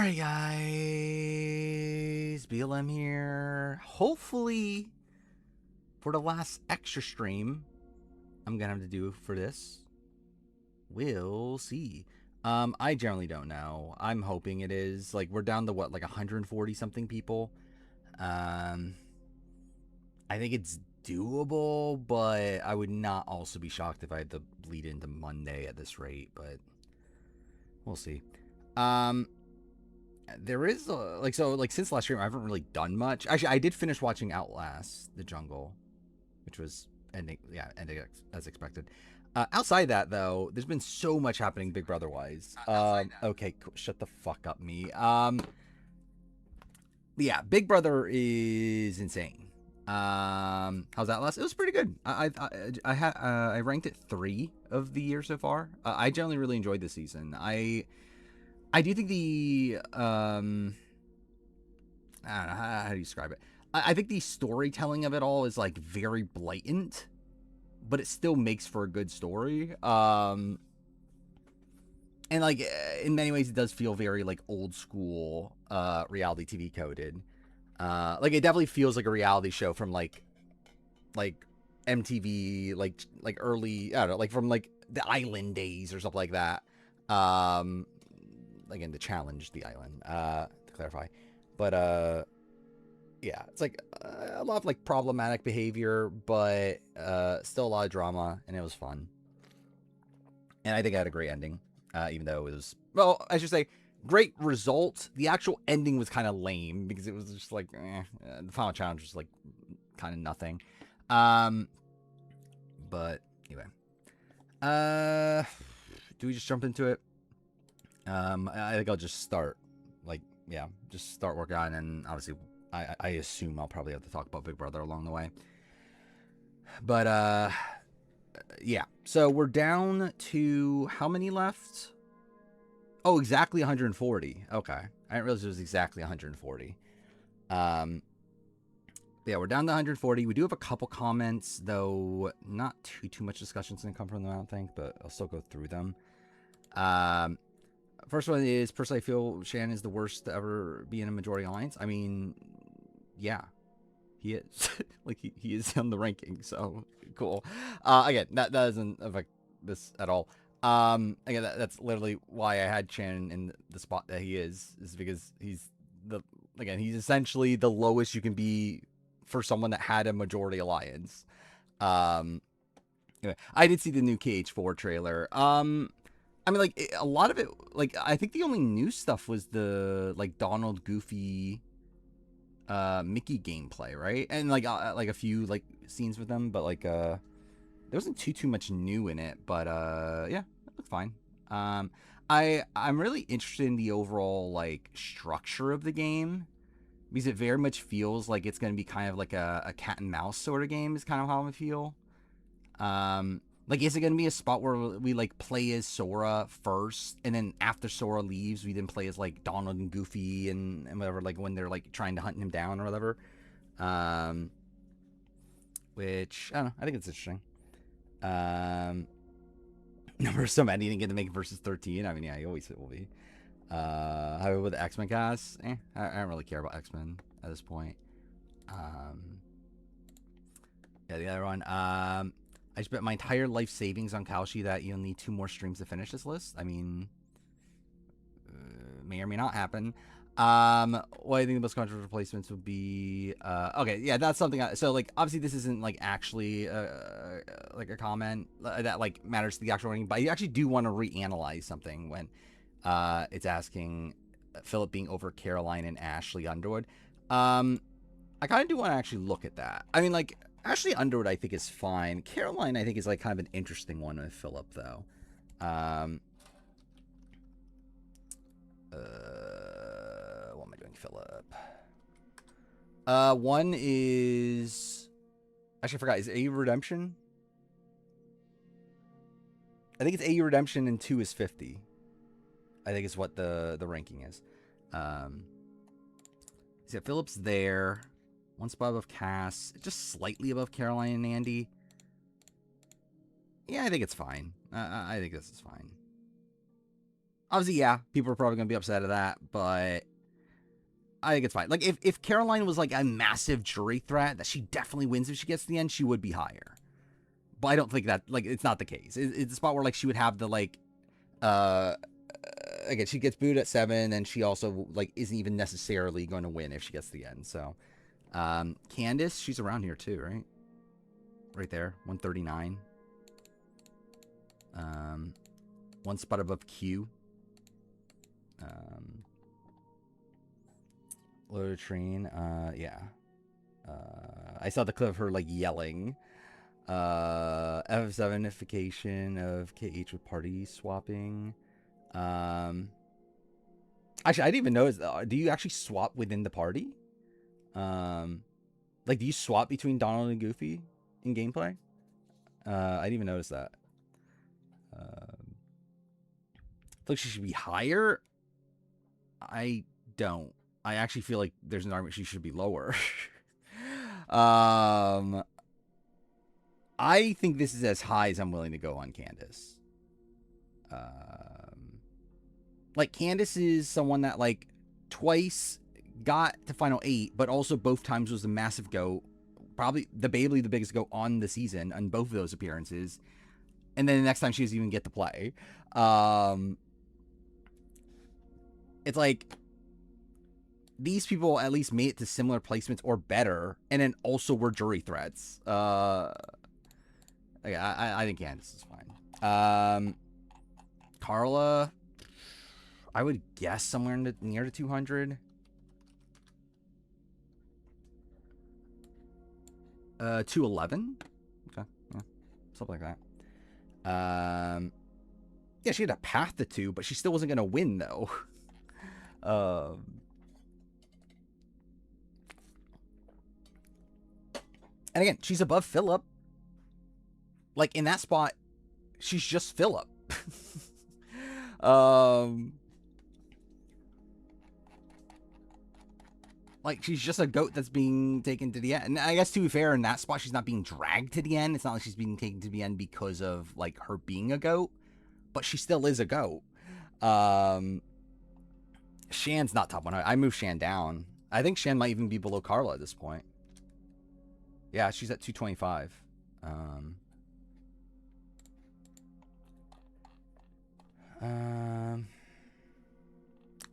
Alright, guys. BLM here. Hopefully, for the last extra stream I'm gonna have to do for this, we'll see. I generally don't know. I'm hoping it is. Like, we're down to what, like 140 something people? Um, I think it's doable, but I would not also be shocked if I had to bleed into Monday at this rate, but we'll see. Um, there is since last stream I haven't really done much. Actually, I did finish watching Outlast: The Jungle, which was ending as expected. Outside that though, there's been so much happening Big Brother wise. Okay, cool. Shut the fuck up, me. Yeah, Big Brother is insane. How's Outlast? It was pretty good. I ranked it 3 of the year so far. I generally really enjoyed this season. I do think the I don't know how do you describe it. I think the storytelling of it all is like very blatant, but it still makes for a good story. And like in many ways, it does feel very like old school reality TV coded. Like it definitely feels like a reality show from like MTV, like early, I don't know, like from like the Island days or something like that. Again, to challenge the island, to clarify, but yeah, it's like a lot of like problematic behavior, but still a lot of drama, and it was fun. And I think I had a great ending, even though it was, well, I should say, great result. The actual ending was kind of lame because it was just like the final challenge was like kind of nothing. Um, but anyway, do we just jump into it? I think I'll just start, like, yeah, just start working on it, and obviously, I assume I'll probably have to talk about Big Brother along the way. But yeah. So we're down to how many left? Oh, exactly 140. Okay, I didn't realize it was exactly 140. Um, yeah, we're down to 140. We do have a couple comments, though not too much discussion's gonna come from them, I don't think, but I'll still go through them. Um, First one is, personally, I feel Shannon is the worst to ever be in a majority alliance. I mean, yeah, he is. Like, he is on the ranking, so cool. Again, that doesn't affect this at all. Again, that's literally why I had Shannon in the spot that he is because he's he's essentially the lowest you can be for someone that had a majority alliance. Um, anyway, I did see the new KH4 trailer. I mean, like, a lot of it, like, I think the only new stuff was the, like, Donald Goofy, Mickey gameplay, right? And, like a few, like, scenes with them, but, like, there wasn't too much new in it, but, yeah, it looked fine. I'm really interested in the overall, like, structure of the game, because it very much feels like it's going to be kind of like a cat and mouse sort of game, is kind of how I feel. Like, is it gonna be a spot where we like play as Sora first, and then after Sora leaves, we then play as like Donald and Goofy and whatever, like when they're like trying to hunt him down or whatever? Um, which I don't know. I think it's interesting. Um, number so many didn't get to make versus 13. I mean, yeah, you always will be. How about with the X Men cast? I don't really care about X Men at this point. Yeah, the other one. I spent my entire life savings on Kalshi that you'll need 2 more streams to finish this list. I mean, may or may not happen. What I think the most controversial placements would be. Okay, yeah, that's something. So, like, obviously, this isn't like actually like a comment that like matters to the actual ranking, but I actually do want to reanalyze something when it's asking Philip being over Caroline and Ashley Underwood. I kind of do want to actually look at that. I mean, like, Ashley Underwood, I think, is fine. Caroline, I think, is like kind of an interesting one with Philip, though. What am I doing, Philip? One is actually I forgot. Is AU Redemption? I think it's AU Redemption, and 2 is 50. I think is what the ranking is. So Philip's there. 1 spot above Cass, just slightly above Caroline and Andy. Yeah, I think it's fine. I think this is fine. Obviously, yeah, people are probably gonna be upset at that, but I think it's fine. Like if Caroline was like a massive jury threat that she definitely wins if she gets to the end, she would be higher. But I don't think that like it's not the case. It's a spot where like she would have the like uh again, she gets booed at 7, and she also like isn't even necessarily going to win if she gets to the end. So Candace, she's around here too, right? Right there, 139. One spot above Q. Loaded train. Yeah. I saw the clip of her like yelling. F7ification of KH with party swapping. Actually, I didn't even notice. Do you actually swap within the party? Like, do you swap between Donald and Goofy in gameplay? I didn't even notice that. Looks she should be higher. I don't. I actually feel like there's an argument she should be lower. I think this is as high as I'm willing to go on Candace. Like Candace is someone that like twice got to Final 8, but also both times was a massive GOAT. Probably the biggest GOAT on the season on both of those appearances. And then the next time she doesn't even get to play. It's like these people at least made it to similar placements or better, and then also were jury threats. I think Candace is fine. Carla, I would guess somewhere near to 200. 211. Okay, yeah, something like that. Yeah, she had a path to 2, but she still wasn't gonna win though. And again, she's above Philip. Like in that spot, she's just Philip. Like she's just a GOAT that's being taken to the end. And I guess to be fair, in that spot, she's not being dragged to the end. It's not like she's being taken to the end because of like her being a GOAT, but she still is a GOAT. Shan's not top 100. I moved Shan down. I think Shan might even be below Carla at this point. Yeah, she's at 225.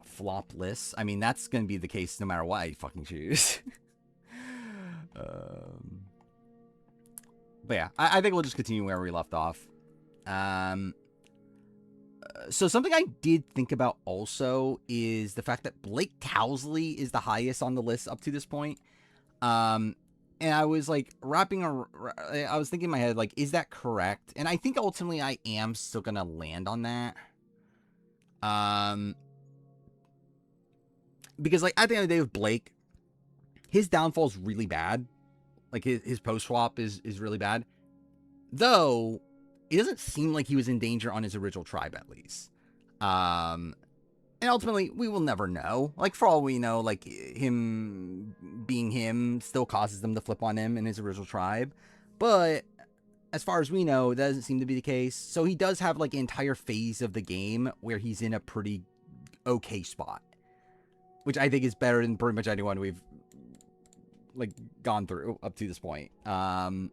Flop lists. I mean, that's going to be the case no matter what I fucking choose. But yeah, I think we'll just continue where we left off. So something I did think about also is the fact that Blake Towsley is the highest on the list up to this point. And I was like I was thinking in my head, like, is that correct? And I think ultimately I am still going to land on that. Because like at the end of the day with Blake, his downfall is really bad. Like his post swap is really bad. Though it doesn't seem like he was in danger on his original tribe, at least. And ultimately, we will never know. Like, for all we know, like, him being him still causes them to flip on him in his original tribe. But as far as we know, that doesn't seem to be the case. So he does have, like, an entire phase of the game where he's in a pretty okay spot. Which I think is better than pretty much anyone we've, like, gone through up to this point. Where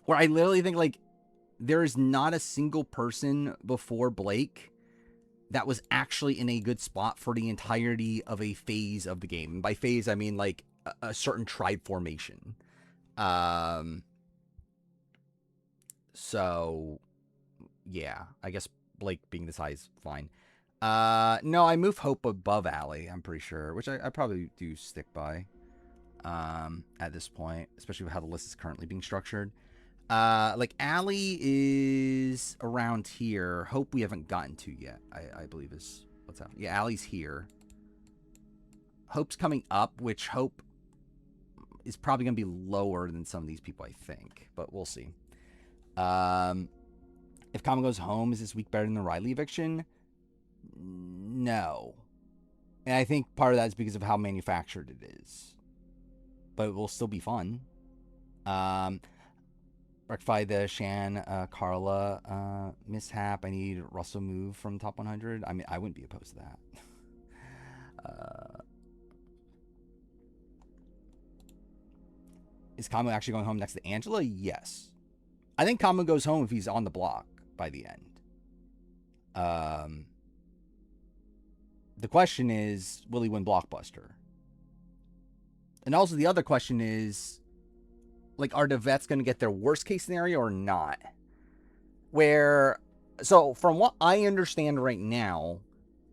I literally think, like, there is not a single person before Blake that was actually in a good spot for the entirety of a phase of the game. And by phase, I mean, like, a certain tribe formation. So, yeah, I guess Blake being this high is fine. No, I move Hope above Allie, I'm pretty sure, which I probably do stick by at this point, especially with how the list is currently being structured. Like, Allie is around here. Hope we haven't gotten to yet, I believe is what's happening. Yeah, Allie's here. Hope's coming up, which Hope is probably going to be lower than some of these people, I think. But we'll see. If Common goes home, is this week better than the Riley eviction? No. And I think part of that is because of how manufactured it is. But it will still be fun. rectify the Shan Carla mishap. I need Russell move from top 100. I mean, I wouldn't be opposed to that. Is Kamu actually going home next to Angela? Yes. I think Kamu goes home if he's on the block by the end. The question is, will he win Blockbuster? And also the other question is, like, are the vets going to get their worst case scenario or not? So from what I understand right now,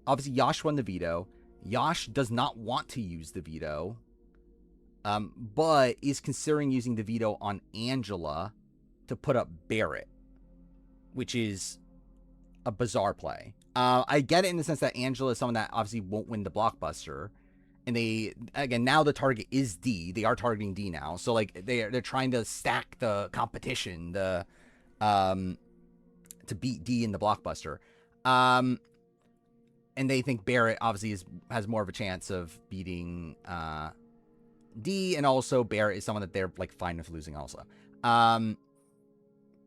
obviously Yash won the veto. Yash does not want to use the veto, but is considering using the veto on Angela to put up Barrett, which is a bizarre play. I get it in the sense that Angela is someone that obviously won't win the Blockbuster. And now the target is D. They are targeting D now. So, like, they're trying to stack the competition to beat D in the Blockbuster. And they think Barrett obviously has more of a chance of beating D, and also Barrett is someone that they're, like, fine with losing also.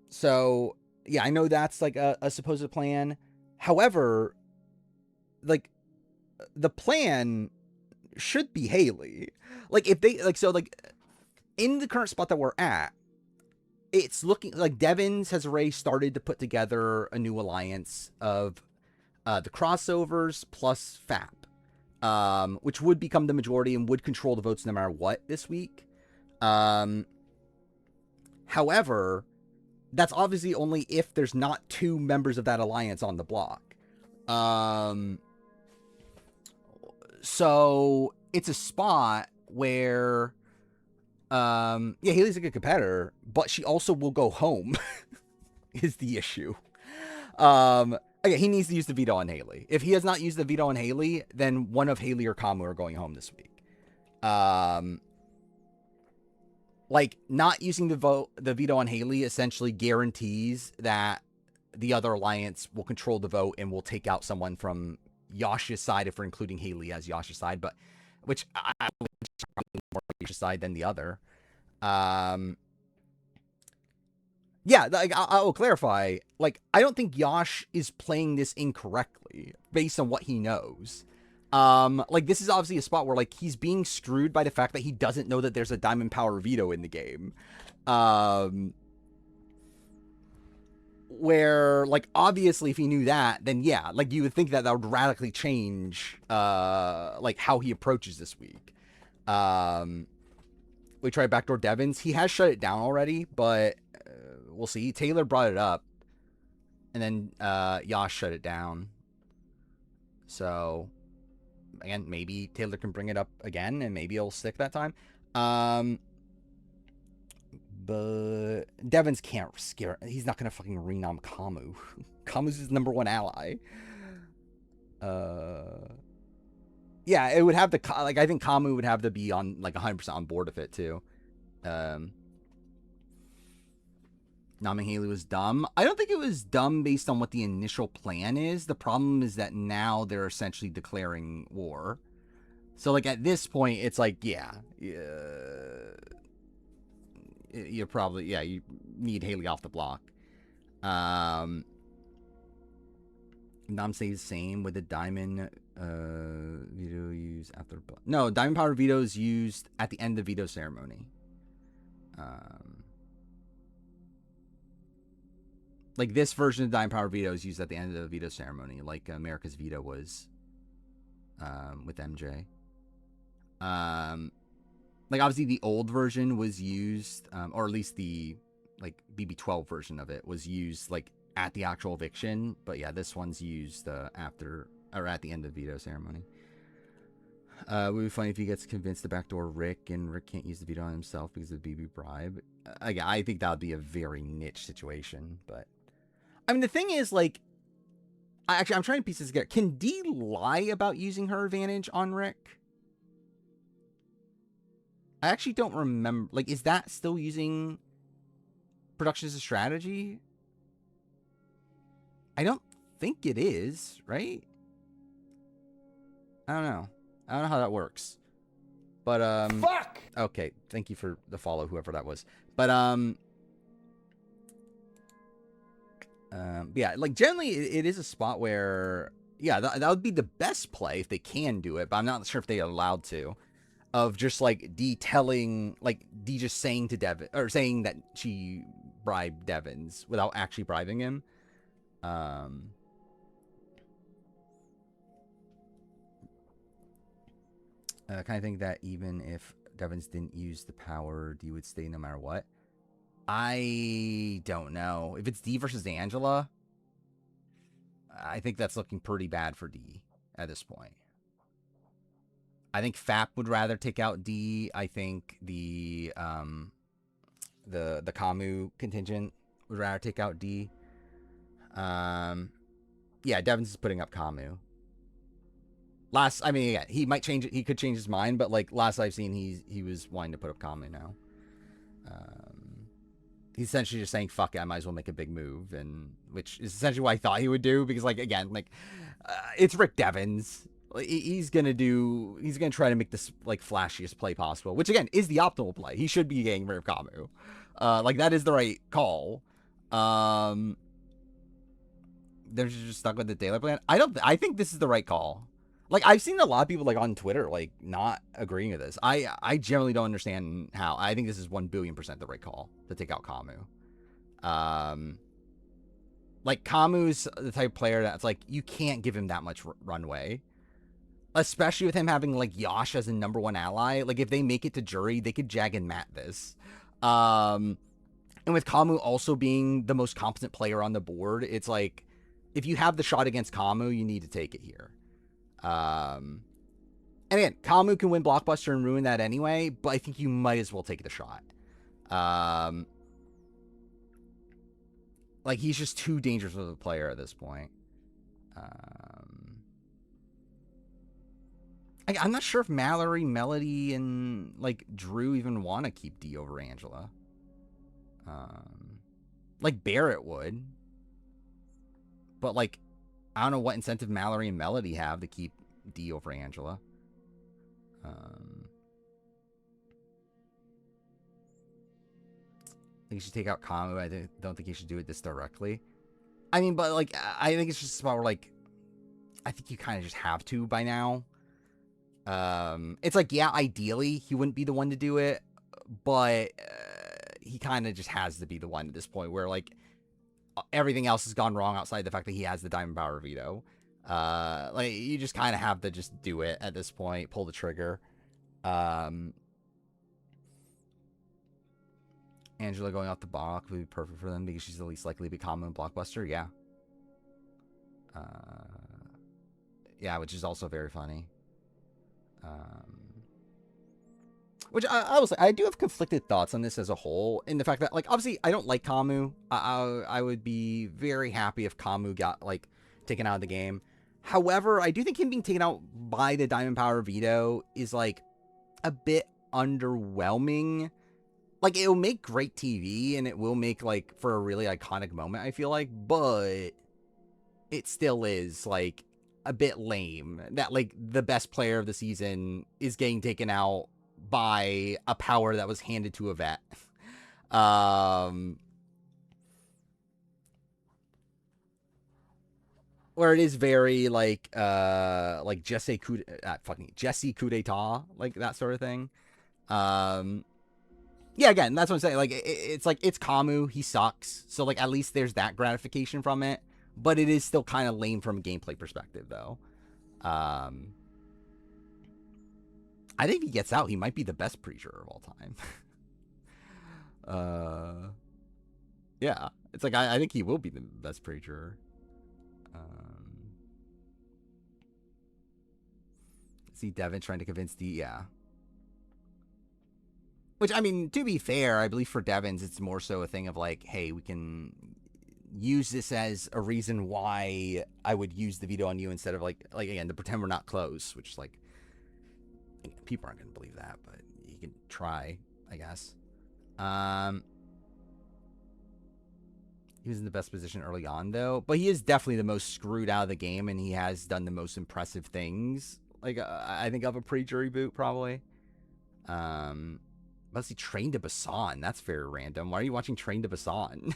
So, yeah, I know that's, like, a supposed plan. However, like, the plan should be Haley. Like, if they, like, so, like, in the current spot that we're at, it's looking like Devins has already started to put together a new alliance of the crossovers plus FAP, which would become the majority and would control the votes no matter what this week. However, that's obviously only if there's not two members of that alliance on the block. So it's a spot where, Haley's a good competitor, but she also will go home is the issue. Okay, he needs to use the veto on Haley. If he has not used the veto on Haley, then one of Haley or Kamu are going home this week. Like, not using the veto on Haley essentially guarantees that the other alliance will control the vote and will take out someone from Yasha's side if we're including Haley as Yasha's side, but which I would probably more Yasha's side than the other. Yeah, like, I will clarify. Like, I don't think Yash is playing this incorrectly based on what he knows. Like, this is obviously a spot where, like, he's being screwed by the fact that he doesn't know that there's a Diamond Power veto in the game. Where, like, obviously if he knew that, then yeah, like, you would think that would radically change, like, how he approaches this week. We tried backdoor Devins. He has shut it down already, but we'll see. Taylor brought it up, and then Yash shut it down. So, again, maybe Taylor can bring it up again, and maybe it'll stick that time. But Devins can't scare. He's not gonna fucking renom Kamu. Kamu's his number one ally. Yeah, it would have to, like, I think Kamu would have to be on, like, 100% on board with it too. Nomming Haley was dumb. I don't think it was dumb based on what the initial plan is. The problem is that now they're essentially declaring war. So, like, at this point, it's like, yeah, you're probably, you need Haley off the block. Nam says same with the Diamond veto used after. No, Diamond Power veto is used at the end of the veto ceremony. Like, this version of Diamond Power veto is used at the end of the veto ceremony, like America's veto was with MJ. Like, obviously the old version was used, or at least the, like, BB12 version of it was used, like, at the actual eviction. But yeah, this one's used after, or at the end of the veto ceremony. It would be funny if he gets convinced to backdoor Rick, and Rick can't use the veto on himself because of the BB bribe. Again, I think that would be a very niche situation. But, I mean, the thing is, like, I'm trying to piece this together. Can D lie about using her advantage on Rick? I actually don't remember. Like, is that still using production as a strategy? I don't think it is, right? I don't know. I don't know how that works. But, Fuck! Okay, thank you for the follow, whoever that was. But, Yeah, like generally it is a spot where yeah, that would be the best play if they can do it, but I'm not sure if they're allowed to. Of just like D telling, like D just saying to Devin, or saying that she bribed Devins without actually bribing him. Um, I kind of think that even if Devins didn't use the power, D would stay no matter what. I don't know. If it's D versus Angela, I think that's looking pretty bad for D at this point. I think FAP would rather take out D. I think the Kamu contingent would rather take out D. Um, yeah, Devins is putting up Kamu. I mean, yeah, he might change it. He could change his mind, but like last I've seen, he was wanting to put up Kamu now. He's essentially just saying, "Fuck it, I might as well make a big move," and which is essentially what I thought he would do because, like, again, like it's Rick Devins. He's gonna try to make this like flashiest play possible, which again is the optimal play. He should be getting rid of Kamu. Like that is the right call. They're just stuck with the daylight plan. I think this is the right call. Like I've seen a lot of people like on Twitter like not agreeing with this. I generally don't understand how. I think this is 1,000,000,000% the right call to take out Kamu. Like Kamu's the type of player that's like you can't give him that much runway, especially with him having like Yash as a #1 ally. Like if they make it to jury, they could jag and mat this. And with Kamu also being the most competent player on the board, it's like if you have the shot against Kamu, you need to take it here. And again, Kamu can win Blockbuster and ruin that anyway, but I think you might as well take the shot. Like he's just too dangerous of a player at this point. I'm not sure if Mallory, Melody, and like Drew even want to keep D over Angela. Like Barrett would, but like I don't know what incentive Mallory and Melody have to keep D over Angela. I think you should take out Kamu. I don't think you should do it this directly. I mean, but like I think it's just a spot where like I think you kind of just have to by now. It's like yeah, ideally he wouldn't be the one to do it, but he kind of just has to be the one at this point where like everything else has gone wrong outside the fact that he has the Diamond Power veto. Like you just kind of have to just do it at this point, pull the trigger. Angela going off the block would be perfect for them because she's the least likely to be common in Blockbuster. Yeah. Yeah, which is also very funny. Which I will say, I do have conflicted thoughts on this as a whole, in the fact that, like, obviously, I don't like Kamu. I would be very happy if Kamu got, like, taken out of the game. However, I do think him being taken out by the Diamond Power veto is, like, a bit underwhelming. Like, it'll make great TV, and it will make, like, for a really iconic moment, I feel like, but it still is, like, a bit lame that, like, the best player of the season is getting taken out by a power that was handed to a vet. Where it is very like Jesse Kudeta, like that sort of thing. Yeah, again, that's what I'm saying. Like it's like it's Kamu, he sucks. So like at least there's that gratification from it, but it is still kind of lame from a gameplay perspective though. I think if he gets out, he might be the best pre-juror of all time. Yeah, it's like I think he will be the best pre-juror. See Devin trying to convince D. Yeah. Which, I mean, to be fair, I believe for Devins, it's more so a thing of like, hey, we can use this as a reason why I would use the veto on you instead of like again, to pretend we're not close, which is like, people aren't going to believe that, but you can try, I guess. He was in the best position early on, though. But he is definitely the most screwed out of the game, and he has done the most impressive things. Like, I think of a pre-jury boot, probably. Let's see, Train to Busan. That's very random. Why are you watching Train to Busan?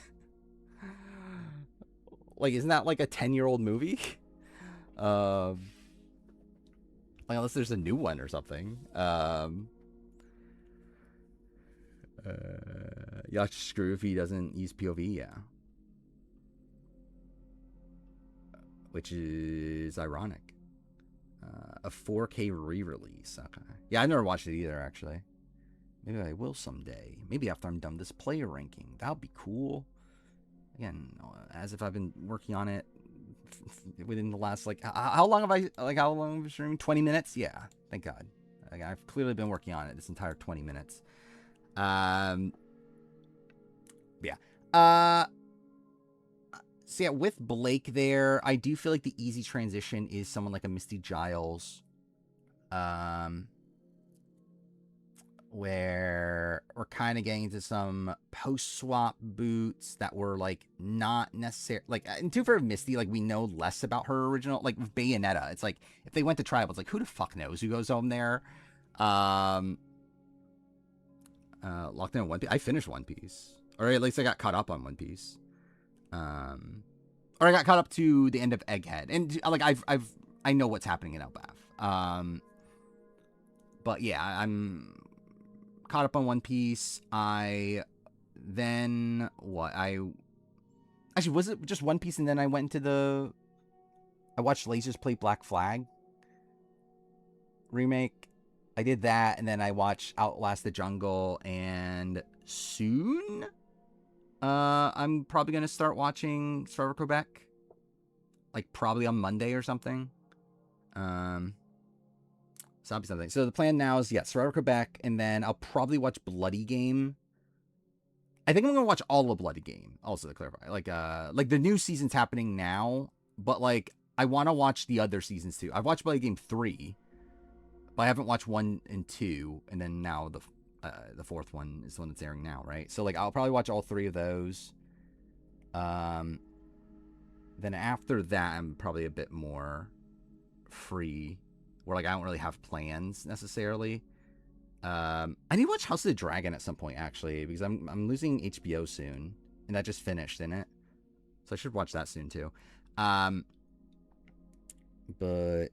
Like, isn't that like a 10-year-old movie? Like, unless there's a new one or something. Yacht screw if he doesn't use POV, yeah. Which is ironic. A 4K re-release. Okay. Yeah, I've never watched it either, actually. Maybe I will someday. Maybe after I'm done with this player ranking. That would be cool. Again, as if I've been working on it within the last, like, how long have I been streaming? 20 minutes? Yeah, thank God. Like, I've clearly been working on it this entire 20 minutes. Yeah. So yeah, with Blake there, I do feel like the easy transition is someone like a Misty Giles. Where we're kind of getting into some post-swap boots that were, like, not necessary. Like, in Too Fair Misty, like, we know less about her original. Like, with Bayonetta, it's like, if they went to Tribal, it's like, who the fuck knows who goes home there? Locked in One Piece. I finished One Piece. Or at least I got caught up on One Piece. Or I got caught up to the end of Egghead. And, like, I know what's happening in Elbaf. But yeah, I'm caught up on One Piece. I actually, was it just One Piece and then I went into I watched Lasers play Black Flag remake. I did that, and then I watched Outlast the Jungle, and soon I'm probably going to start watching Survivor Quebec. Like, probably on Monday or something. So that'll be something. So the plan now is, Survivor Quebec, and then I'll probably watch Bloody Game. I think I'm going to watch all of Bloody Game, also to clarify. Like the new season's happening now, but, like, I want to watch the other seasons too. I've watched Bloody Game 3, but I haven't watched 1 and 2, and then now the fourth one is the one that's airing now, right? So, like, I'll probably watch all 3 of those. Then after that, I'm probably a bit more free, where, like, I don't really have plans necessarily. I need to watch House of the Dragon at some point, actually, because I'm losing HBO soon, and that just finished, didn't it? So I should watch that soon too. But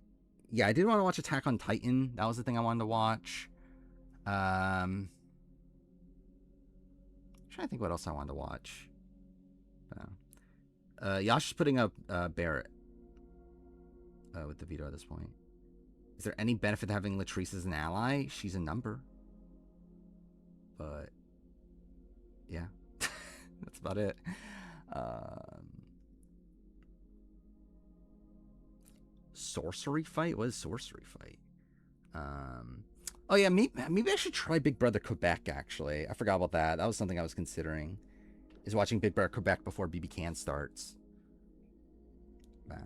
yeah, I did want to watch Attack on Titan. That was the thing I wanted to watch. I'm trying to think what else I wanted to watch. Yash is putting up Barrett with the veto at this point. Is there any benefit to having Latrice as an ally? She's a number. But yeah, that's about it. Sorcery Fight? What is Sorcery Fight? Oh yeah, maybe I should try Big Brother Quebec, actually. I forgot about that. That was something I was considering. Is watching Big Brother Quebec before BB Can starts. Wow.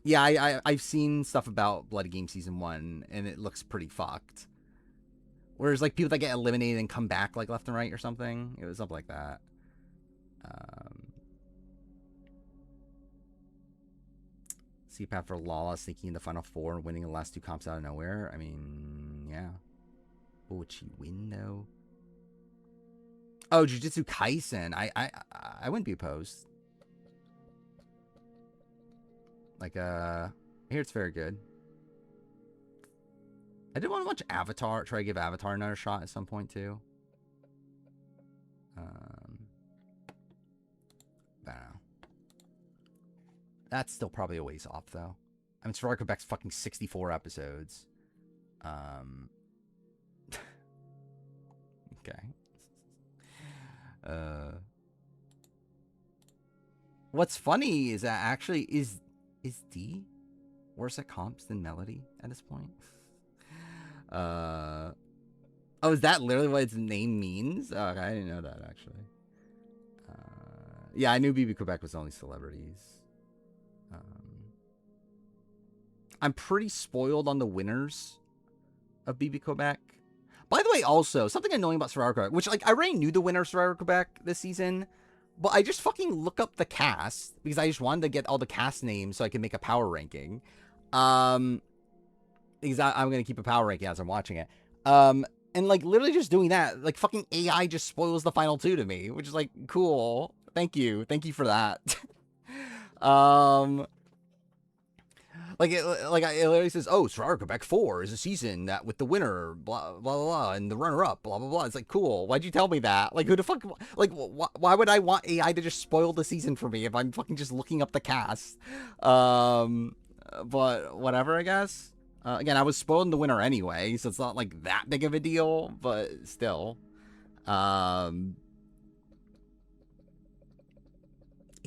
Yeah, I've seen stuff about Bloody Game Season 1, and it looks pretty fucked. Whereas, like, people that get eliminated and come back, like, left and right or something. It was something like that. CPAP for Lala sneaking in the Final Four and winning the last 2 comps out of nowhere. I mean, yeah. What would she win, though? Oh, Jujutsu Kaisen. I wouldn't be opposed. Like, I hear it's very good. I did want to watch Avatar. Try to give Avatar another shot at some point, too. I don't know. That's still probably a ways off, though. I mean, Survivor Quebec's fucking 64 episodes. Okay. What's funny is that actually is D worse at comps than Melody at this point? Oh, is that literally what its name means? Oh, okay, I didn't know that, actually. Yeah, I knew BB Quebec was only celebrities. I'm pretty spoiled on the winners of BB Quebec. By the way, also, something annoying about Survivor Quebec, which, like, I already knew the winner of Survivor Quebec this season, but I just fucking look up the cast, because I just wanted to get all the cast names so I can make a power ranking. Because I'm going to keep a power ranking as I'm watching it. And, like, literally just doing that, like, fucking AI just spoils the final 2 to me, which is, like, cool. Thank you for that. um, it literally says, "Oh, Sorare Quebec 4 is a season that with the winner, blah blah blah, and the runner-up, blah blah blah." It's like, cool. Why'd you tell me that? Like, who the fuck? Like, why would I want AI to just spoil the season for me if I'm fucking just looking up the cast? But whatever, I guess. Again, I was spoiling the winner anyway, so it's not like that big of a deal. But still, can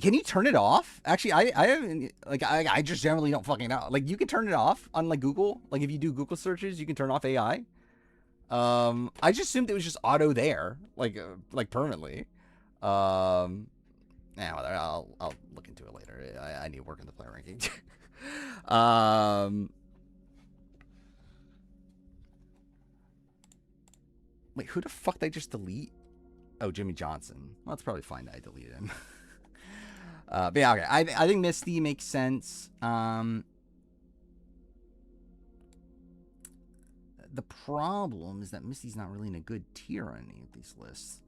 you turn it off? Actually, I just generally don't fucking know. Like, you can turn it off on like Google. Like, if you do Google searches, you can turn off AI. I just assumed it was just auto there, like permanently. Yeah, I'll look into it later. I need to work in the player ranking. Wait, who the fuck did I just delete? Oh, Jimmy Johnson. Well, it's probably fine that I deleted him. But yeah, okay. I think Misty makes sense. The problem is that Misty's not really in a good tier on any of these lists.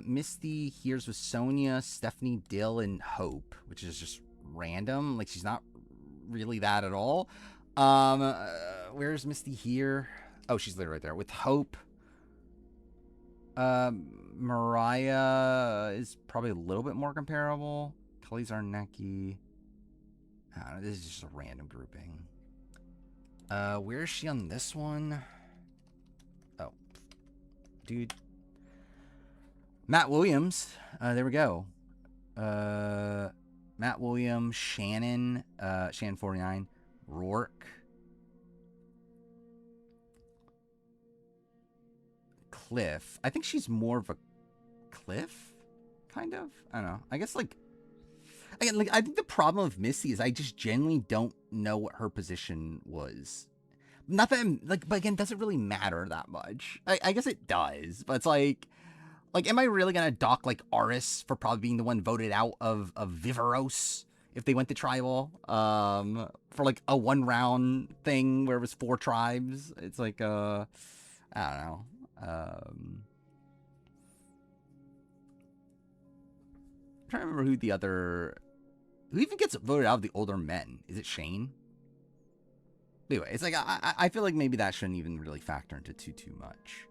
Misty here's with Sonya, Stephanie, Dill, and Hope, which is just random. Like, she's not really that at all. Where's Misty here? Oh, she's literally right there with Hope. Mariah is probably a little bit more comparable. Kelly Zarnecki. I don't know, this is just a random grouping. Where is she on this one? Oh, dude. Matt Williams. There we go. Matt Williams, Shannon, Shannon 49, Rourke. Cliff. I think she's more of a Cliff, kind of. I don't know. I guess I think the problem with Missy is I just genuinely don't know what her position was. Not that but again, doesn't really matter that much. I guess it does, but it's like, am I really gonna dock like Aris for probably being the one voted out of Viveros if they went to tribal? For like a 1 round thing where it was 4 tribes. It's like I don't know. I'm trying to remember who even gets voted out of the older men. Is it Shane? Anyway, it's like I feel like maybe that shouldn't even really factor into too much.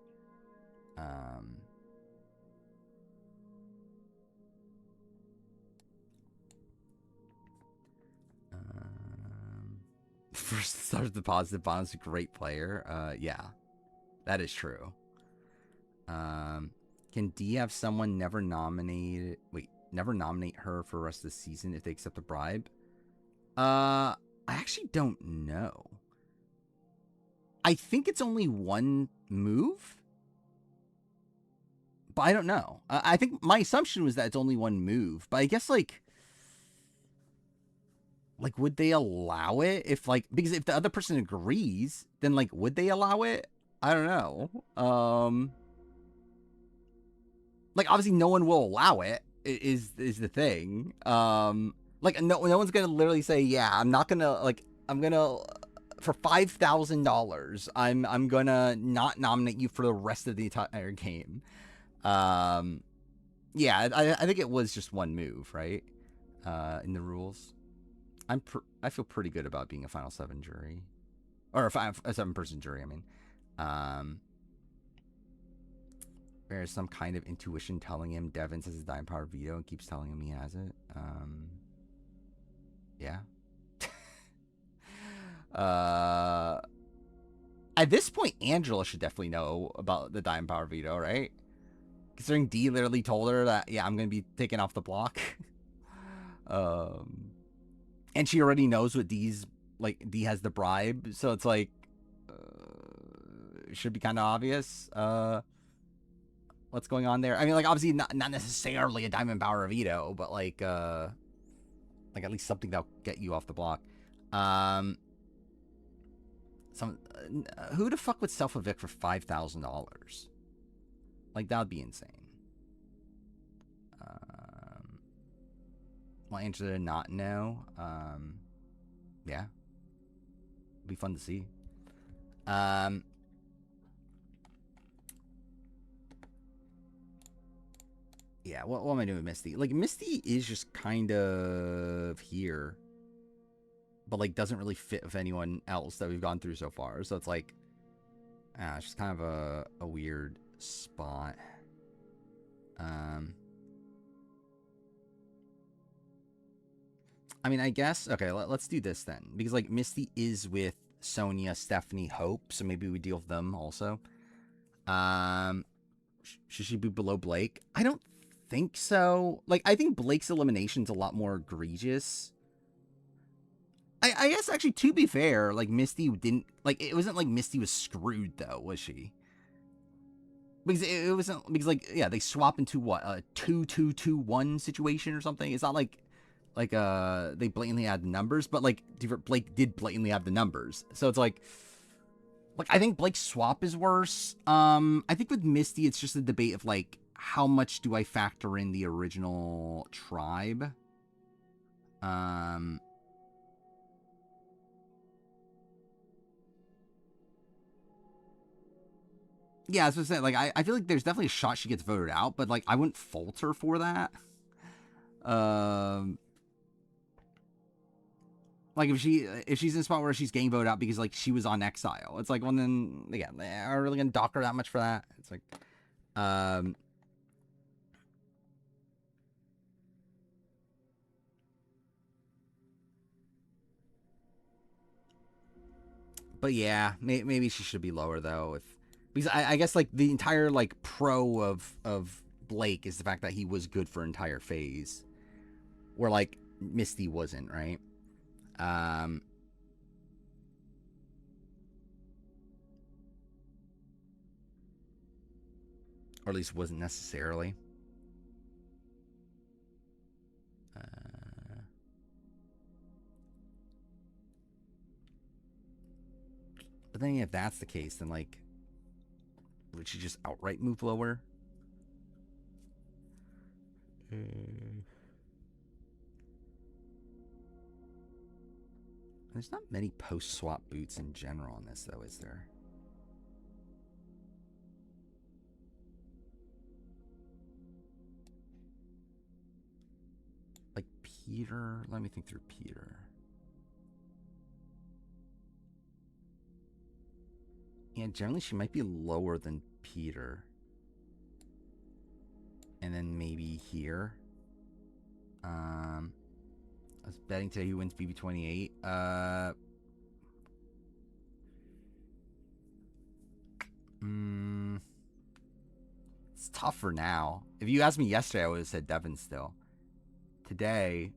First starts the positive, Bono's a great player. Yeah, that is true. Can D have someone never nominate her for the rest of the season if they accept a bribe? I actually don't know. I think it's only 1 move, but I don't know. I think my assumption was that it's only 1 move, but I guess like would they allow it because if the other person agrees, then would they allow it? I don't know. Obviously no one will allow it is the thing. No one's gonna literally say, yeah, I'm not gonna I'm gonna for $5,000 I'm gonna not nominate you for the rest of the entire game. Yeah, I think it was just 1 move, right? In the rules. I feel pretty good about being a Final 7 jury. Or a 7-person jury, I mean. There's some kind of intuition telling him Devin has his Dying Power veto and keeps telling him he has it. Yeah. At this point, Angela should definitely know about the Dying Power veto, right? Considering D literally told her that, yeah, I'm going to be taken off the block. And she already knows what D's, D has the bribe, so it's it should be kind of obvious, what's going on there. I mean, obviously not necessarily a Diamond Power veto, but at least something that'll get you off the block. Who the fuck would self-evict for $5,000? That would be insane. Want Angela to not know. Yeah. It'd be fun to see. Yeah, what am I doing with Misty? Like, Misty is just kind of here, but like doesn't really fit with anyone else that we've gone through so far. So it's like, it's just kind of a weird spot. Um, I mean, I guess okay. Let's do this then, because like Misty is with Sonia, Stephanie, Hope, so maybe we deal with them also. Um, should she be below Blake? I don't think so. Like, I think Blake's elimination's a lot more egregious. I guess actually, to be fair, like Misty didn't like it wasn't like Misty was screwed though, was she? Because it wasn't because like yeah they swap into what a 2-2-2-1 situation or something. It's not like they blatantly had the numbers, but like Blake did blatantly have the numbers, so it's like I think Blake's swap is worse. I think with Misty it's just a debate of like how much do I factor in the original tribe. Um, yeah, that's what I'm saying. Like I feel like there's definitely a shot she gets voted out, but like I wouldn't fault her for that. Um, like if she's in a spot where she's getting voted out because like she was on exile, it's like, well then again, are we really gonna dock her that much for that? It's like, um, but yeah, maybe she should be lower though. If because I guess like the entire like pro of Blake is the fact that he was good for entire phase, where like Misty wasn't, right? Um, or at least wasn't necessarily. Uh, but then if that's the case, then like would she just outright move lower? Mm. There's not many post swap boots in general on this though, is there? Like Peter, let me think through Peter. Yeah, generally she might be lower than Peter. And then maybe here. I was betting today who wins BB28. It's tougher now. If you asked me yesterday, I would have said Devin still. Today,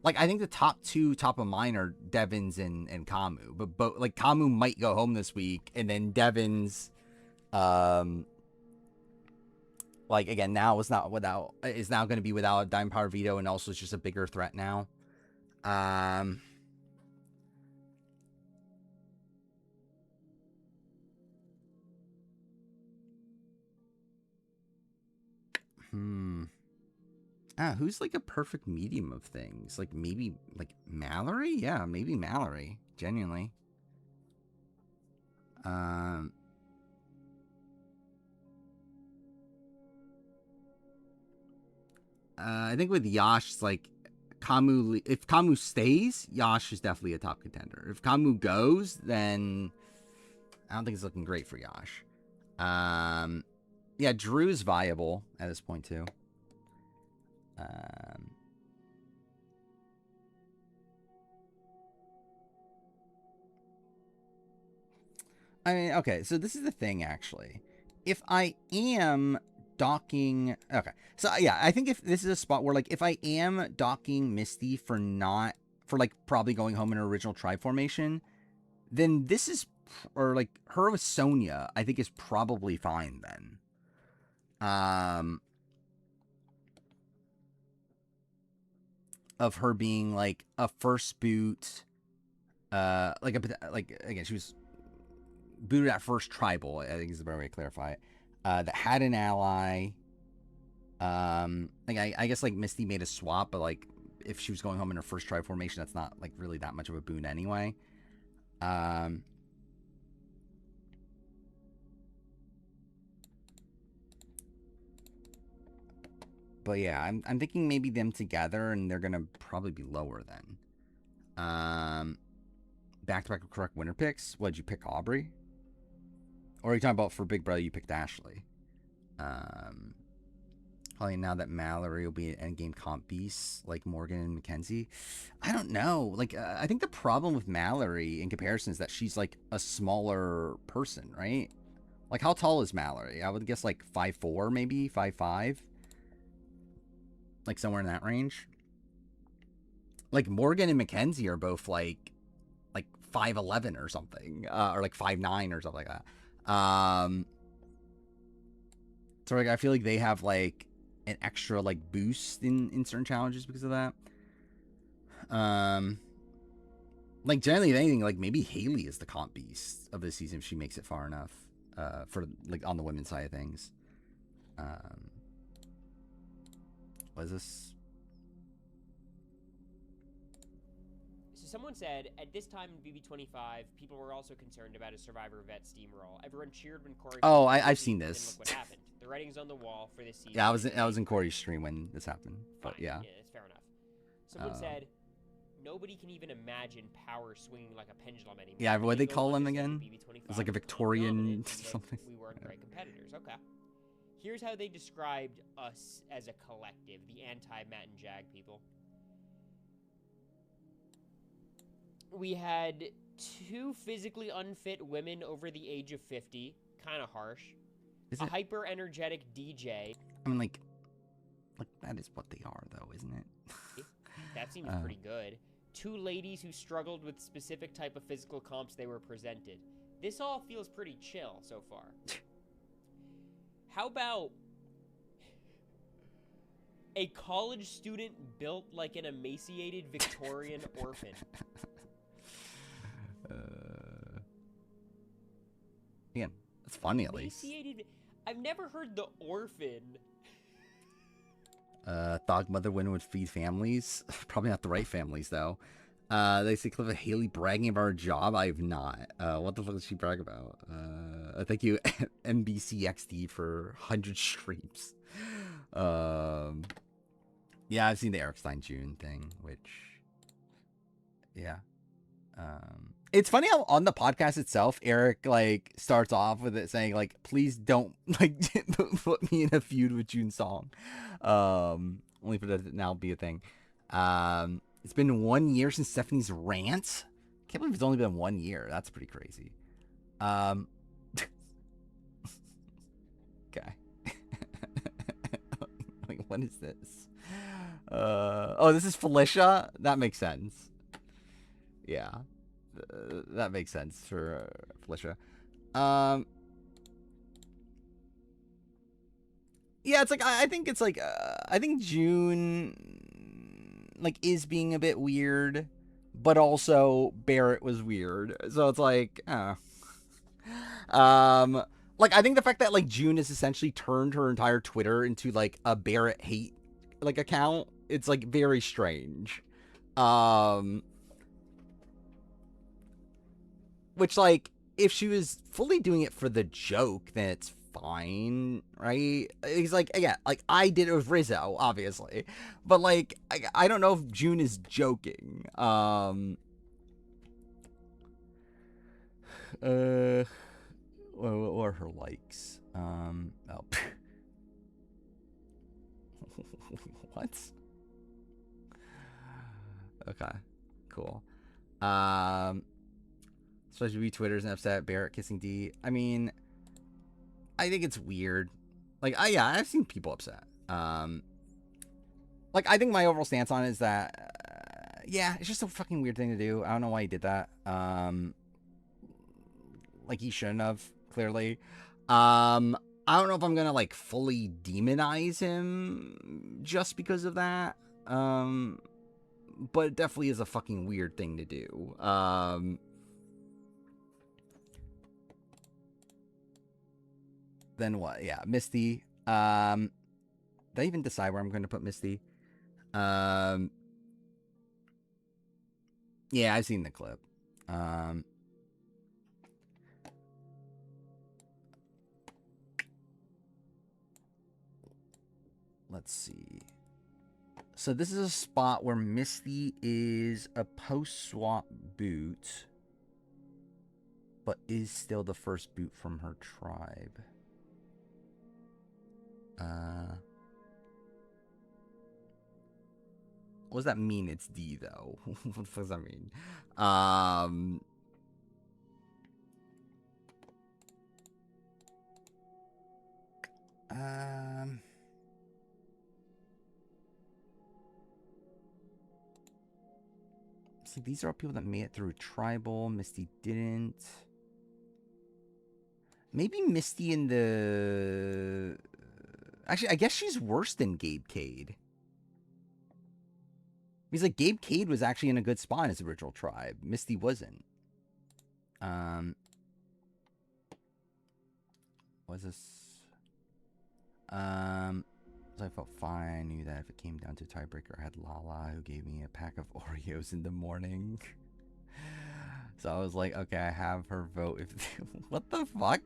like I think the top of mine are Devins and Kamu, but like Kamu might go home this week, and then Devins, um, like again now is now going to be without a Dime Power Veto, and also it's just a bigger threat now. Um, hmm. Who's like a perfect medium of things? Like maybe like Mallory? Yeah, maybe Mallory. Genuinely. Um, I think with Yash, it's like Kamu. If Kamu stays, Yash is definitely a top contender. If Kamu goes, then I don't think it's looking great for Yash. Um, yeah, Drew's viable at this point too. Um, I mean, okay, so this is the thing actually. If I am docking, okay, so yeah, I think if this is a spot where like if I am docking Misty for not for like probably going home in her original tri formation, then this is or like her with Sonia, I think is probably fine then. Um, of her being like a first boot, like again she was booted at first tribal. I think is the better way to clarify it. That had an ally. Like I guess like Misty made a swap, but like if she was going home in her first try formation, that's not like really that much of a boon anyway. But yeah, I'm thinking maybe them together, and they're gonna probably be lower then. Back-to-back correct winner picks. What did you pick, Aubrey? Or are you talking about for Big Brother? You picked Ashley. Probably now that Mallory will be an endgame comp beast like Morgan and Mackenzie. I don't know. Like, I think the problem with Mallory in comparison is that she's like a smaller person, right? Like, how tall is Mallory? I would guess like 5'4", maybe 5'5", like somewhere in that range. Like Morgan and Mackenzie are both like 5'11" or something, or like 5'9" or something like that. So like I feel like they have like an extra like boost in certain challenges because of that. Like generally if anything, like maybe Haley is the comp beast of this season if she makes it far enough. For like on the women's side of things. What is this? So someone said, at this time in BB25, people were also concerned about a Survivor vet steamroll. Everyone cheered when Corey... Oh, I've seen this. Look what happened. The writing's on the wall for this season. Yeah, I was in Corey's stream when this happened. But fine. Yeah, it's fair enough. Someone said, nobody can even imagine power swinging like a pendulum anymore. Yeah, what they call him again? It's like a Victorian something. We weren't great competitors. Okay. Here's how they described us as a collective, the anti-Matt and Jag people. We had 2 physically unfit women over the age of 50. Kind of harsh. A hyper-energetic DJ. I mean, like that is what they are, though, isn't it? That seems pretty good. 2 ladies who struggled with specific type of physical comps they were presented. This all feels pretty chill so far. How about a college student built like an emaciated Victorian orphan? Again, it's funny at least. I've never heard the orphan. Thought Mother Women would feed families. Probably not the right families, though. They say clip of Haley bragging about her job. I have not. What the fuck does she brag about? Thank you, MBCXD, for 100 streams. Yeah, I've seen the Eric Stein June thing, which, yeah. It's funny how on the podcast itself, Eric like starts off with it saying like, "Please don't like put me in a feud with June Song." Only for that to now be a thing. It's been 1 year since Stephanie's rant. Can't believe it's only been 1 year. That's pretty crazy. Okay. Like, what is this? Oh, this is Felicia? That makes sense. Yeah. That makes sense for Felicia. Yeah, it's like I think it's like I think June like is being a bit weird, but also Barrett was weird. So it's like like I think the fact that like June has essentially turned her entire Twitter into like a Barrett hate like account, it's like very strange. Which, like, if she was fully doing it for the joke, then it's fine, right? He's like, again, like, I did it with Rizzo, obviously. But, like, I don't know if June is joking. What are her likes? Oh. What? Okay, cool. Especially Twitter's and upset Barrett kissing D. I mean, I think it's weird. Like, yeah, I've seen people upset. Like, I think my overall stance on it is that, yeah, it's just a fucking weird thing to do. I don't know why he did that. Like, he shouldn't have, clearly. I don't know if I'm gonna, like, fully demonize him just because of that. But it definitely is a fucking weird thing to do. Then what? Yeah, Misty. Did I even decide where I'm going to put Misty? Yeah, I've seen the clip. Let's see. So this is a spot where Misty is a post-swap boot, but is still the first boot from her tribe. What does that mean? It's D though. What does that mean? See, these are all people that made it through tribal. Misty didn't. Maybe Misty in the... Actually, I guess she's worse than Gabe Cade. Because, like, Gabe Cade was actually in a good spot in his original tribe. Misty wasn't. What is this? So I felt fine. I knew that if it came down to tiebreaker, I had Lala, who gave me a pack of Oreos in the morning. So I was like, okay, I have her vote. If what the fuck?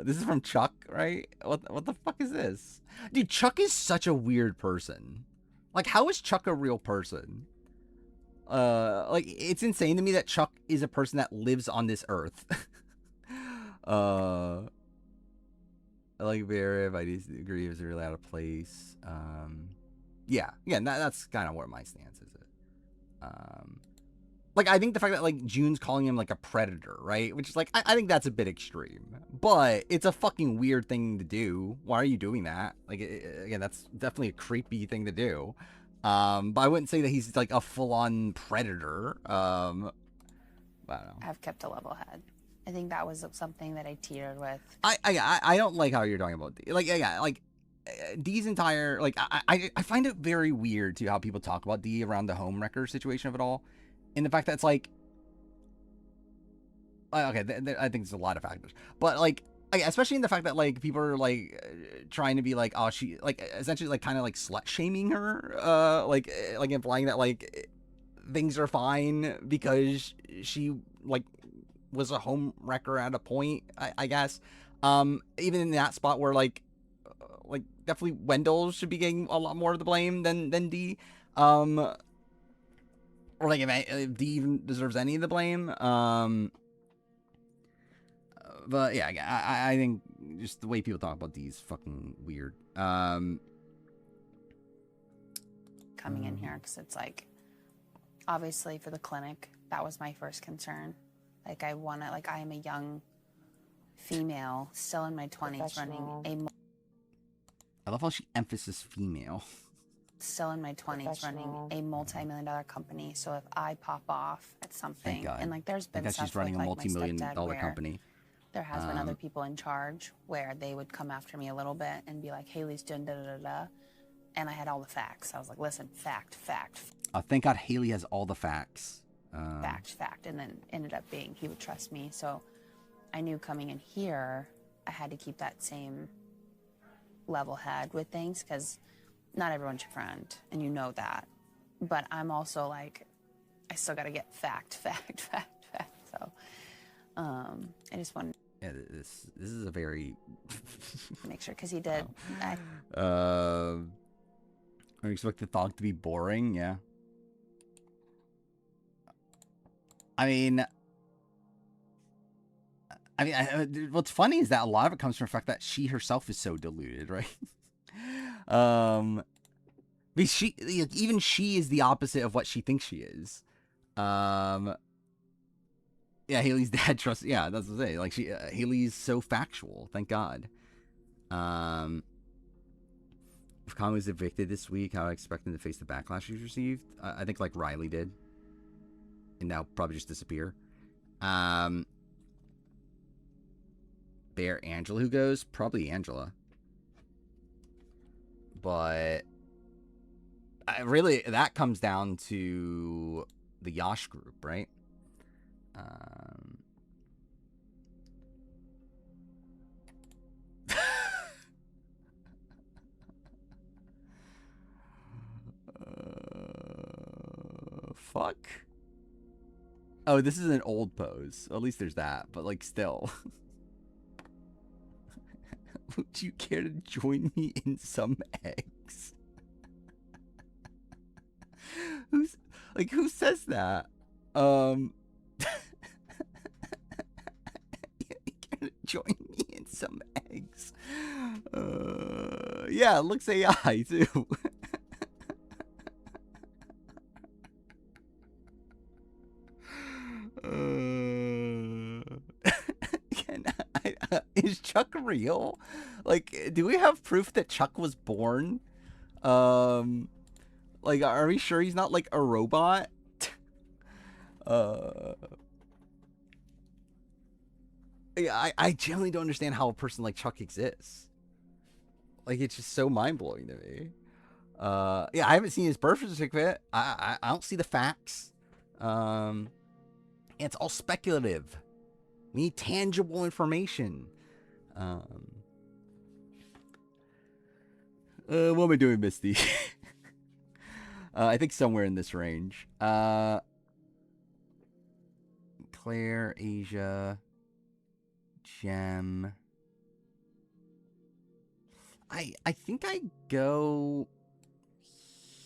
This is from Chuck, right? What the fuck is this? Dude, Chuck is such a weird person. Like, how is Chuck a real person? Like, it's insane to me that Chuck is a person that lives on this earth. I like Vera, if I disagree, is really out of place. Yeah, that's kind of where my stance is. Like, I think the fact that, like, June's calling him, like, a predator, right? Which is, like, I think that's a bit extreme. But it's a fucking weird thing to do. Why are you doing that? Like, again, that's definitely a creepy thing to do. But I wouldn't say that he's, like, a full-on predator. I don't know. I've kept a level head. I think that was something that I teetered with. I don't like how you're talking about D. Like, yeah, like, D's entire, like, I find it very weird, too, how people talk about D around the home wrecker situation of it all. And the fact that it's like, okay, I think there's a lot of factors, but like, especially in the fact that like people are like trying to be like, oh, she like essentially like kind of like slut shaming her, like implying that like things are fine because she like was a home wrecker at a point, I guess. Even in that spot where like definitely Wendell should be getting a lot more of the blame than D. Or like if D even deserves any of the blame. But yeah, I think just the way people talk about D is fucking weird. Coming in here, because it's like, obviously for the clinic, that was my first concern. Like I am a young female, still in my 20s, running I love how she emphasizes female. Still in my 20s, running a multi-million-dollar company. So if I pop off at something, and like there's been stuff she's running with, a like, multi-million-dollar company. There has been other people in charge where they would come after me a little bit and be like, Haley's doing da-da-da-da. And I had all the facts. I was like, listen, fact. Thank God Haley has all the facts. Fact. And then ended up being, he would trust me. So I knew coming in here, I had to keep that same level head with things because not everyone's your friend, and you know that. But I'm also like, I still got to get fact. So I just wanted yeah, this is a very make sure, because he did. I expect the thought to be boring. Yeah. I mean, what's funny is that a lot of it comes from the fact that she herself is so deluded, right? Because even she is the opposite of what she thinks she is. Yeah, Haley's dad trusts. Yeah, that's what I say. Like Haley's so factual. Thank God. If Conway was evicted this week, how I expect him to face the backlash he's received? I think like Riley did, and now probably just disappear. Bear Angela, who goes? Probably Angela. But really, that comes down to the Yash group, right? fuck? Oh, this is an old pose. At least there's that, but like still. Would you care to join me in some eggs? Who says that? You care to join me in some eggs? Yeah, it looks AI too. Is Chuck real? Like, do we have proof that Chuck was born? Like, are we sure he's not like a robot? Yeah, I genuinely don't understand how a person like Chuck exists. Like, it's just so mind blowing to me. Yeah, I haven't seen his birth certificate. I don't see the facts. It's all speculative. We need tangible information. What am I doing, Misty? I think somewhere in this range. Claire, Asia, Gem. I think I go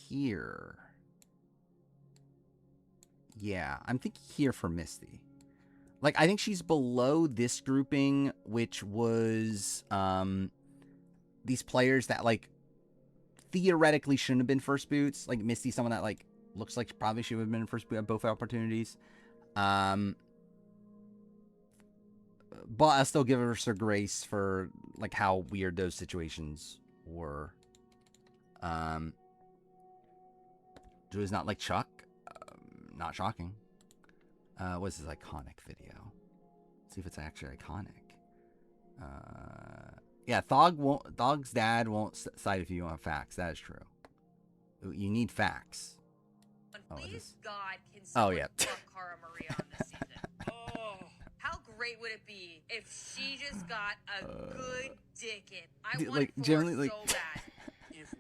here. Yeah, I'm thinking here for Misty. Like, I think she's below this grouping, which was these players that, like, theoretically shouldn't have been first boots. Like, Misty, someone that, like, looks like probably should have been first boot at both opportunities. But I'll still give her some grace for, like, how weird those situations were. Julie's not like Chuck. Not shocking. What's his iconic video? Let's see if it's actually iconic. Yeah, Thog's dad won't side if you want facts. That is true. You need facts. Please, God, can oh yeah. fuck Cara Maria on this season? Oh, how great would it be if she just got a good dick in? I want like, it for generally, her so bad. If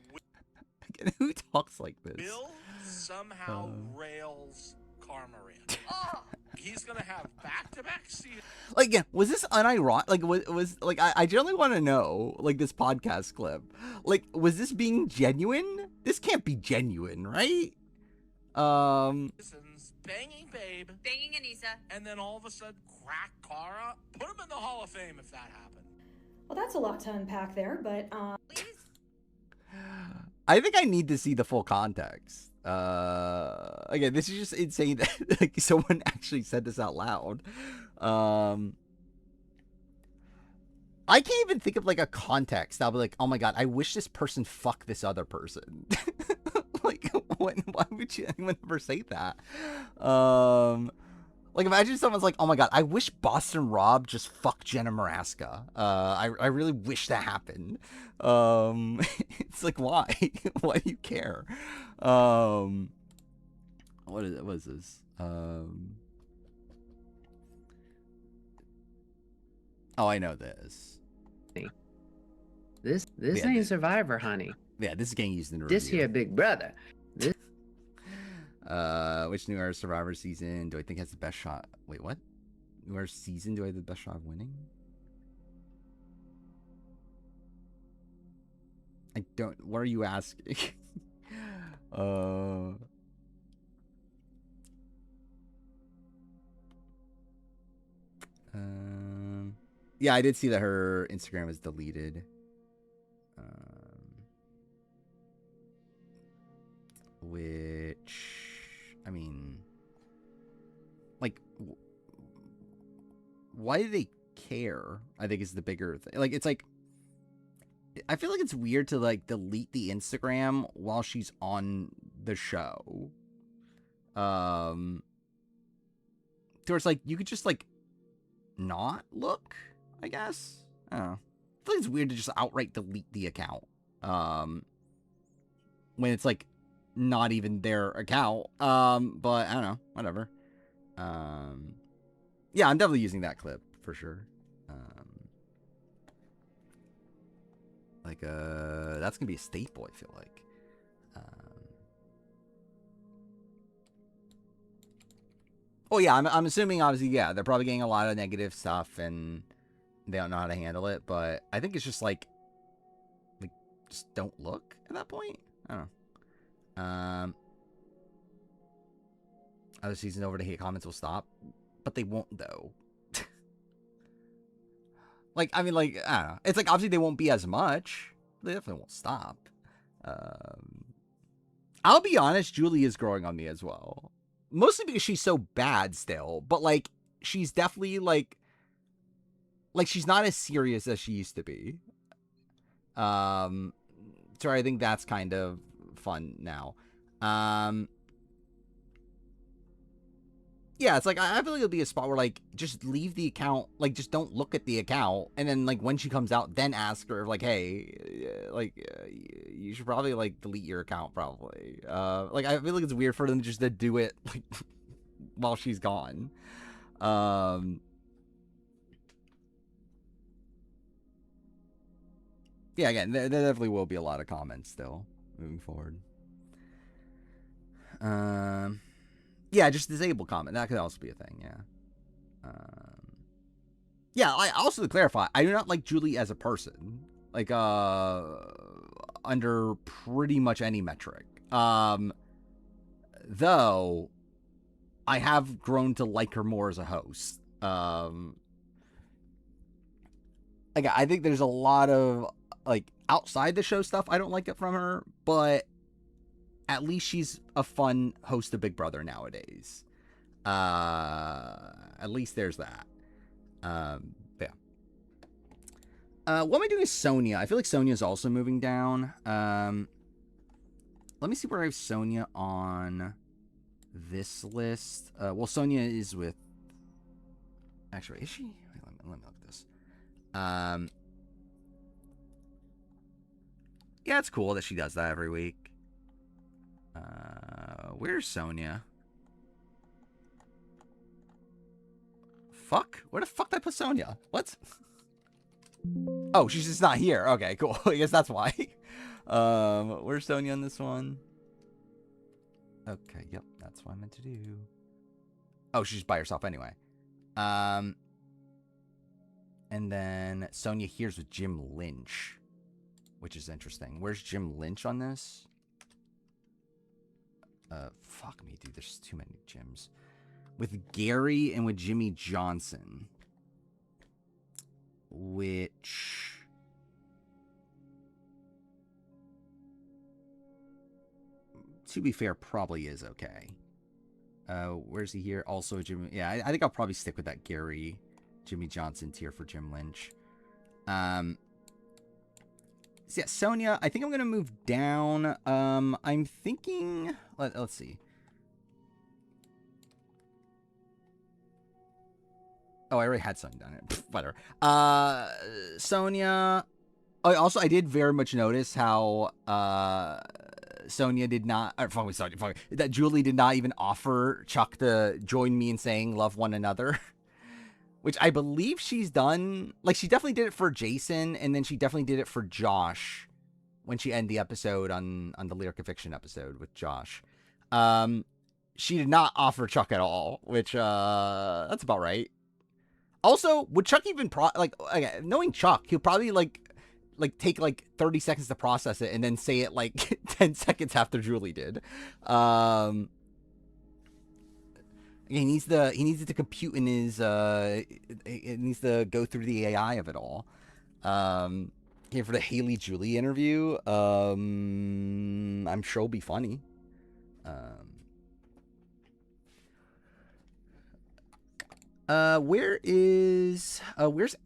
Again, who talks like this? Bill somehow rails Cara Maria, Oh, he's gonna have back-to-back seasons. Like, yeah, was this unironic? Like, was like, I generally want to know, like, this podcast clip. Like, was this being genuine? This can't be genuine, right? Banging Babe, banging Anissa. and then all of a sudden crack Cara. Put him in the Hall of Fame if that happened. Well, that's a lot to unpack there, but Please. I think I need to see the full context. Again, this is just insane that like someone actually said this out loud. I can't even think of like a context. I'll be like, oh my god, I wish this person fucked this other person. Like, why would anyone ever say that? Like, imagine someone's like, oh my god, I wish Boston Rob just fucked Jenna Maraska. I really wish that happened. It's like, why? Why do you care? What is it? What is this? Oh, I know this. This Yeah, ain't Survivor, honey. Yeah, this is getting used in the This review. here Big Brother. This Which new era Survivor season do I think has the best shot? Wait, what? New era season do I have the best shot of winning? I don't. What are you asking? Yeah, I did see that her Instagram was deleted. Which, I mean, like, why do they care? I think is the bigger thing. Like, it's like, I feel like it's weird to like delete the Instagram while she's on the show. Towards like you could just like not look, I guess. I don't know. I feel like it's weird to just outright delete the account. When it's like not even their account. But I don't know, whatever. Yeah, I'm definitely using that clip for sure. Like, that's gonna be a staple, I feel like. Well, yeah, I'm assuming obviously, yeah, they're probably getting a lot of negative stuff and they don't know how to handle it. But I think it's just like just don't look at that point. I don't know. Other season over, the hate comments will stop, but they won't though. Like, I mean, like, I don't know. It's like obviously they won't be as much. They definitely won't stop. I'll be honest, Julie is growing on me as well. Mostly because she's so bad still, but like she's definitely like she's not as serious as she used to be. So I think that's kind of fun now. Yeah, it's like I feel like it'll be a spot where like just leave the account, like just don't look at the account, and then like when she comes out, then ask her like, hey, you should probably like delete your account probably. Like I feel like it's weird for them just to do it like while she's gone. Yeah, again, there definitely will be a lot of comments still moving forward. Yeah, just disable comment. That could also be a thing, yeah. Yeah, I also to clarify, I do not like Julie as a person. Like, under pretty much any metric. Though, I have grown to like her more as a host. Like, I think there's a lot of, like, outside the show stuff I don't like it from her, but at least she's a fun host of Big Brother nowadays. At least there's that. Yeah. What am I doing with Sonia? I feel like Sonia's also moving down. Let me see where I have Sonia on this list. Well, Sonia is with... Actually, is she? Wait, let me look at this. Yeah, it's cool that she does that every week. Where's Sonia? Fuck? Where the fuck did I put Sonia? What? Oh, she's just not here. Okay, cool. I guess that's why. Where's Sonia on this one? Okay, yep, that's what I meant to do. Oh, she's by herself anyway. And then Sonia here's with Jim Lynch, which is interesting. Where's Jim Lynch on this? Fuck me, dude. There's too many Jims. With Gary and with Jimmy Johnson. Which... to be fair, probably is okay. Where's he here? Also Jimmy... Yeah, I think I'll probably stick with that Gary, Jimmy Johnson tier for Jim Lynch. So yeah, Sonia, I think I'm going to move down. I'm thinking... Let's see. Oh, I already had Sonia down here. Whatever. Sonia... Oh, also, I did very much notice how Sonia did not... that Julie did not even offer Chuck to join me in saying love one another. Which I believe she's done. Like, she definitely did it for Jason, and then she definitely did it for Josh when she ended the episode on the Lyric Fiction episode with Josh. She did not offer Chuck at all, which, that's about right. Also, would Chuck even, knowing Chuck, he'll probably, take, 30 seconds to process it and then say it, 10 seconds after Julie did. He needs it to compute in his, it needs to go through the AI of it all. Here for the Haley Julie interview, I'm sure it'll be funny. Where's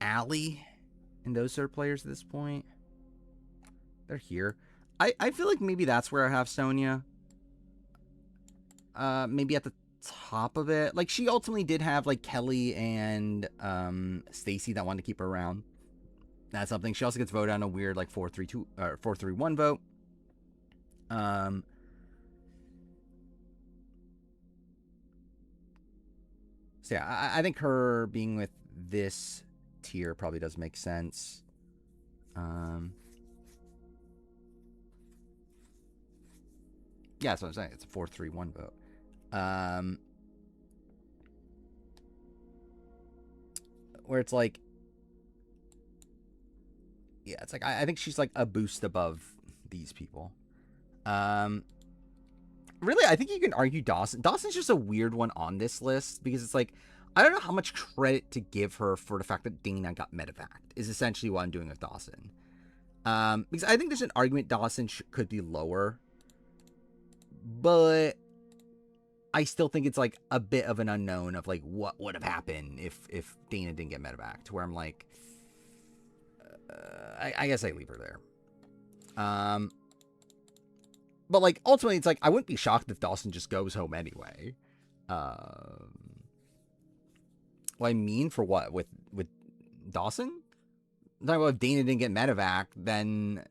Allie and those third players at this point? They're here. I feel like maybe that's where I have Sonia. Maybe at the top of it. Like, she ultimately did have, Kelly and Stacy that wanted to keep her around. That's something. She also gets voted on a weird, 4-3-2 or 4-3-1 vote. So yeah, I think her being with this tier probably does make sense. Yeah, that's what I'm saying. It's a 4-3-1 vote. where it's like, yeah, it's like I think she's like a boost above these people. Really, I think you can argue Dawson. Dawson's just a weird one on this list because it's like, I don't know how much credit to give her for the fact that Dana got medevaced is essentially what I'm doing with Dawson. Because I think there's an argument Dawson could be lower, but I still think it's like a bit of an unknown of like what would have happened if Dana didn't get medevaced, to where I'm like, I guess I leave her there. But like ultimately, it's like I wouldn't be shocked if Dawson just goes home anyway. Well, I mean, for what with Dawson? I'm talking about if Dana didn't get medevac, then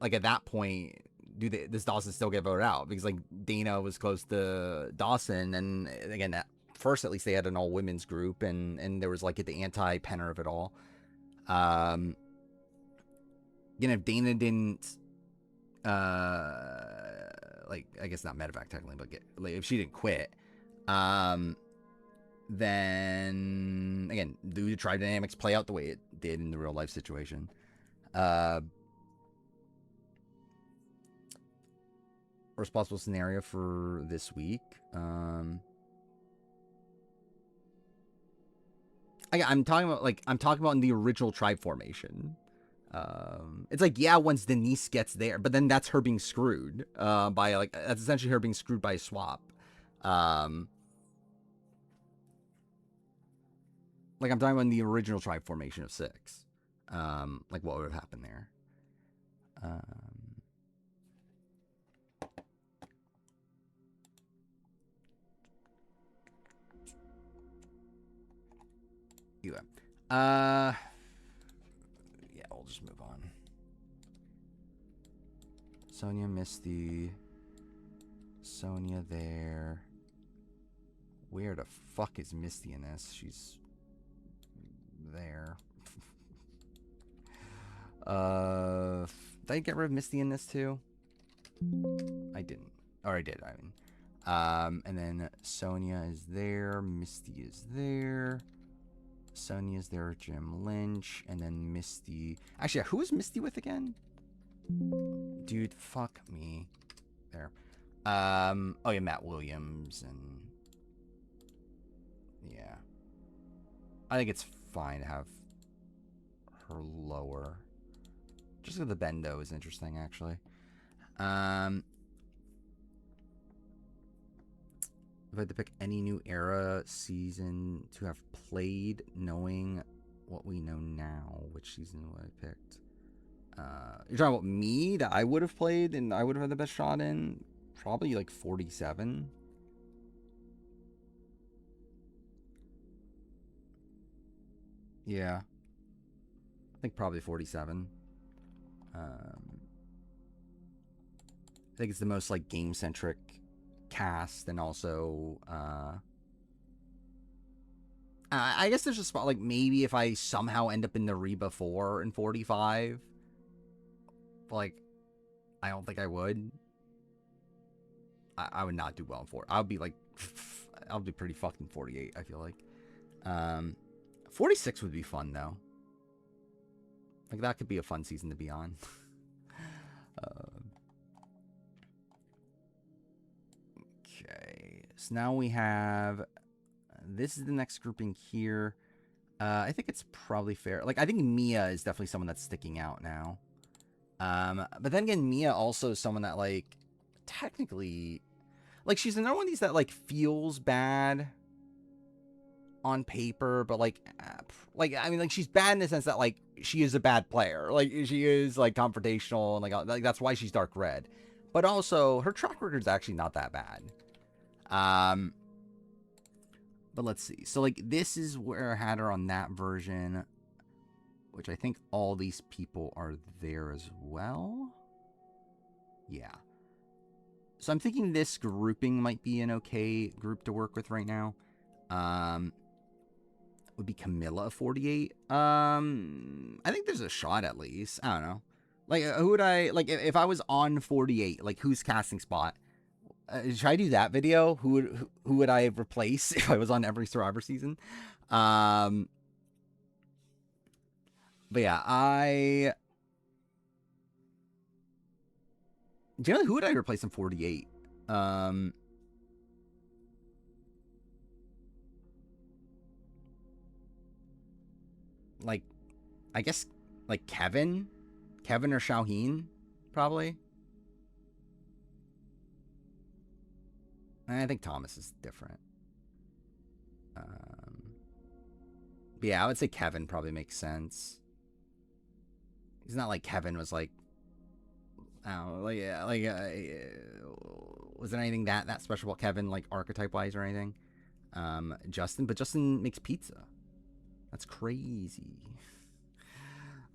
like at that point, does Dawson still get voted out? Because like Dana was close to Dawson, and again, at first at least they had an all women's group, and there was like the anti-penner of it all. Again, if Dana didn't, like I guess not medevac technically, but if she didn't quit, then again, do the tribe dynamics play out the way it did in the real life situation? Worst possible scenario for this week. I'm talking about in the original tribe formation. It's like, yeah, once Denise gets there, but then that's her being screwed by like, that's essentially her being screwed by a swap. Like I'm talking about in the original tribe formation of 6. Like what would have happened there? Yeah. Yeah, we'll just move on. Sonya, Misty. Sonya there. Where the fuck is Misty in this? She's there. Did I get rid of Misty in this too? I didn't. Or I did, I mean. And then Sonya is there. Misty is there. Sonya's there with Jim Lynch. And then Misty. Actually, who is Misty with again? Dude, fuck me. There. Oh yeah, Matt Williams and yeah. I think it's fine to have her lower. Just because the Bendo is interesting, actually. If I had to pick any new era season to have played, knowing what we know now, which season would I picked? You're talking about me that I would have played and I would have had the best shot in? Probably like 47. Yeah. I think probably 47. I think it's the most like game-centric cast, and also I guess there's a spot like maybe if I somehow end up in the Reba 4 and 45, like I don't think I would. I would not do well in 4. I would be like I'll do pretty fucked in 48, I feel like. 46 would be fun though. Like that could be a fun season to be on. Okay, so now we have, this is the next grouping here. I think it's probably fair. Like I think Mia is definitely someone that's sticking out now. But then again, Mia also is someone that like technically, like she's another one of these that like feels bad on paper, but like I mean, like she's bad in the sense that like she is a bad player. Like she is like confrontational and like that's why she's dark red. But also her track record is actually not that bad. But let's see. So like this is where I had her on that version, which I think all these people are there as well. Yeah. So I'm thinking this grouping might be an okay group to work with right now. Would be Camilla of 48. I think there's a shot at least. I don't know. Like, who would I, like, if I was on 48, like, who's casting spot? Should I do that video? Who would I replace if I was on every Survivor season? But yeah, generally, who would I replace in 48? Like, I guess, like Kevin or Xiaoheen, probably. I think Thomas is different. But yeah, I would say Kevin probably makes sense. He's not like Kevin was like, I don't know, was there anything that special about Kevin, like archetype wise or anything? Justin, but Justin makes pizza. That's crazy.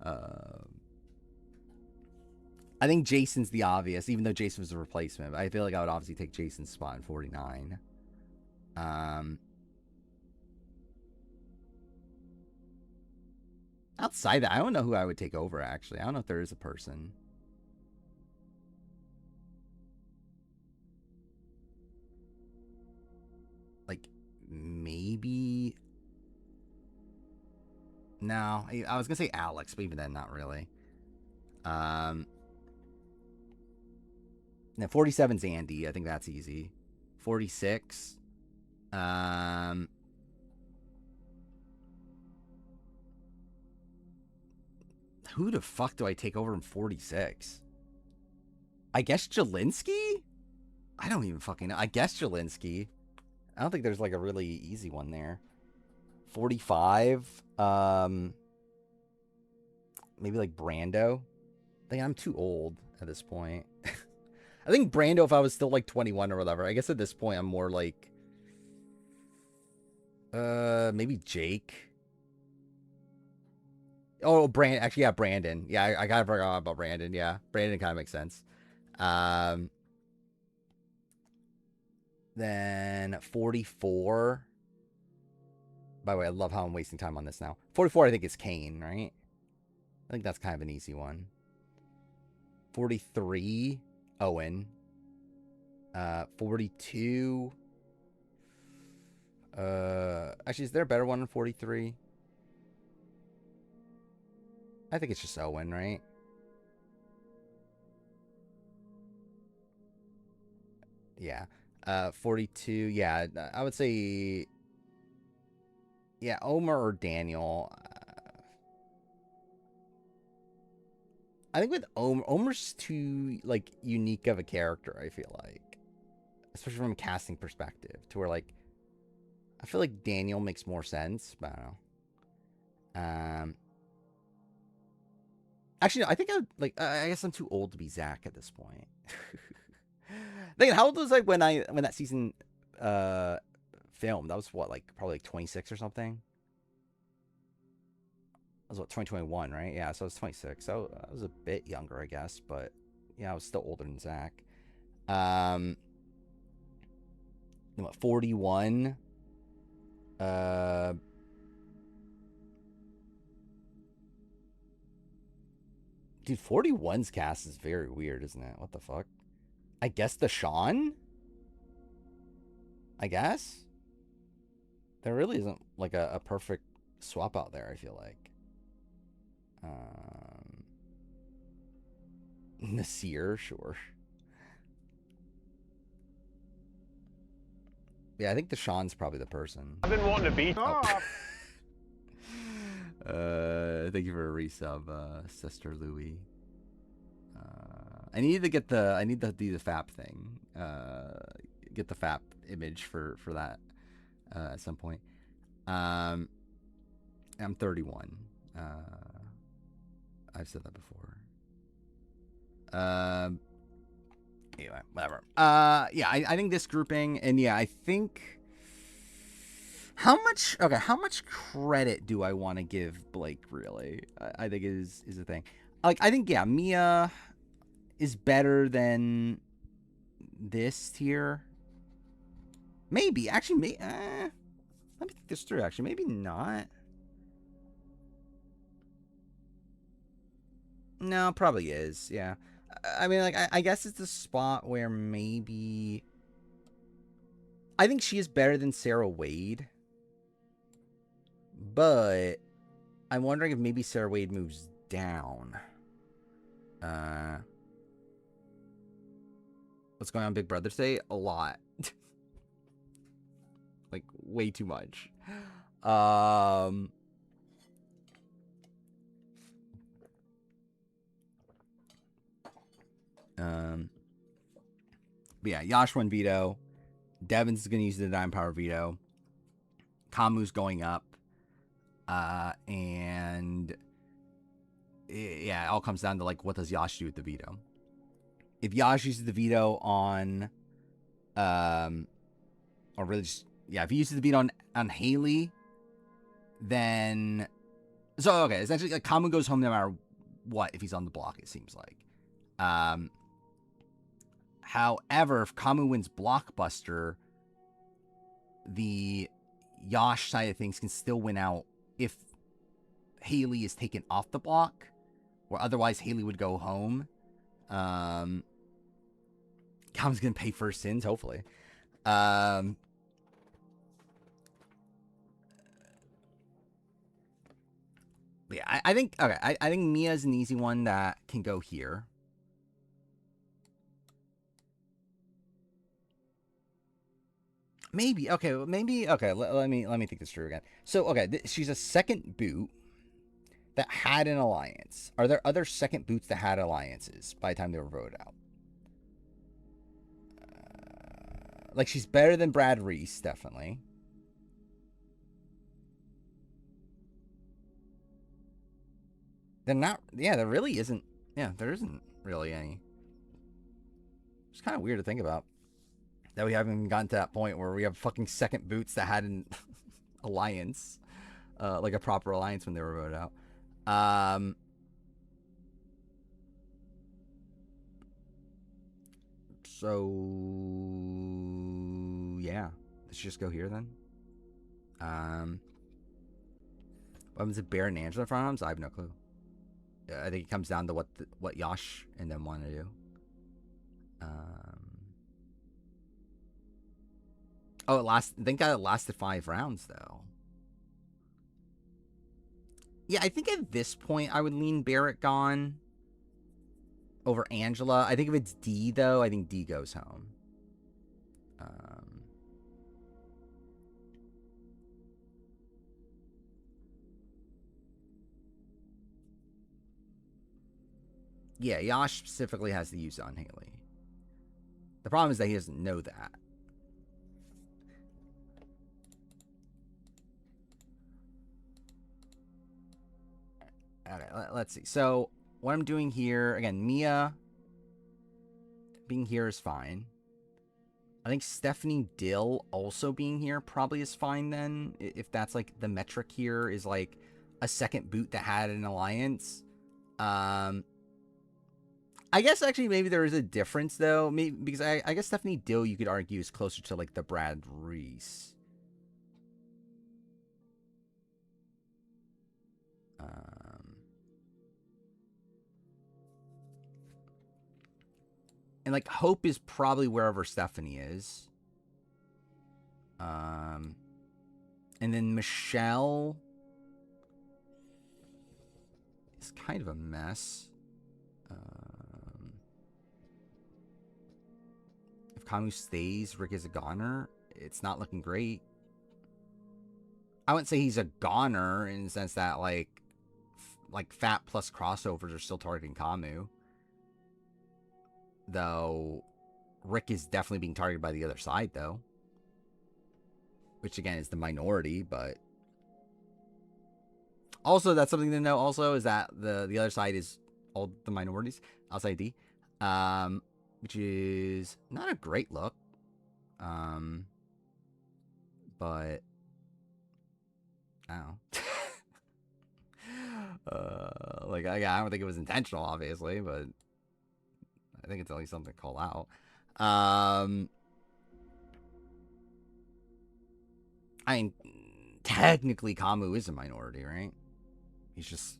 I think Jason's the obvious, even though Jason was a replacement. But I feel like I would obviously take Jason's spot in 49. Outside that, I don't know who I would take over, actually. I don't know if there is a person. Like, maybe... No, I was going to say Alex, but even then, not really. Now, 47's Andy. I think that's easy. 46. Who the fuck do I take over in 46? I guess Jelinski? I don't even fucking know. I guess Jelinski. I don't think there's like a really easy one there. 45. Maybe like Brando. I think I'm too old at this point. I think Brando, if I was still like 21 or whatever. I guess at this point I'm more like maybe Jake. Oh, actually, yeah, Brandon. Yeah, I kind of forgot about Brandon. Yeah, Brandon kind of makes sense. Then 44. By the way, I love how I'm wasting time on this now. 44, I think, is Kane, right? I think that's kind of an easy one. 43, Owen. 42. Actually, is there a better one in 43? I think it's just Owen, right? Yeah. 42. Yeah, I would say... Yeah, Omar or Daniel. I think with Omar's too, like, unique of a character, I feel like. Especially from a casting perspective. To where, like... I feel like Daniel makes more sense, but I don't know. Actually, no, I think I guess I'm too old to be Zach at this point. Thinking, how old was I when that season filmed? That was what, like probably like 26 or something. That was what, 2021, right? Yeah, so I was 26. So I was a bit younger, I guess, but yeah, I was still older than Zach. Then what, 41? Dude, 41's cast is very weird, isn't it? What the fuck? I guess Deshaun? I guess? There really isn't, like, a perfect swap out there, I feel like. Nasir, sure. Yeah, I think Deshaun's probably the person. I've been wanting to beat up. Thank you for a resub, Sister Louie. I need to get I need to do the FAP thing. Get the FAP image for that at some point. I'm 31. I've said that before. Anyway, whatever. Yeah, I think this grouping, and yeah, I think how much credit do I want to give Blake, really? I think is the thing. Like, I think, yeah, Mia is better than this tier. Maybe. Actually, let me think this through, actually. Maybe not. No, probably is, yeah. I mean, like, I guess it's the spot where maybe... I think she is better than Sarah Wade. But I'm wondering if maybe Sarah Wade moves down. What's going on Big Brother today? A lot. Like, way too much. But yeah, Yash won veto. Devin's going to use the Dime Power veto. Kamu's going up. And yeah, it all comes down to like, what does Yash do with the veto? If Yash uses the veto on, or really just, yeah, if he uses the veto on Haley, then, so okay, essentially like Kamu goes home no matter what if he's on the block, it seems like. However, if Kamu wins Blockbuster, the Yash side of things can still win out if Haley is taken off the block, or otherwise Haley would go home. Kamu's gonna pay for her sins, hopefully. But yeah, I think okay. I think Mia's an easy one that can go here. Maybe okay. Maybe okay. Let me think this through again. So okay, she's a second boot that had an alliance. Are there other second boots that had alliances by the time they were voted out? Like she's better than Brad Reese, definitely. They're not. Yeah, there really isn't. Yeah, there isn't really any. It's kind of weird to think about that we haven't even gotten to that point where we have fucking second boots that had an alliance, like a proper alliance when they were voted out. So yeah, let's just go here then. What happens if Bear and Angela front arms? I have no clue. I think it comes down to what Yash and them want to do. Oh, I think it lasted 5 rounds though. Yeah, I think at this point I would lean Barrett gone over Angela. I think if it's D though, I think D goes home. Yeah, Yash specifically has to use it on Haley. The problem is that he doesn't know that. Okay, let's see. So, what I'm doing here, again, Mia being here is fine. I think Stephanie Dill also being here probably is fine then. If that's like the metric here is like a second boot that had an alliance. I guess actually maybe there is a difference though. Maybe because I guess Stephanie Dill you could argue is closer to like the Brad Reese. And like Hope is probably wherever Stephanie is. And then Michelle is kind of a mess. If Kamu stays, Rick is a goner. It's not looking great. I wouldn't say he's a goner in the sense that like Fat plus crossovers are still targeting Kamu. Though Rick is definitely being targeted by the other side though. Which again is the minority, but also that's something to know also is that the other side is all the minorities outside D. Which is not a great look. But I don't know. Like I don't think it was intentional, obviously, but I think it's at least something to call out. I mean, technically, Kamu is a minority, right? He's just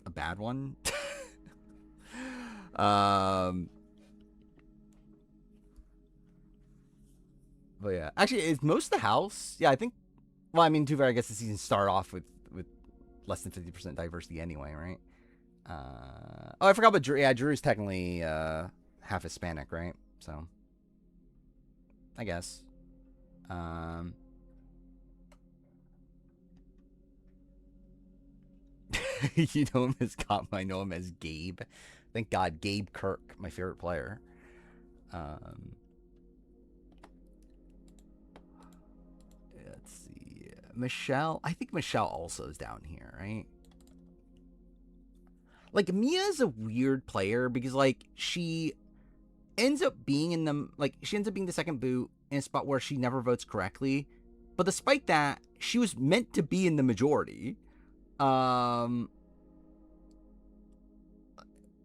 a bad one. But yeah, actually, is most of the house? Yeah, I think. Well, I mean, too bad. I guess the season started off with less than 50% diversity anyway, right? Oh, I forgot about Drew. Yeah, Drew's technically half Hispanic, right? So, I guess. You know him as Cop. I know him as Gabe. Thank God, Gabe Kirk, my favorite player. Let's see. Michelle. I think Michelle also is down here, right? Like, Mia's a weird player because, like, she ends up being in the, like, she ends up being the second boot in a spot where she never votes correctly. But despite that, she was meant to be in the majority.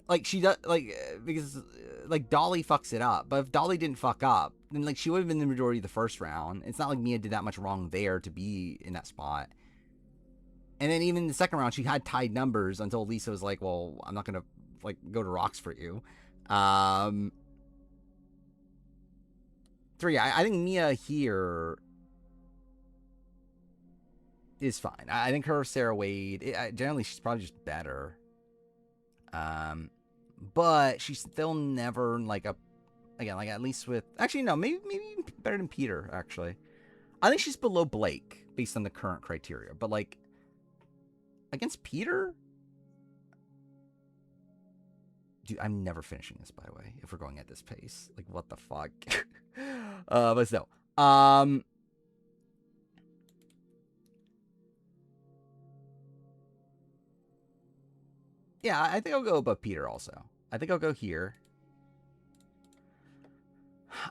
Like, she does, like, because, like, Dolly fucks it up. But if Dolly didn't fuck up, then, like, she would have been the majority the first round. It's not like Mia did that much wrong there to be in that spot. And then even in the second round, she had tied numbers until Lisa was like, well, I'm not going to, like, go to rocks for you. So, yeah, I think Mia here is fine. I think her, Sarah Wade, generally, she's probably just better. But she's still never, like, again, like, at least with, actually, no, maybe better than Peter, actually. I think she's below Blake, based on the current criteria. But, like, against Peter? Dude, I'm never finishing this, by the way, if we're going at this pace. Like, what the fuck? But still. Yeah, I think I'll go above Peter also. I think I'll go here.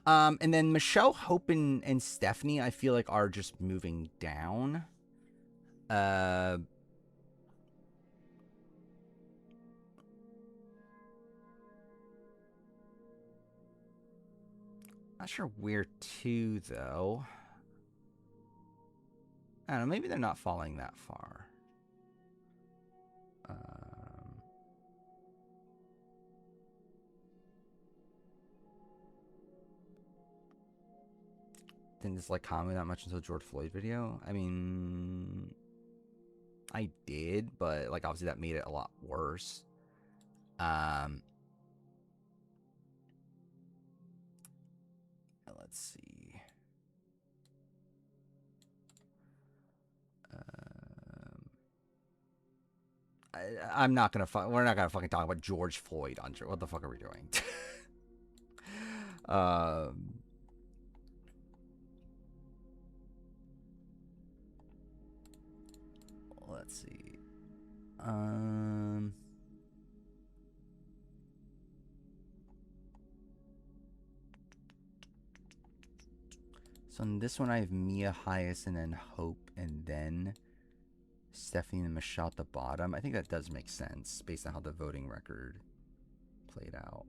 And then Michelle, Hope, and Stephanie, I feel like are just moving down. Not sure where to, though. I don't know, maybe they're not falling that far. Didn't dislike comment that much until George Floyd video. I mean, I did, but, like, obviously that made it a lot worse. Let's see. I'm not gonna. We're not gonna fucking talk about George Floyd on. What the fuck are we doing? Let's see. So in this one, I have Mia highest, and then Hope, and then Stephanie and Michelle at the bottom. I think that does make sense based on how the voting record played out.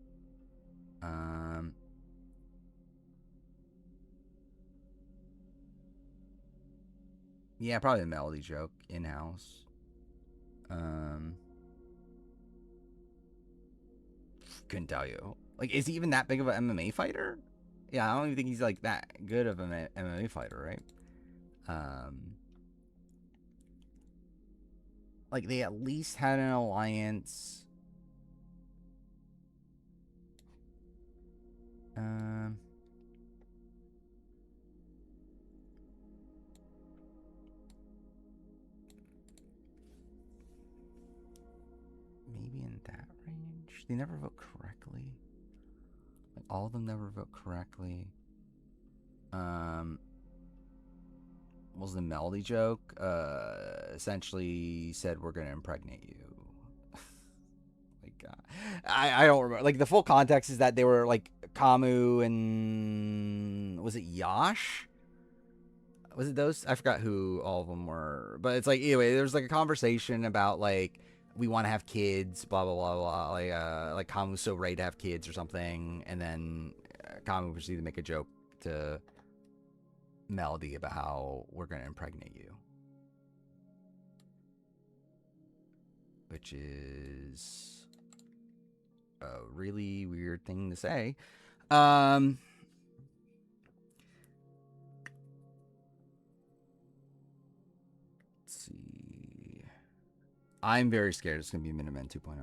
Yeah, probably the Melody joke in-house. Couldn't tell you. Like, is he even that big of an MMA fighter? Yeah, I don't even think he's, like, that good of an MMA fighter, right? Like, they at least had an alliance. Maybe in that range. They never vote correctly. Like, all of them never vote correctly. Was the Melody joke? Essentially said we're gonna impregnate you. Like, I don't remember. Like, the full context is that they were like Kamu and was it Yash? Was it those? I forgot who all of them were. But it's like, anyway, there's like a conversation about like we want to have kids, blah blah blah blah. Like Kamu's so ready to have kids or something, and then Kamu proceeded to make a joke to Melody about how we're gonna impregnate you, which is a really weird thing to say. Let's see. I'm very scared it's going to be Minutemen 2.0.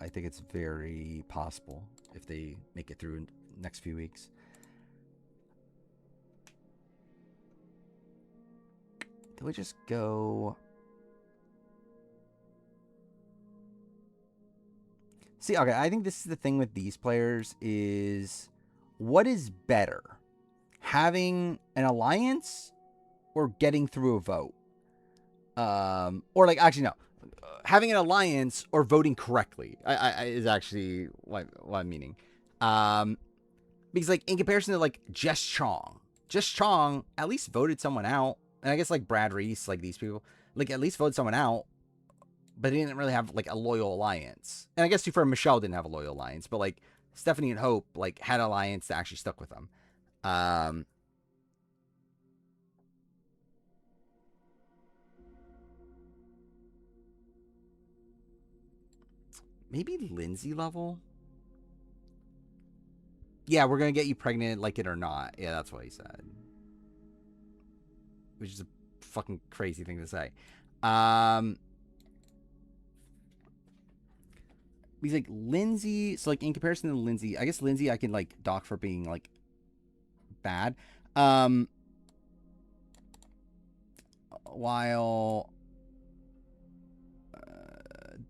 I think it's very possible if they make it through in the next few weeks. Can we just go... See, okay, I think this is the thing with these players is what is better? Having an alliance or getting through a vote? Or like, actually, no. Having an alliance or voting correctly is actually what I'm meaning. Because like in comparison to like Jess Chong at least voted someone out. And I guess like Brad Reese, like these people, like at least voted someone out. But he didn't really have like a loyal alliance. And I guess too far, Michelle didn't have a loyal alliance, but like Stephanie and Hope like had an alliance that actually stuck with them. Maybe Lindsay level? Yeah, we're going to get you pregnant, like it or not. Yeah, that's what he said. Which is a fucking crazy thing to say. He's like Lindsay. So like in comparison to Lindsay, I guess Lindsay I can like dock for being like bad. While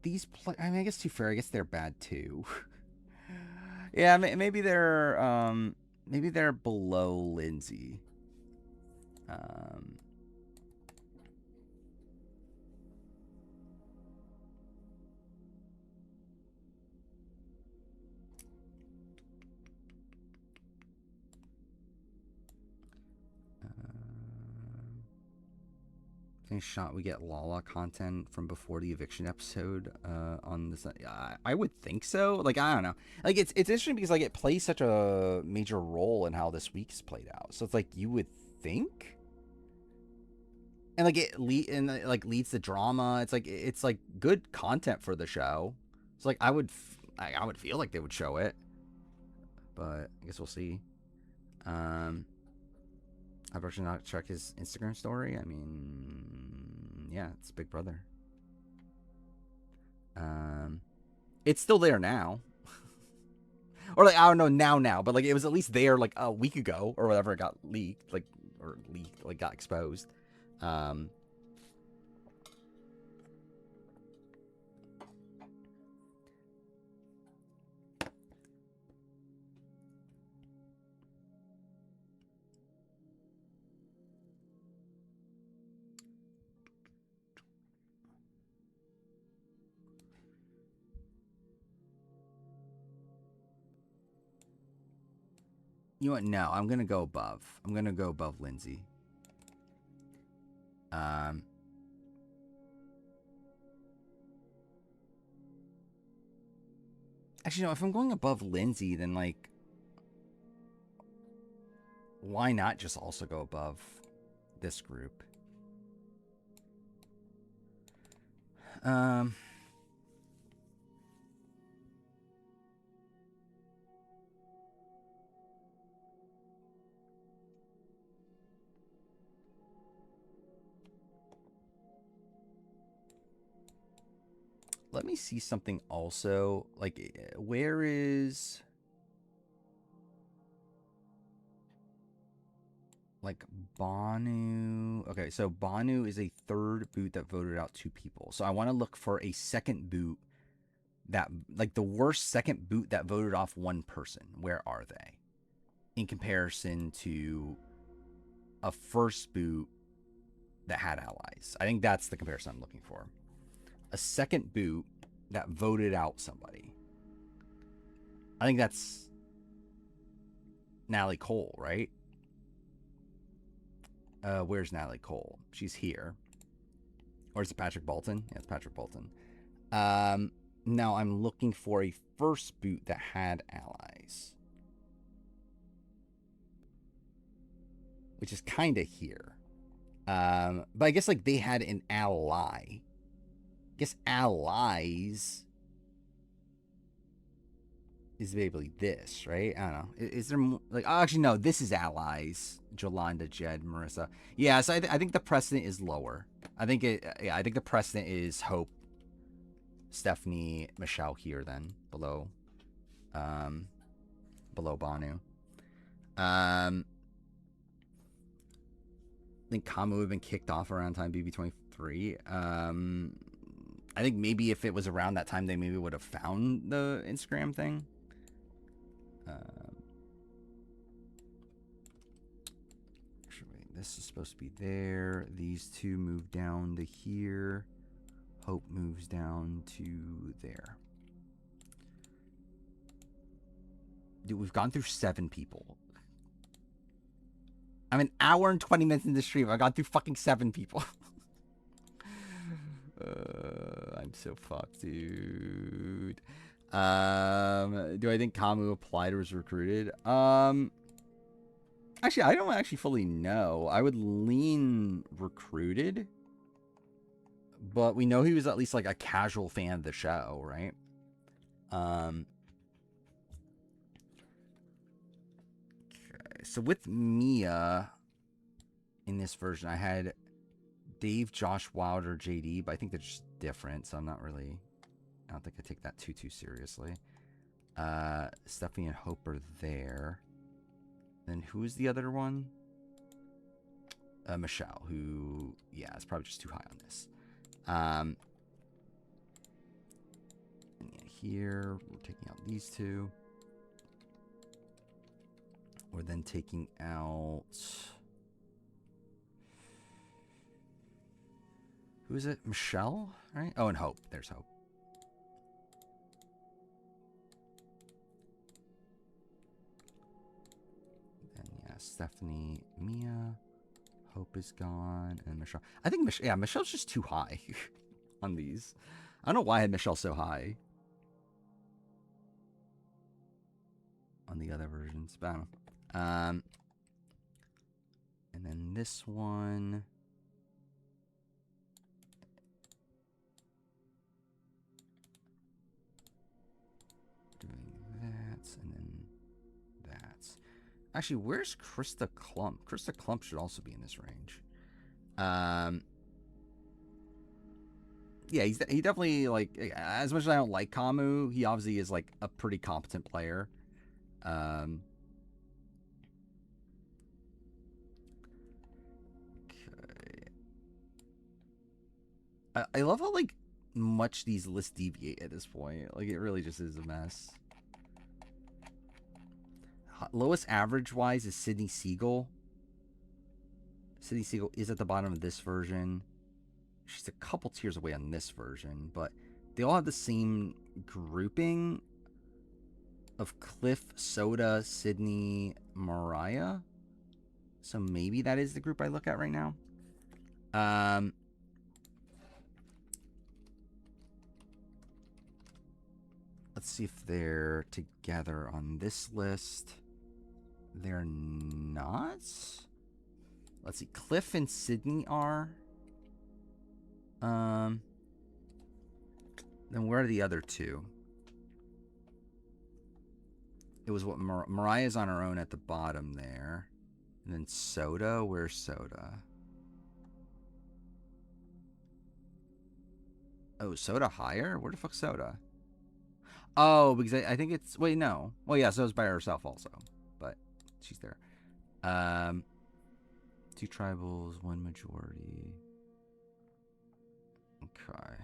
these I mean, I guess too fair. I guess they're bad too. Yeah, maybe they're below Lindsay. Shot we get Lala content from before the eviction episode on this. I would think so. Like I don't know. Like it's interesting because like it plays such a major role in how this week is played out. So it's like you would think, and like it leads to drama. It's like good content for the show. It's like I would feel like they would show it, but I guess we'll see. I've actually not checked his Instagram story. I mean, yeah, it's Big Brother. It's still there now. Or like, I don't know now, but like it was at least there like a week ago or whatever it got leaked, like got exposed. You know what? No, I'm gonna go above. I'm gonna go above Lindsay. Actually, no. If I'm going above Lindsay, then like, why not just also go above this group? Let me see something also. Like, where is... Like, Banu... Okay, so Banu is a third boot that voted out 2 people. So I want to look for a second boot that... Like, the worst second boot that voted off 1 person. Where are they? In comparison to a first boot that had allies. I think that's the comparison I'm looking for. A second boot that voted out somebody. I think that's Natalie Cole, right? Where's Natalie Cole? She's here. Or is it Patrick Bolton? Yeah, it's Patrick Bolton. Now I'm looking for a first boot that had allies. Which is kind of here. But I guess like they had an ally. I guess allies is basically this, right? I don't know. Is there more, like, oh, actually no, this is allies. Jolanda, Jed, Marissa. Yeah, so I think the precedent is lower. I think the precedent is Hope, Stephanie, Michelle here then below Banu. I think Kamu would have been kicked off around time BB23. I think maybe if it was around that time, they maybe would have found the Instagram thing. Actually, this is supposed to be there. These two move down to here. Hope moves down to there. Dude, we've gone through 7 people. I'm an hour and 20 minutes in the stream. I got through fucking 7 people. I'm so fucked, dude. Do I think Kamu applied or was recruited? Actually, I don't actually fully know. I would lean recruited. But we know he was at least like a casual fan of the show, right? Okay. So with Mia in this version, I had Dave, Josh, Wilder, JD, but I think they're just different, so I don't think I take that too seriously. Stephanie and Hope are there. Then who's the other one? Michelle, who, yeah, is probably just too high on this. And yeah, here, we're taking out these two. We're then taking out... Who is it? Michelle? Right? Oh, and Hope. There's Hope. Then, yeah, Stephanie, Mia. Hope is gone. And Michelle. I think, Michelle's just too high on these. I don't know why I had Michelle so high on the other versions, but I don't know. And then this one. Doing that, and then that. Actually, where's Krista Klump? Krista Klump should also be in this range. Yeah, he definitely, like, as much as I don't like Kamu, he obviously is, like, a pretty competent player. Okay. I love how, like, much these lists deviate at this point. Like, it really just is a mess. Lowest average-wise is Sydney Siegel. Sydney Siegel is at the bottom of this version. She's a couple tiers away on this version, but they all have the same grouping of Cliff, Soda, Sydney, Mariah. So maybe that is the group I look at right now. Let's see if they're together on this list. They're not. Let's see. Cliff and Sydney are. Then where are the other two? It was what Mariah's on her own at the bottom there. And then Soda. Where's Soda? Oh, Soda higher? Where the fuck's Soda? Oh, because I think it's... Wait, no. Well, yeah, Soda's by herself also. But she's there. 2 tribals, 1 majority. Okay.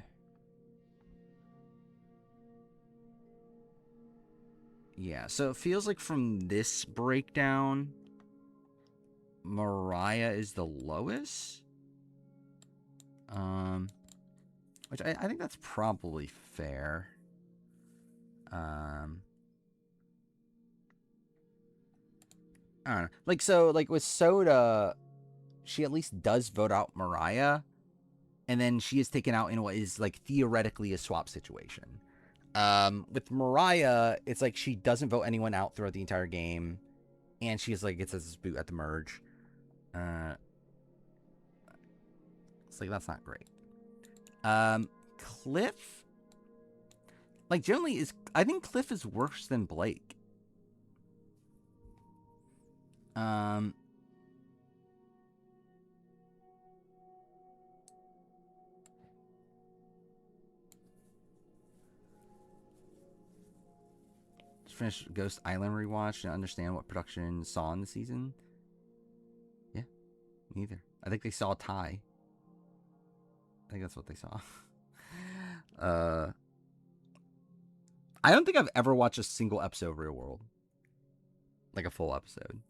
Yeah, so it feels like from this breakdown, Mariah is the lowest. Which I think that's probably fair. I don't know. Like, so, like, with Soda, she at least does vote out Mariah. And then she is taken out in what is, like, theoretically a swap situation. With Mariah, it's like she doesn't vote anyone out throughout the entire game. And she's, like, gets this boot at the merge. It's like, that's not great. Cliff. Like, generally, I think Cliff is worse than Blake. Just finished Ghost Island rewatch and understand what production saw in the season. Yeah, neither. I think they saw Ty. I think that's what they saw. I don't think I've ever watched a single episode of Real World. Like a full episode.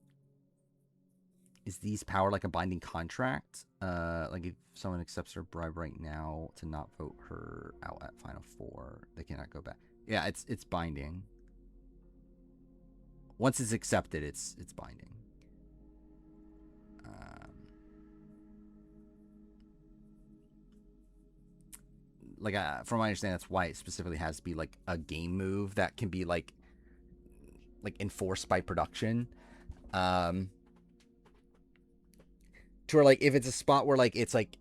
Is Dee's power like a binding contract? Like if someone accepts her bribe right now to not vote her out at Final Four, they cannot go back. Yeah, it's binding. Once it's accepted, it's binding. From what I understand, that's why it specifically has to be like a game move that can be like enforced by production. To where like if it's a spot where like it's like,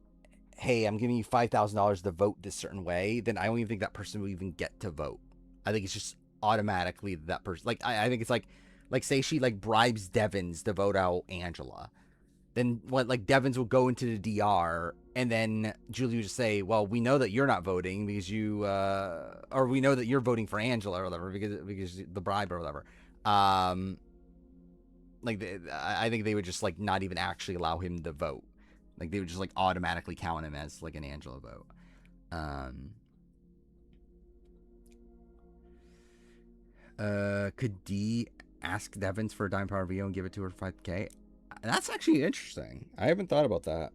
hey, I'm giving you $5,000 to vote this certain way, then I don't even think that person will even get to vote. I think it's just automatically that person. Like I think it's like say she like bribes Devins to vote out Angela. Then what, like Devins will go into the DR and then Julie would just say, well, we know that you're not voting because you, or we know that you're voting for Angela or whatever because the bribe or whatever. I think they would just like not even actually allow him to vote. Like they would just like automatically count him as like an Angela vote. Could Dee ask Devins for a Dime Power VO and give it to her for 5K? That's actually interesting. I haven't thought about that.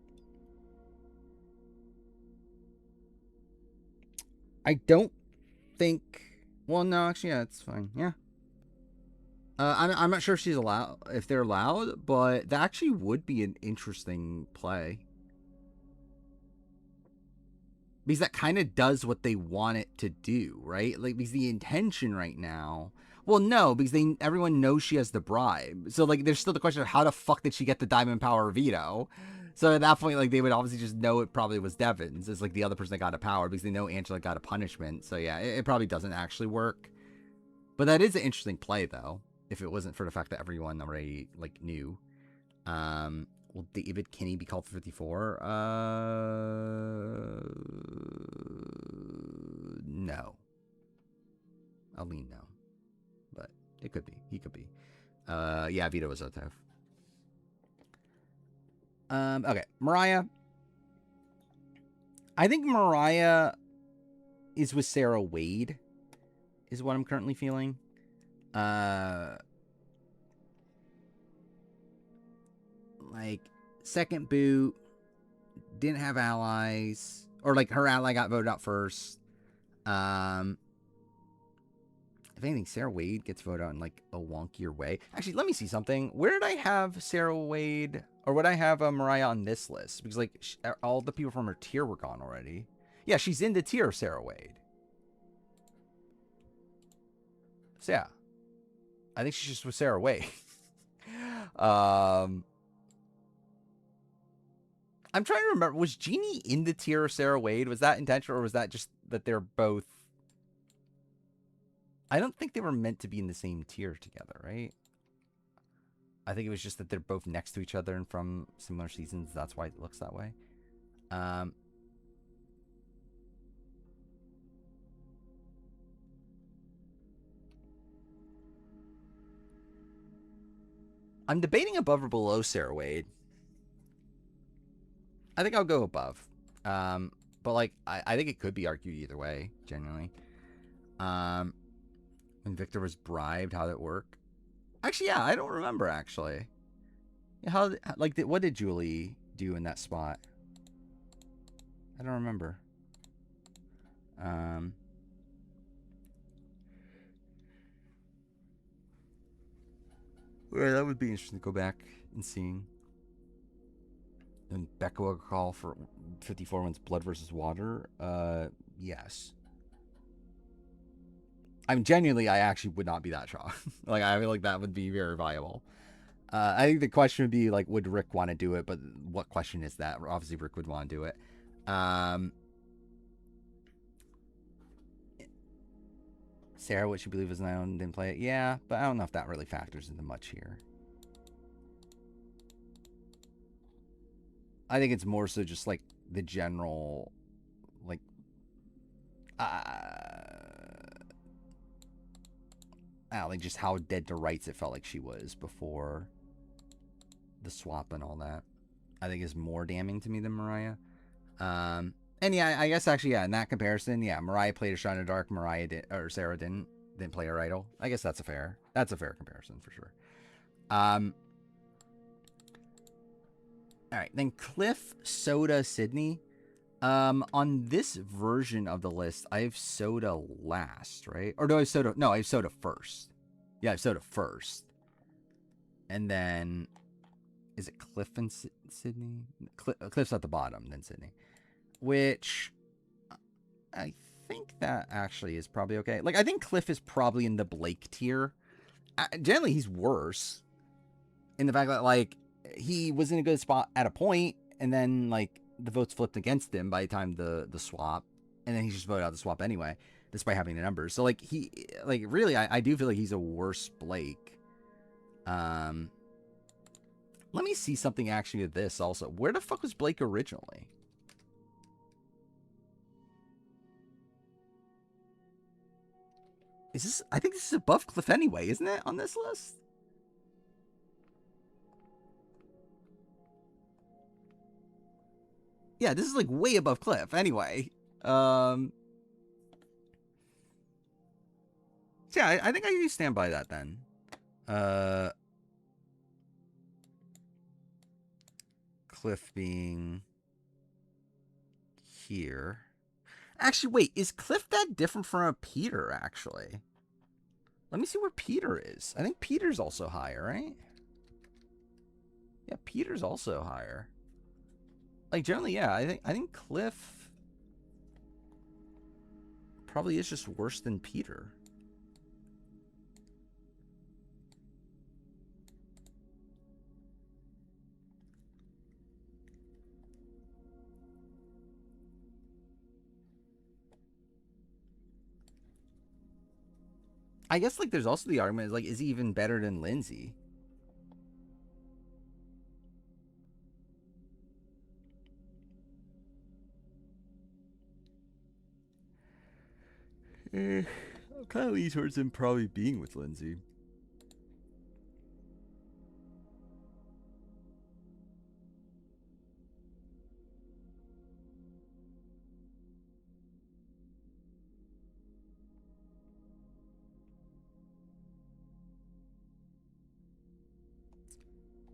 I don't think. Well, no, actually, yeah, it's fine. Yeah. I'm not sure if she's allowed, if they're allowed, but that actually would be an interesting play. Because that kind of does what they want it to do, right? Like, because the intention right now. Well, no, because everyone knows she has the bribe. So, like, there's still the question of how the fuck did she get the Diamond Power veto? So at that point, like, they would obviously just know it probably was Devins. It's like the other person that got a power because they know Angela got a punishment. So, yeah, it probably doesn't actually work. But that is an interesting play, though, if it wasn't for the fact that everyone already, like, knew. Will David Kinney be called for 54? No. I'll lean no. But it could be. He could be. Yeah, Vito was Otev. Okay, Mariah. I think Mariah is with Sarah Wade, is what I'm currently feeling. Like, second boot, didn't have allies, or like her ally got voted out first. If anything, Sarah Wade gets voted out in like a wonkier way. Actually, let me see something. Where did I have Sarah Wade, or would I have Mariah on this list? Because like all the people from her tier were gone already. Yeah, she's in the tier of Sarah Wade. So yeah, I think she's just with Sarah Wade. I'm trying to remember, was Jeannie in the tier of Sarah Wade? Was that intentional, or was that just that they're both... I don't think they were meant to be in the same tier together, right? I think it was just that they're both next to each other and from similar seasons. That's why it looks that way. I'm debating above or below Sarah Wade. I think I'll go above. But like, I think it could be argued either way, genuinely. When Victor was bribed, how did it work? Actually, yeah, I don't remember, actually. What did Julie do in that spot? I don't remember. Well, that would be interesting to go back and seeing. And Becca will call for 54 wins Blood versus Water. Yes. I mean, genuinely, I actually would not be that shocked. Like, I feel like that would be very viable. I think the question would be, like, would Rick want to do it? But what question is that? Obviously, Rick would want to do it. Sarah, what she believed was known, didn't play it. Yeah, but I don't know if that really factors into much here. I think it's more so just like the general, like, like just how dead to rights it felt like she was before the swap and all that. I think is more damning to me than Mariah. And yeah, I guess actually, yeah, in that comparison, yeah, Mariah played a Shine in the Dark, Mariah did, or Sarah didn't play her idol. I guess that's a fair comparison for sure. All right, then Cliff, Soda, Sydney. On this version of the list, I have Soda last, right? Or do I have Soda? No, I have Soda first. Yeah, I have Soda first. And then, is it Cliff and Sydney? Cliff's at the bottom, then Sydney. Which, I think that actually is probably okay. Like, I think Cliff is probably in the Blake tier. Generally, he's worse. In the fact that, like, he was in a good spot at a point, and then, like, the votes flipped against him by the time the swap, and then he just voted out the swap anyway, despite having the numbers. So, like, really, I do feel like he's a worse Blake. Let me see something actually with this also. Where the fuck was Blake originally? Is this, I think this is above Cliff anyway, isn't it, on this list? Yeah, this is like way above Cliff anyway. So yeah, I think I can stand by that then. Cliff being here. Actually, wait, is Cliff that different from a Peter, actually? Let me see where Peter is. I think Peter's also higher, right? Yeah, Peter's also higher. Like, generally, yeah, I think Cliff probably is just worse than Peter. I guess, like, there's also the argument, like, is he even better than Lindsay? I'm kind of leaning towards him probably being with Lindsay.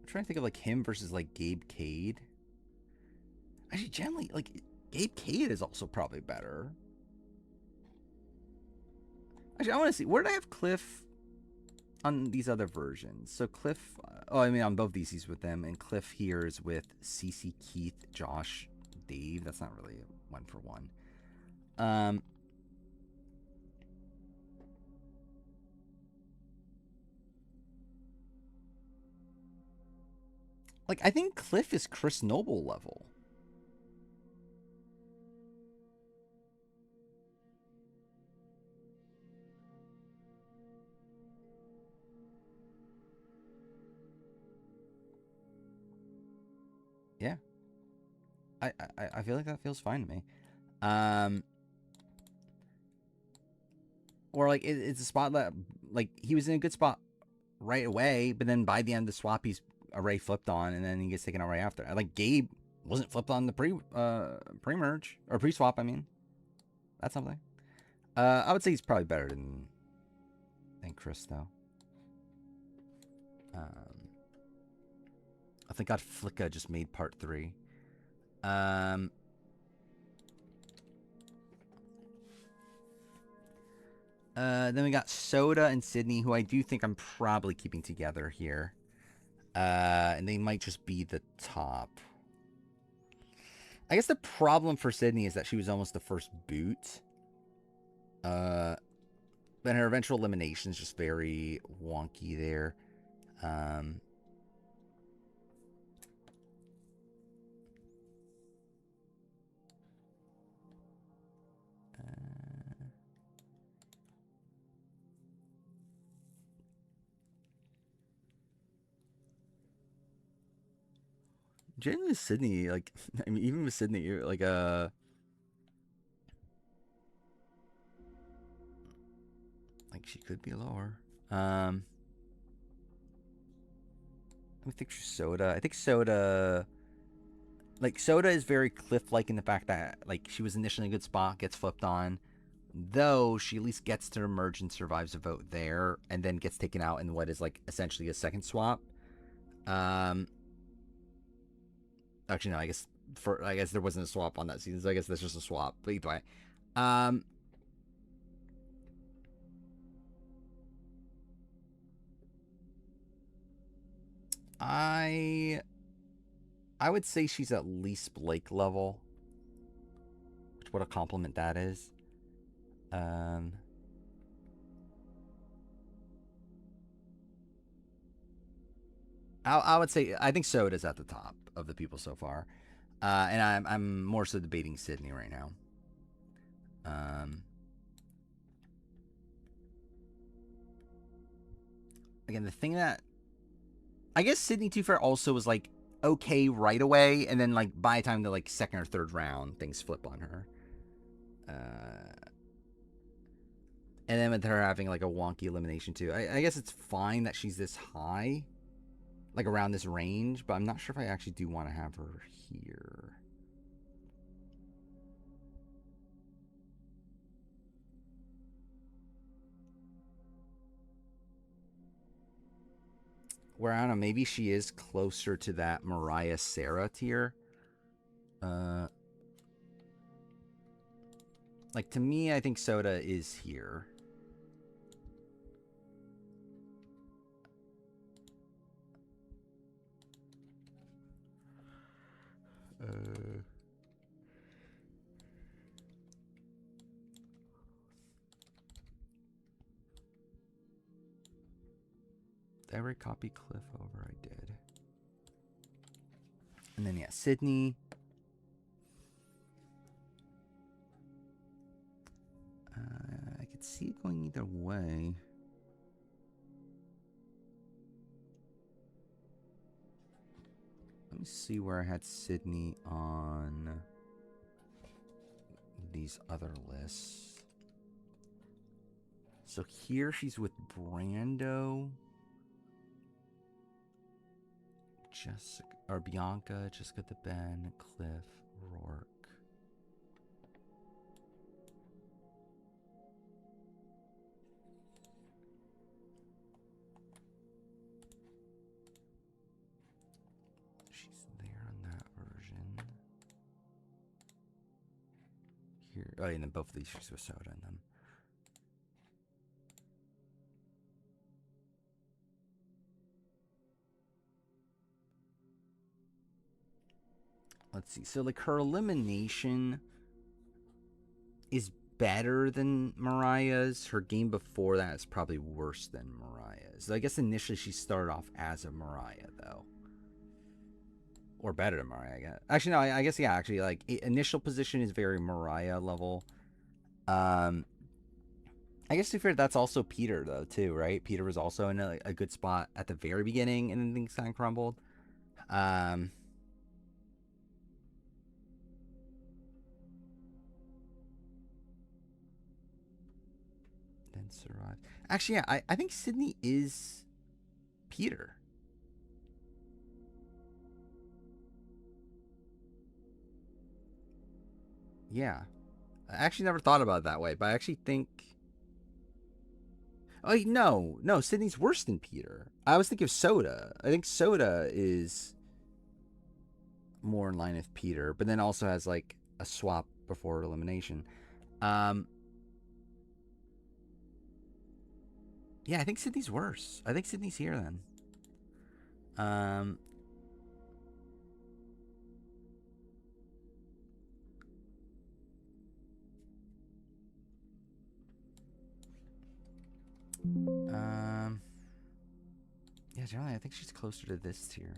I'm trying to think of like him versus like Gabe Cade. Actually, generally, like Gabe Cade is also probably better. Actually, I want to see, where did I have Cliff on these other versions? So Cliff, oh, I mean, on both these, he's with them, and Cliff here is with Cece, Keith, Josh, Dave. That's not really a 1-for-1. Like, I think Cliff is Chris Noble level. Yeah. I feel like that feels fine to me. Or like it's a spot that, like, he was in a good spot right away, but then by the end of the swap he's already flipped on, and then he gets taken out right after. Like Gabe wasn't flipped on the pre-merge or pre-swap, I mean. That's something. I would say he's probably better than Chris though. I think God Flicka just made part 3. Then we got Soda and Sydney, who I do think I'm probably keeping together here. And they might just be the top. I guess the problem for Sydney is that she was almost the first boot. But her eventual elimination is just very wonky there. Generally, Sydney, like, I mean, even with Sydney, you're like, she could be lower. Let me think through Soda. I think Soda, like, Soda is very Cliff-like in the fact that, like, she was initially in a good spot, gets flipped on, though she at least gets to emerge and survives a vote there, and then gets taken out in what is, like, essentially a second swap. Actually, no, I guess there wasn't a swap on that season, so I guess that's just a swap. But either way, I would say she's at least Blake level, which what a compliment that is. I would say I think Soda's at the top of the people so far, and I'm more so debating Sydney right now. Again, the thing that I guess Sydney Too Fair also was like okay right away, and then like by the time the like second or third round, things flip on her. And then with her having like a wonky elimination too, I guess it's fine that she's this high, like around this range, but I'm not sure if I actually do want to have her here. Where I don't know, maybe she is closer to that Mariah Sarah tier. Like to me, I think Soda is here. Did I ever copy Cliff over? I did. And then, yeah, Sydney. I could see it going either way. Let me see where I had Sydney on these other lists. So here she's with Brando, Jessica, or Bianca, Jessica the Ben, Cliff, Rourke. She's there on that version. Here, oh, and then both of these she's with Soda in them. Let's see. So, like, her elimination is better than Mariah's. Her game before that is probably worse than Mariah's. So I guess initially she started off as a Mariah, though. Or better than Mariah, I guess. Actually, no, I guess, yeah, actually, like, initial position is very Mariah level. I guess to be fair, that's also Peter, though, too, right? Peter was also in a good spot at the very beginning, and then things kind of crumbled. Survive. Actually, yeah, I think Sydney is Peter. Yeah. I actually never thought about it that way, but I actually think... Oh, no, Sydney's worse than Peter. I was thinking of Soda. I think Soda is more in line with Peter, but then also has, like, a swap before elimination. Yeah, I think Sydney's worse. I think Sydney's here then. Yeah, generally, I think she's closer to this tier.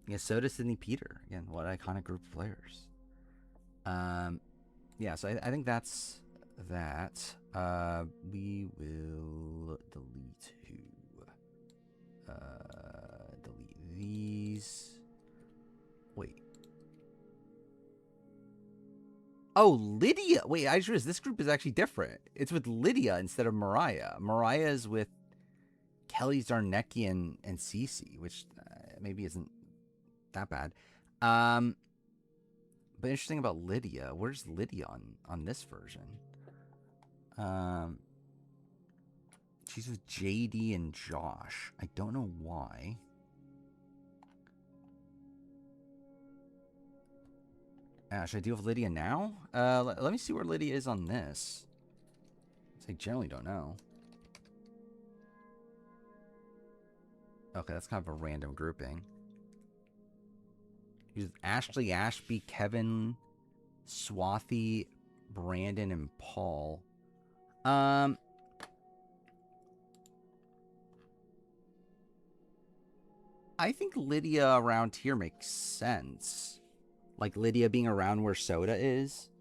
Yeah, so does Sydney Peter. Again, what iconic group of players. Yeah, so I think that's that. We will delete who? Delete these. Wait. Oh, Lydia. Wait, I just realized this group is actually different. It's with Lydia instead of Mariah. Mariah is with Kelly Zarnecki and Cece, which maybe isn't that bad. But interesting about Lydia. Where's Lydia on this version? She's with JD and Josh. I don't know why. Should I deal with Lydia now? Let me see where Lydia is on this. I generally don't know. Okay, that's kind of a random grouping. He's Ashley, Ashby, Kevin, Swathy, Brandon, and Paul. I think Lydia around here makes sense. Like Lydia being around where Soda is.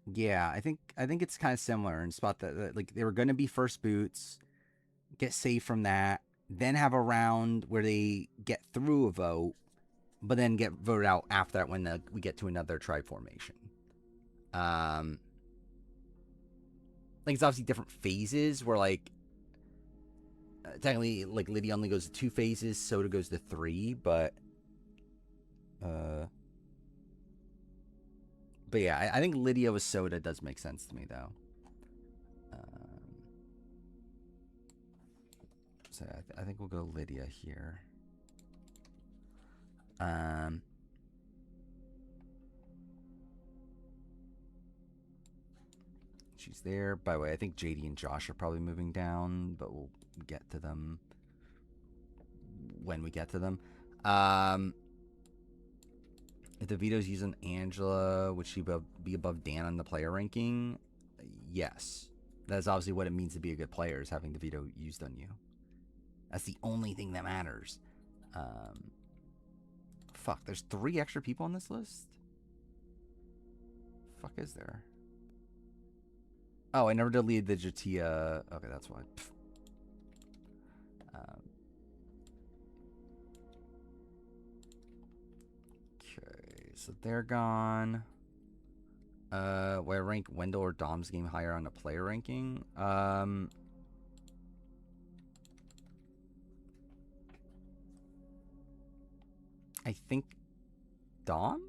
Yeah, I think it's kind of similar in spot that like they were going to be first boots, get saved from that, then have a round where they get through a vote, but then get voted out after that when we get to another tribe formation. Like it's obviously different phases where like technically like Lydia only goes to 2 phases, Soda goes to 3, but yeah, I think Lydia with Soda does make sense to me though. So I think we'll go Lydia here. She's there. By the way, I think JD and Josh are probably moving down, but we'll get to them when we get to them. If DeVito's using Angela, would she be above Dan on the player ranking? Yes. That's obviously what it means to be a good player, is having DeVito used on you. That's the only thing that matters. Fuck, there's 3 extra people on this list? Fuck is there? Oh, I never deleted the Jatia. Okay, that's why. Okay, so they're gone. Where I rank Wendell or Dom's game higher on the player ranking? I think Dom?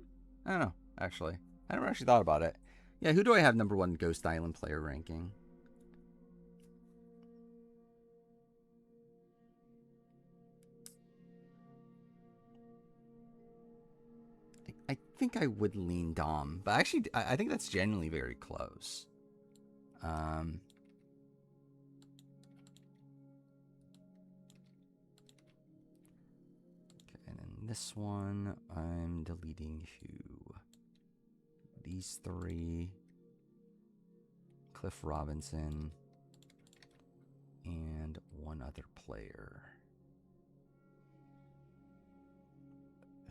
I don't know, actually. I never actually thought about it. Yeah, who do I have number 1 Ghost Island player ranking? I think I would lean Dom, but actually, I think that's genuinely very close. Okay, and then this one, I'm deleting who? These 3. Cliff Robinson. And one other player.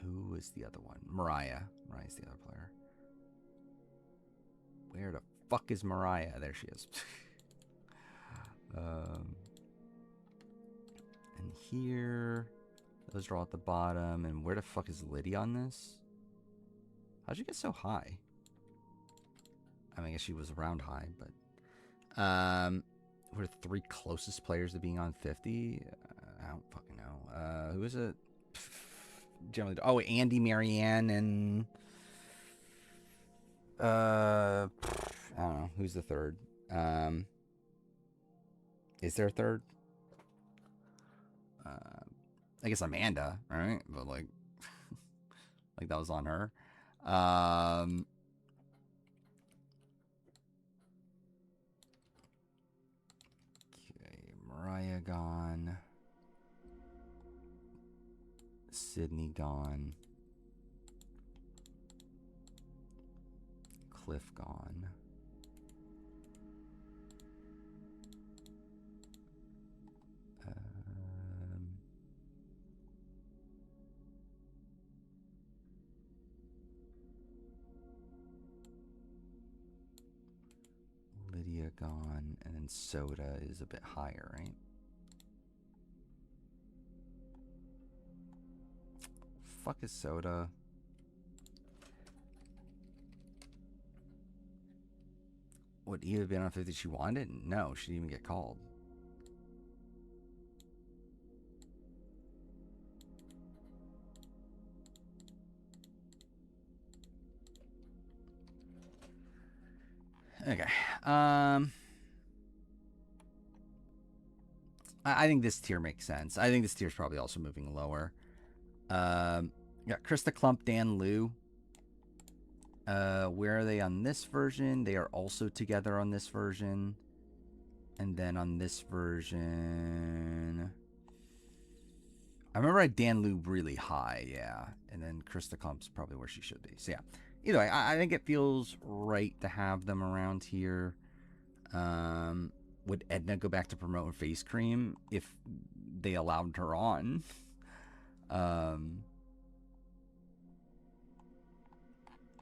Who is the other one? Mariah. Mariah's the other player. Where the fuck is Mariah? There she is. And here, those are all at the bottom. And where the fuck is Lydia on this? How'd you get so high? I mean, I guess she was around high, but what are the 3 closest players to being on 50? I don't fucking know. Who is it? Generally, oh, Andy, Marianne, and I don't know who's the third. Is there a third? I guess Amanda, right? But like, like that was on her. Okay, Mariah gone. Sydney gone. Cliff gone. Maria gone, and then Soda is a bit higher, right? Fuck is Soda? Would Eva have been on 50 she wanted? No, she didn't even get called. Okay. I think this tier makes sense. I think this tier is probably also moving lower. Got Krista Klump, Dan Liu. Where are they on this version? They are also together on this version. And then on this version, I remember I had Dan Liu really high, yeah. And then Krista Klump's probably where she should be. So yeah. Either way, I think it feels right to have them around here. Would Edna go back to promoting face cream if they allowed her on?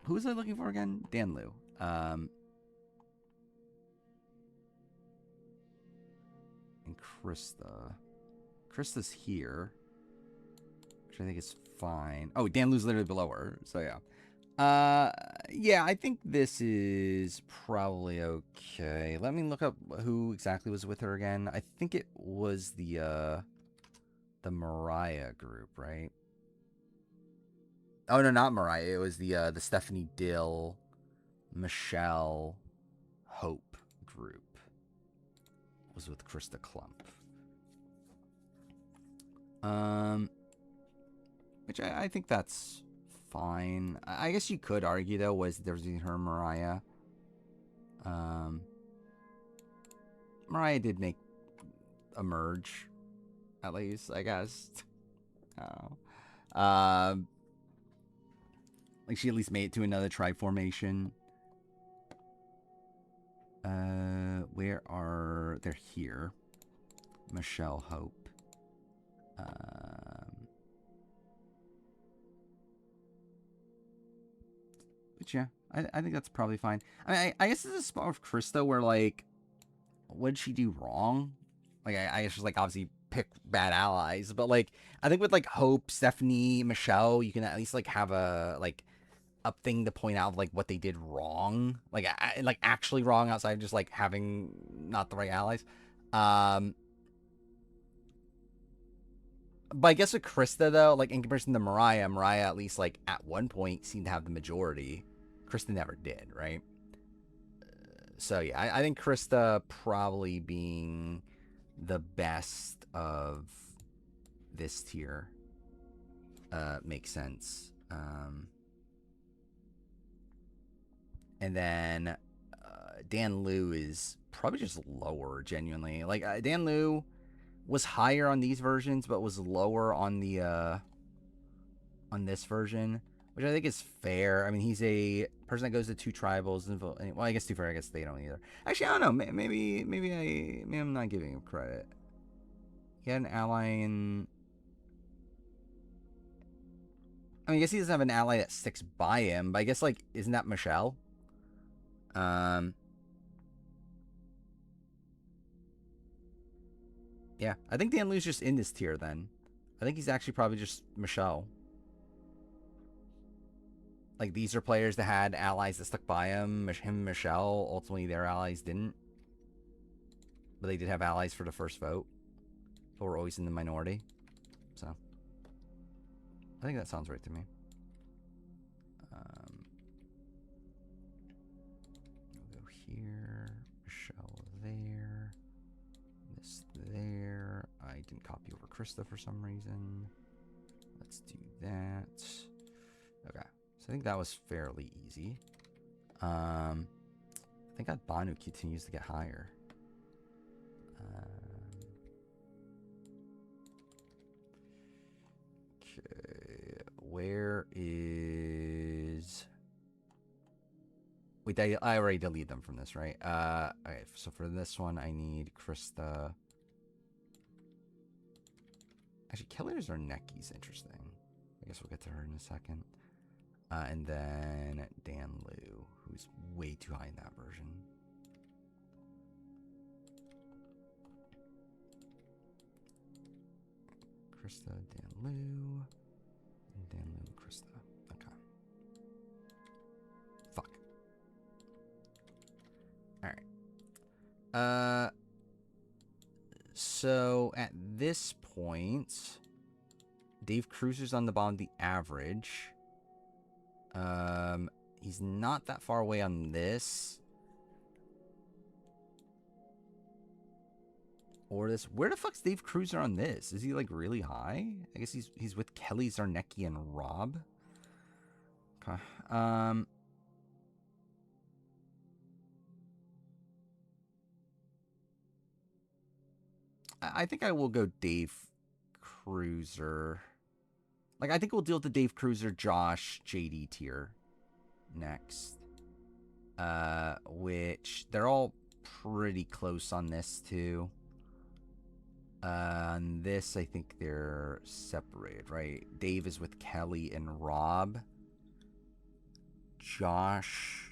Who was I looking for again? Dan Liu. And Krista. Krista's here, which I think is fine. Oh, Dan Liu's literally below her, so yeah. Yeah, I think this is probably okay. Let me look up who exactly was with her again. I think it was the Mariah group, right? Oh no, not Mariah. It was the Stephanie Dill, Michelle, Hope group. Was with Krista Klump. Which I think that's fine. I guess you could argue though was there was her and Mariah. Mariah did make a merge, at least I guess. Like she at least made it to another tribe formation. Where are they're here? Michelle Hope. But yeah, I think that's probably fine. I mean, I guess this is a spot with Krista where, like, what did she do wrong? Like, I guess just, like, obviously pick bad allies. But, like, I think with, like, Hope, Stephanie, Michelle, you can at least, like, have a thing to point out of, like, what they did wrong. Like, actually wrong outside of just, like, having not the right allies. But I guess with Krista, though, like, in comparison to Mariah at least, like, at one point seemed to have the majority. Krista never did, right? So, yeah, I think Krista probably being the best of this tier makes sense. And then Dan Liu is probably just lower, genuinely. Like, Dan Liu was higher on these versions, but was lower on the on this version, which I think is fair. I mean, he's a person that goes to 2 tribals. And, well, I guess too fair. I guess they don't either. Actually, I don't know. Maybe I'm not giving him credit. He had an ally in. I mean, I guess he doesn't have an ally that sticks by him, but I guess, like, isn't that Michelle? Yeah, I think Dan Liu's just in this tier then. I think he's actually probably just Michelle. Like, these are players that had allies that stuck by him. Him and Michelle, ultimately their allies didn't. But they did have allies for the first vote. But were always in the minority. So, I think that sounds right to me. We'll go here. Michelle there. This there. I didn't copy over Krista for some reason. Let's do that. Okay. So I think that was fairly easy. I think that Banu continues to get higher. Okay. Where is... Wait, I already deleted them from this, right? Okay, so for this one, I need Krista. Actually, Killers or Necky's interesting. I guess we'll get to her in a second. And then Dan Liu, who's way too high in that version. Krista, Dan Lou. Dan Lou, Krista. Okay. Fuck. Alright. So at this point, Dave Cruiser's on the bottom of the average. He's not that far away on this. Or this. Where the fuck's Dave Cruiser on this? Is he like really high? I guess he's with Kelly, Zarnecki, and Rob. Okay. I think I will go Dave Cruiser. Like, I think we'll deal with the Dave Cruiser, Josh, JD tier next. Which, they're all pretty close on this, too. On this, I think they're separated, right? Dave is with Kelly and Rob. Josh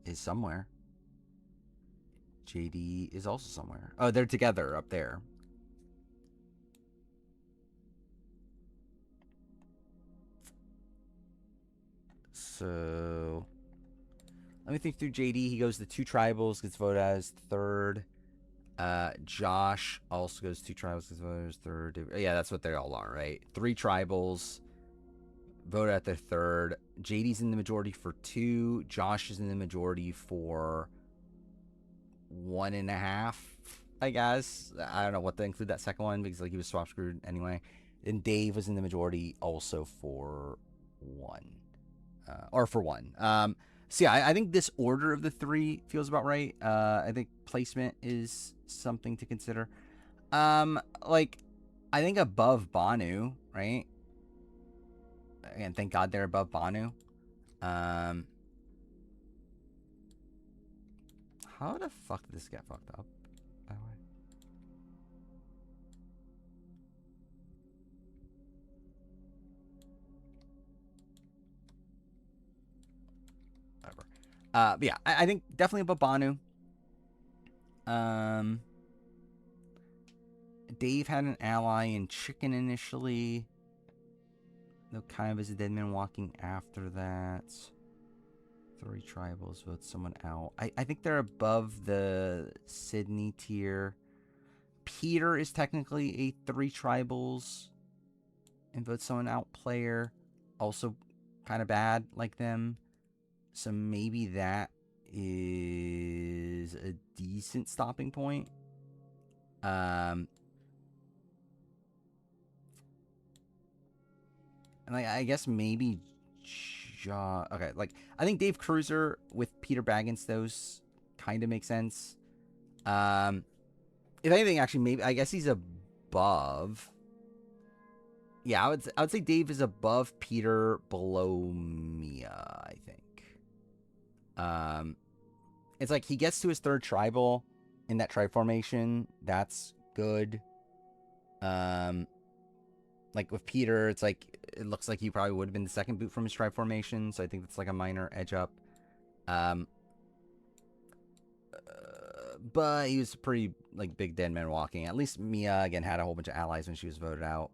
is somewhere. JD is also somewhere. Oh, they're together up there. So, let me think through JD. He goes to 2 tribals, gets voted as third. Josh also goes 2 tribals, gets voted as third. Yeah, that's what they all are, right? 3 tribals, voted at their third. JD's in the majority for 2. Josh is in the majority for 1.5, I guess. I don't know what to include that second one because like he was swap screwed anyway. And Dave was in the majority also for 1. Or for 1. So yeah, I think this order of the 3 feels about right. I think placement is something to consider. Like, I think above Banu, right? Again, thank God they're above Banu. How the fuck did this get fucked up, by the way? Whatever. But yeah, I think definitely above Banu. Dave had an ally in Chicken initially. Though kind of as a dead man walking after that. 3 tribals, vote someone out. I think they're above the Sydney tier. Peter is technically a 3 tribals and vote someone out player. Also kind of bad like them. So maybe that is a decent stopping point. And like, I guess maybe okay, like I think Dave Cruiser with Peter Baggins, those kind of make sense. If anything, actually, maybe I guess he's above. Yeah, I would say Dave is above Peter, below Mia, I think. It's like he gets to his 3rd tribal in that tribe formation. That's good. Like with Peter, it's like it looks like he probably would have been the 2nd boot from his tribe formation, so I think that's like a minor edge up. But he was a pretty like big dead man walking. At least Mia again had a whole bunch of allies when she was voted out.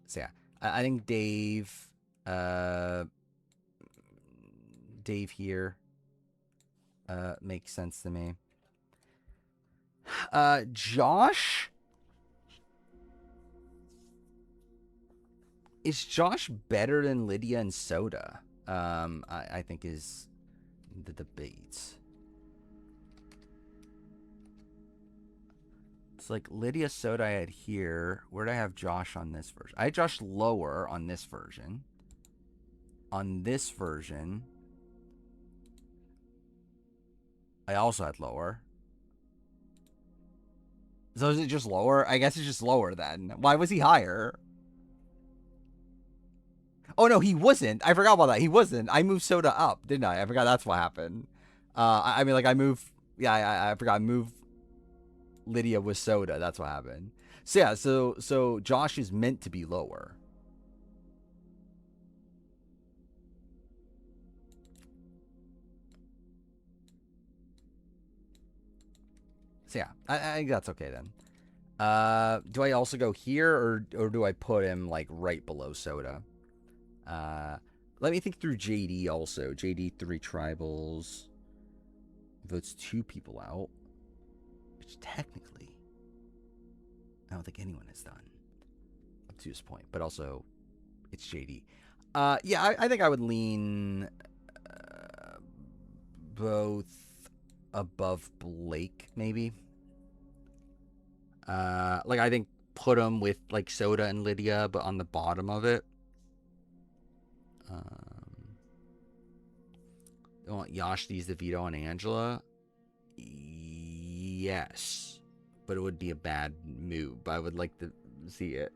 So yeah, I think Dave here makes sense to me. Josh. Is Josh better than Lydia and Soda? I think is the debate. It's like Lydia, Soda I had here. Where do I have Josh on this version? I had Josh lower on this version. On this version, I also had lower. So is it just lower? I guess it's just lower then. Why was he higher? Oh, no, he wasn't. I forgot about that. He wasn't. I moved Soda up, didn't I? I forgot that's what happened. I mean, like, I moved... Yeah, I forgot. I moved Lydia with Soda. That's what happened. So, yeah, so Josh is meant to be lower. So, yeah, I think that's okay then. Do I also go here, or do I put him like right below Soda? Let me think through JD also. JD 3 tribals votes 2 people out, which technically I don't think anyone has done up to this point. But also, it's JD. Yeah, I think I would lean both above Blake, maybe. Like I think put him with like Soda and Lydia, but on the bottom of it. I want Yashti's, DeVito, and Angela. Yes, but it would be a bad move. I would like to see it.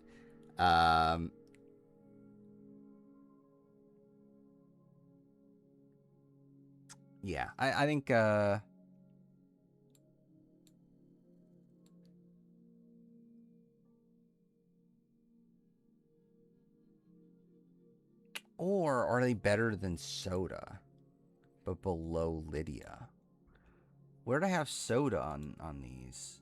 Yeah, I think. Or are they better than Soda, but below Lydia? Where'd I have Soda on these?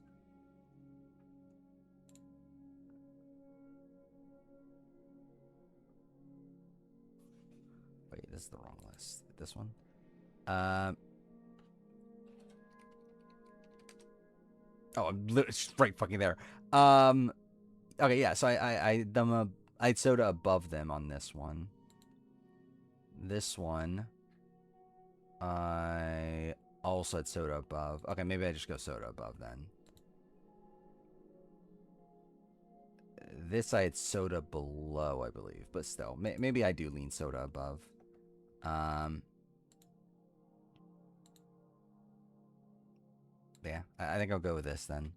Wait, this is the wrong list. This one? Oh, I'm literally right fucking there. Okay, yeah, so I had Soda above them on this one. This one, I also had Soda above. Okay, maybe I just go Soda above then. This I had Soda below, I believe, but still, maybe I do lean Soda above. Yeah, I think I'll go with this then.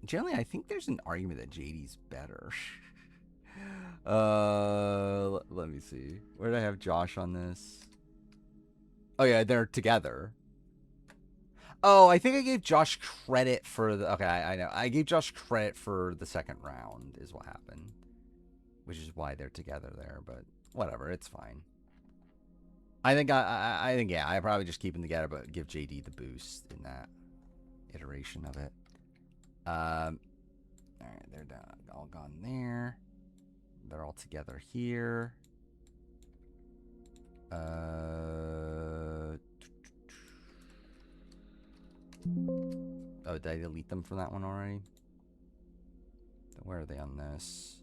Generally, I think there's an argument that JD's better. Let me see. Where did I have Josh on this? Oh yeah, they're together. Oh, I think I gave Josh credit for the... Okay, I know. I gave Josh credit for the second round is what happened. Which is why they're together there, but whatever, it's fine. I think I think, yeah, I probably just keep them together, but give JD the boost in that iteration of it. Alright, they're done, all gone there. They're all together here. Oh, did I delete them from that one already? Where are they on this?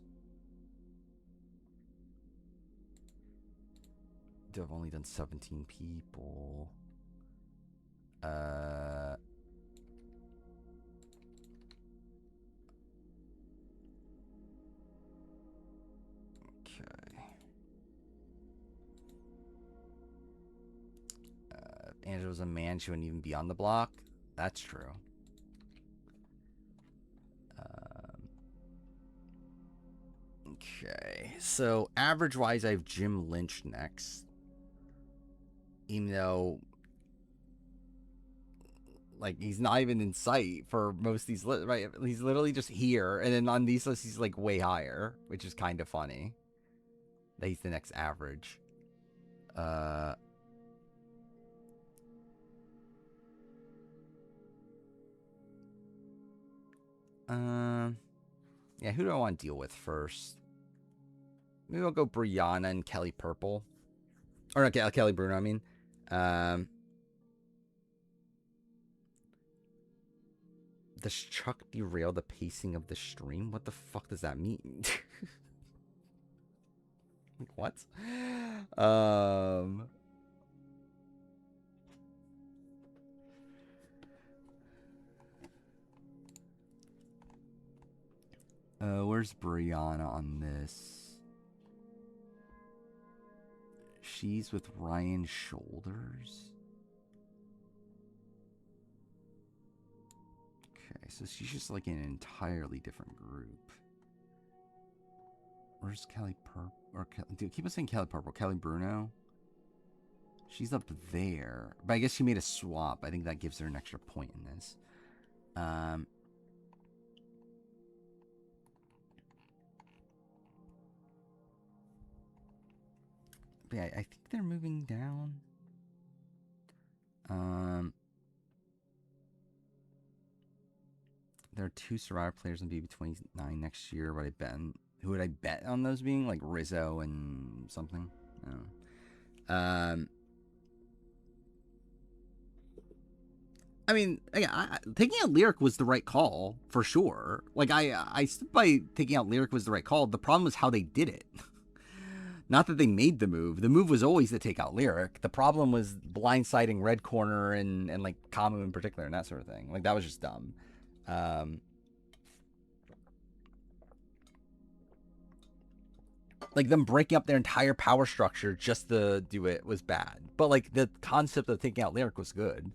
I've only done 17 people. Okay. If Angela's a man, she wouldn't even be on the block. That's true. Okay. So, average-wise, I have Jim Lynch next. Even though, like, he's not even in sight for most of these lists, right? He's literally just here, and then on these lists, he's, like, way higher, which is kind of funny. That he's the next average. Yeah, who do I want to deal with first? Maybe I'll go Brianna and Kelly Purple. Or not Kelly Bruno, I mean. Does Chuck derail the pacing of the stream? What the fuck does that mean? What? Where's Brianna on this? She's with Ryan Shoulders. Okay, so she's just like in an entirely different group. Where's Kelly Purple? Or dude, keep on saying Kelly Purple. Kelly Bruno. She's up there, but I guess she made a swap. I think that gives her an extra point in this. Um, but yeah, I think they're moving down. There are 2 Survivor players on BB29 next year. Who would I bet on those being? Like Rizzo and something? I don't know. I mean, taking out Lyric was the right call for sure. Like I stood by taking out Lyric was the right call. The problem was how they did it. Not that they made the move. The move was always to take out Lyric. The problem was blindsiding Red Corner and like Kamu in particular and that sort of thing. Like that was just dumb. Like them breaking up their entire power structure just to do it was bad. But like the concept of taking out Lyric was good.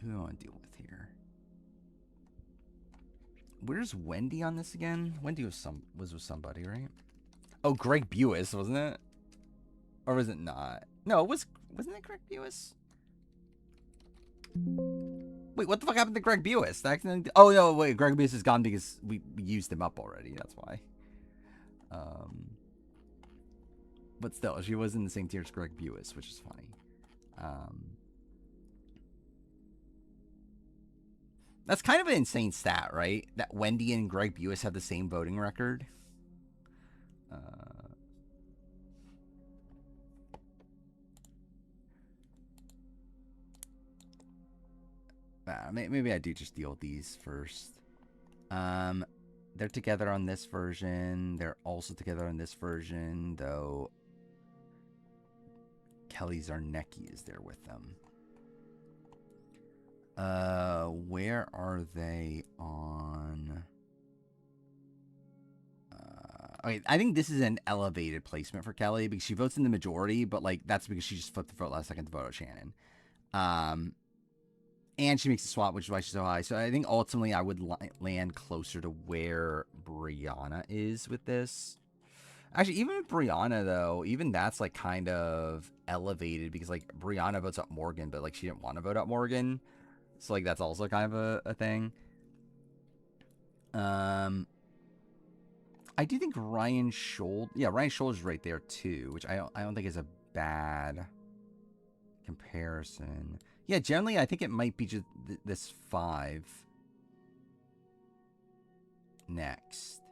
Who do I want to deal with here? Where's Wendy on this again? Wendy was with somebody, right? Oh, Greg Buis, wasn't it? Or was it not? No, wasn't it Greg Buis? Wait, what the fuck happened to Greg Buis? Oh no, wait, Greg Buis is gone because we used him up already. That's why. But still, she was in the same tier as Greg Buis, which is funny. That's kind of an insane stat, right? That Wendy and Greg Buis have the same voting record. Maybe I do just deal with these first. They're together on this version. They're also together on this version, though Kelly Zarnecki is there with them. Where are they on? Okay, I think this is an elevated placement for Kelly because she votes in the majority, but like that's because she just flipped the vote last second to vote out Shannon. And she makes a swap, which is why she's so high. So I think ultimately I would land closer to where Brianna is with this. Actually, even with Brianna, though, even that's like kind of elevated because like Brianna votes out Morgan, but like she didn't want to vote out Morgan. So like that's also kind of a thing. I do think Ryan Scholl. Yeah, Ryan Scholl is right there too, which I don't think is a bad comparison. Yeah, generally, I think it might be just this 5 next.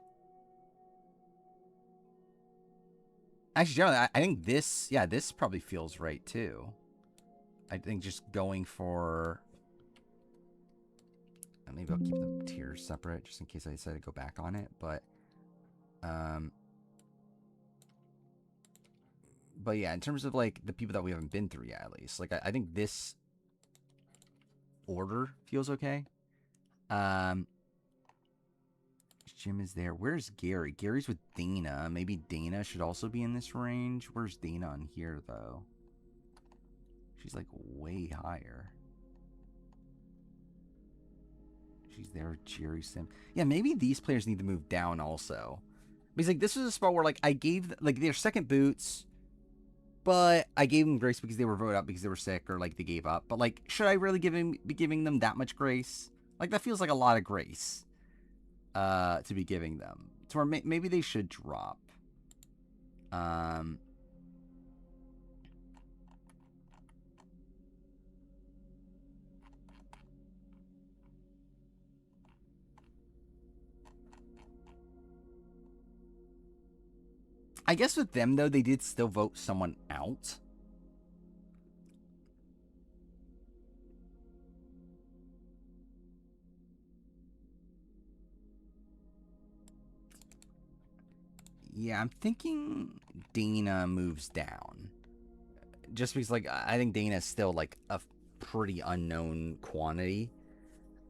Actually, generally, I think this, yeah, this probably feels right, too. I think just going for... Maybe I'll keep the tiers separate, just in case I decide to go back on it, but yeah, in terms of, like, the people that we haven't been through yet, at least, like, I think this order feels okay. Jim is there. Where's Gary? Gary's with Dana. Maybe Dana should also be in this range. Where's Dana on here, though? She's like way higher. She's there with Jerry Sim. Yeah, maybe these players need to move down also. Because like this was a spot where like I gave like their second boots, but I gave them grace because they were voted out because they were sick or like they gave up. But like, should I really be giving them that much grace? Like that feels like a lot of grace to be giving them. So maybe they should drop. I guess with them, though, they did still vote someone out. Yeah, I'm thinking Dana moves down. Just because, like, I think Dana is still, like, a pretty unknown quantity.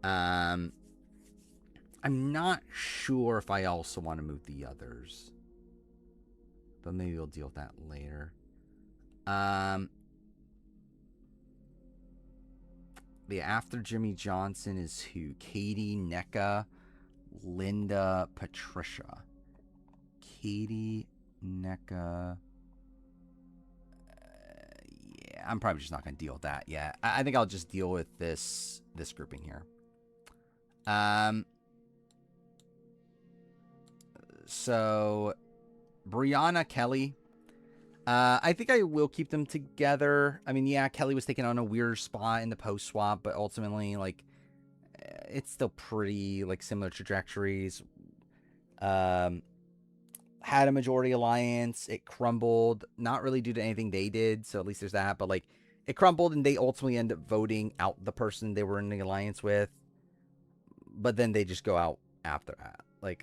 I'm not sure if I also want to move the others. But maybe we'll deal with that later. Yeah, after Jimmy Johnson is who? Katie, NECA, Linda, Patricia, Katie, NECA. Yeah, I'm probably just not going to deal with that yet. I think I'll just deal with this grouping here. So Brianna, Kelly. I think I will keep them together. I mean, yeah, Kelly was taken on a weird spot in the post swap, but ultimately, like, it's still pretty like similar trajectories. Had a majority alliance. It crumbled, not really due to anything they did. So at least there's that. But like, it crumbled, and they ultimately end up voting out the person they were in the alliance with. But then they just go out after that. Like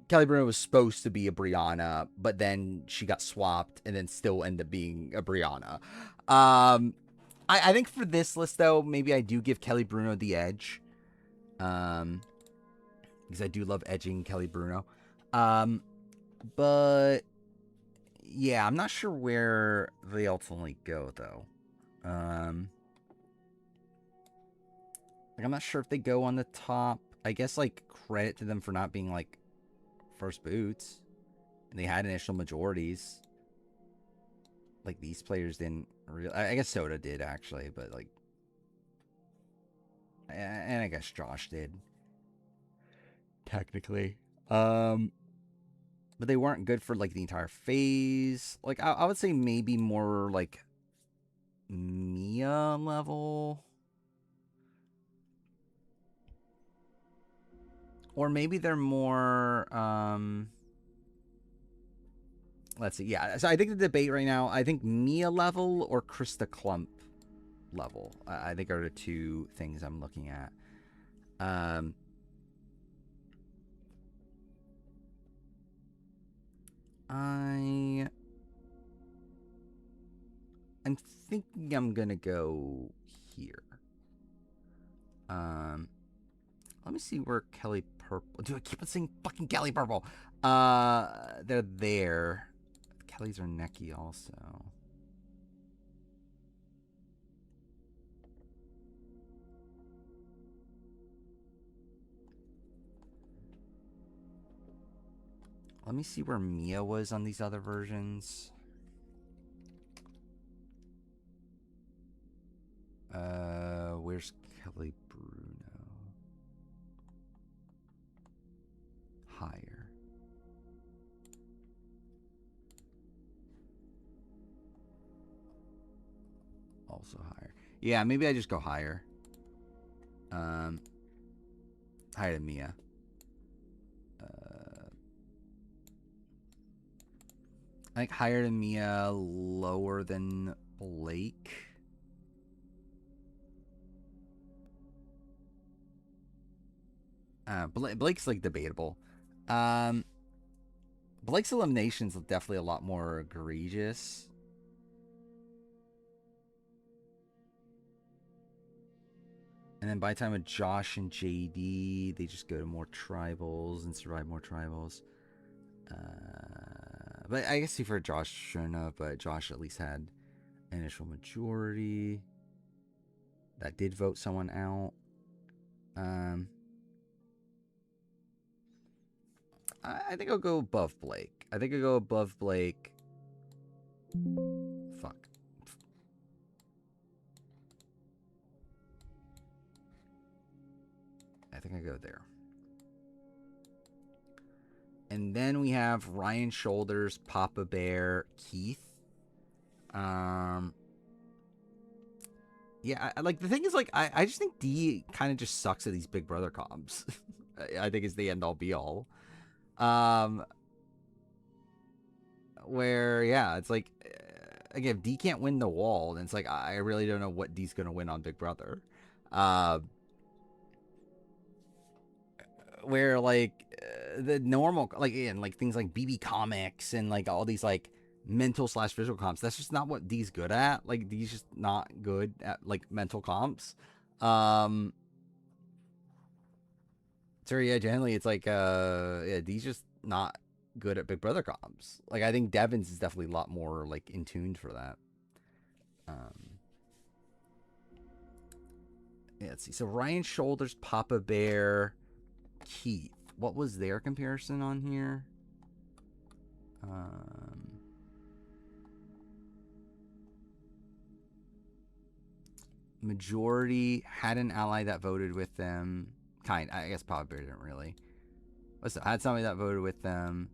Kelly Bruno was supposed to be a Brianna, but then she got swapped and then still ended up being a Brianna. I think for this list, though, maybe I do give Kelly Bruno the edge. Because I do love edging Kelly Bruno. But yeah, I'm not sure where they ultimately go, though. Like, I'm not sure if they go on the top. I guess, like, credit to them for not being, like, first boots. And they had initial majorities. Like, these players didn't really... I guess Soda did, actually, but, like... And I guess Josh did. Technically. But they weren't good for, like, the entire phase. Like, I would say maybe more, like, Mia level... Or maybe they're more, let's see. Yeah, so I think the debate right now, I think Mia level or Krista Klump level, I think are the two things I'm looking at. I'm thinking I'm gonna go here. Let me see where Kelly Purple... Dude, I keep on saying fucking Kelly Purple. They're there. Kelly's are necky also. Let me see where Mia was on these other versions. Where's Kelly Bruno? Higher. Also higher. Yeah, maybe I just go higher. Higher than Mia. I think higher than Mia, lower than Blake. Blake's like debatable. Blake's elimination's definitely a lot more egregious. And then by the time of Josh and JD, they just go to more tribals and survive more tribals. But I guess for Josh, sure enough, but Josh at least had initial majority. That did vote someone out. I think I'll go above Blake. I think I'll go above Blake. Fuck. I think I go there. And then we have Ryan Shoulders, Papa Bear, Keith. Yeah, like the thing is, like, I just think D kind of just sucks at these Big Brother comps. I think it's the end all be all. Where, yeah, it's like, again, if D can't win the wall, then it's like, I really don't know what D's gonna win on Big Brother. Where, like, the normal, like, again, like things like BB Comics and like all these like mental / physical comps, that's just not what D's good at. Like, D's just not good at like mental comps. So yeah, generally it's like yeah, D's just not good at Big Brother comps. Like, I think Devins is definitely a lot more like in tune for that. Yeah, let's see. So Ryan Shoulders, Papa Bear, Keith. What was their comparison on here? Majority had an ally that voted with them. I guess Papa Bear didn't really. Had somebody that voted with them.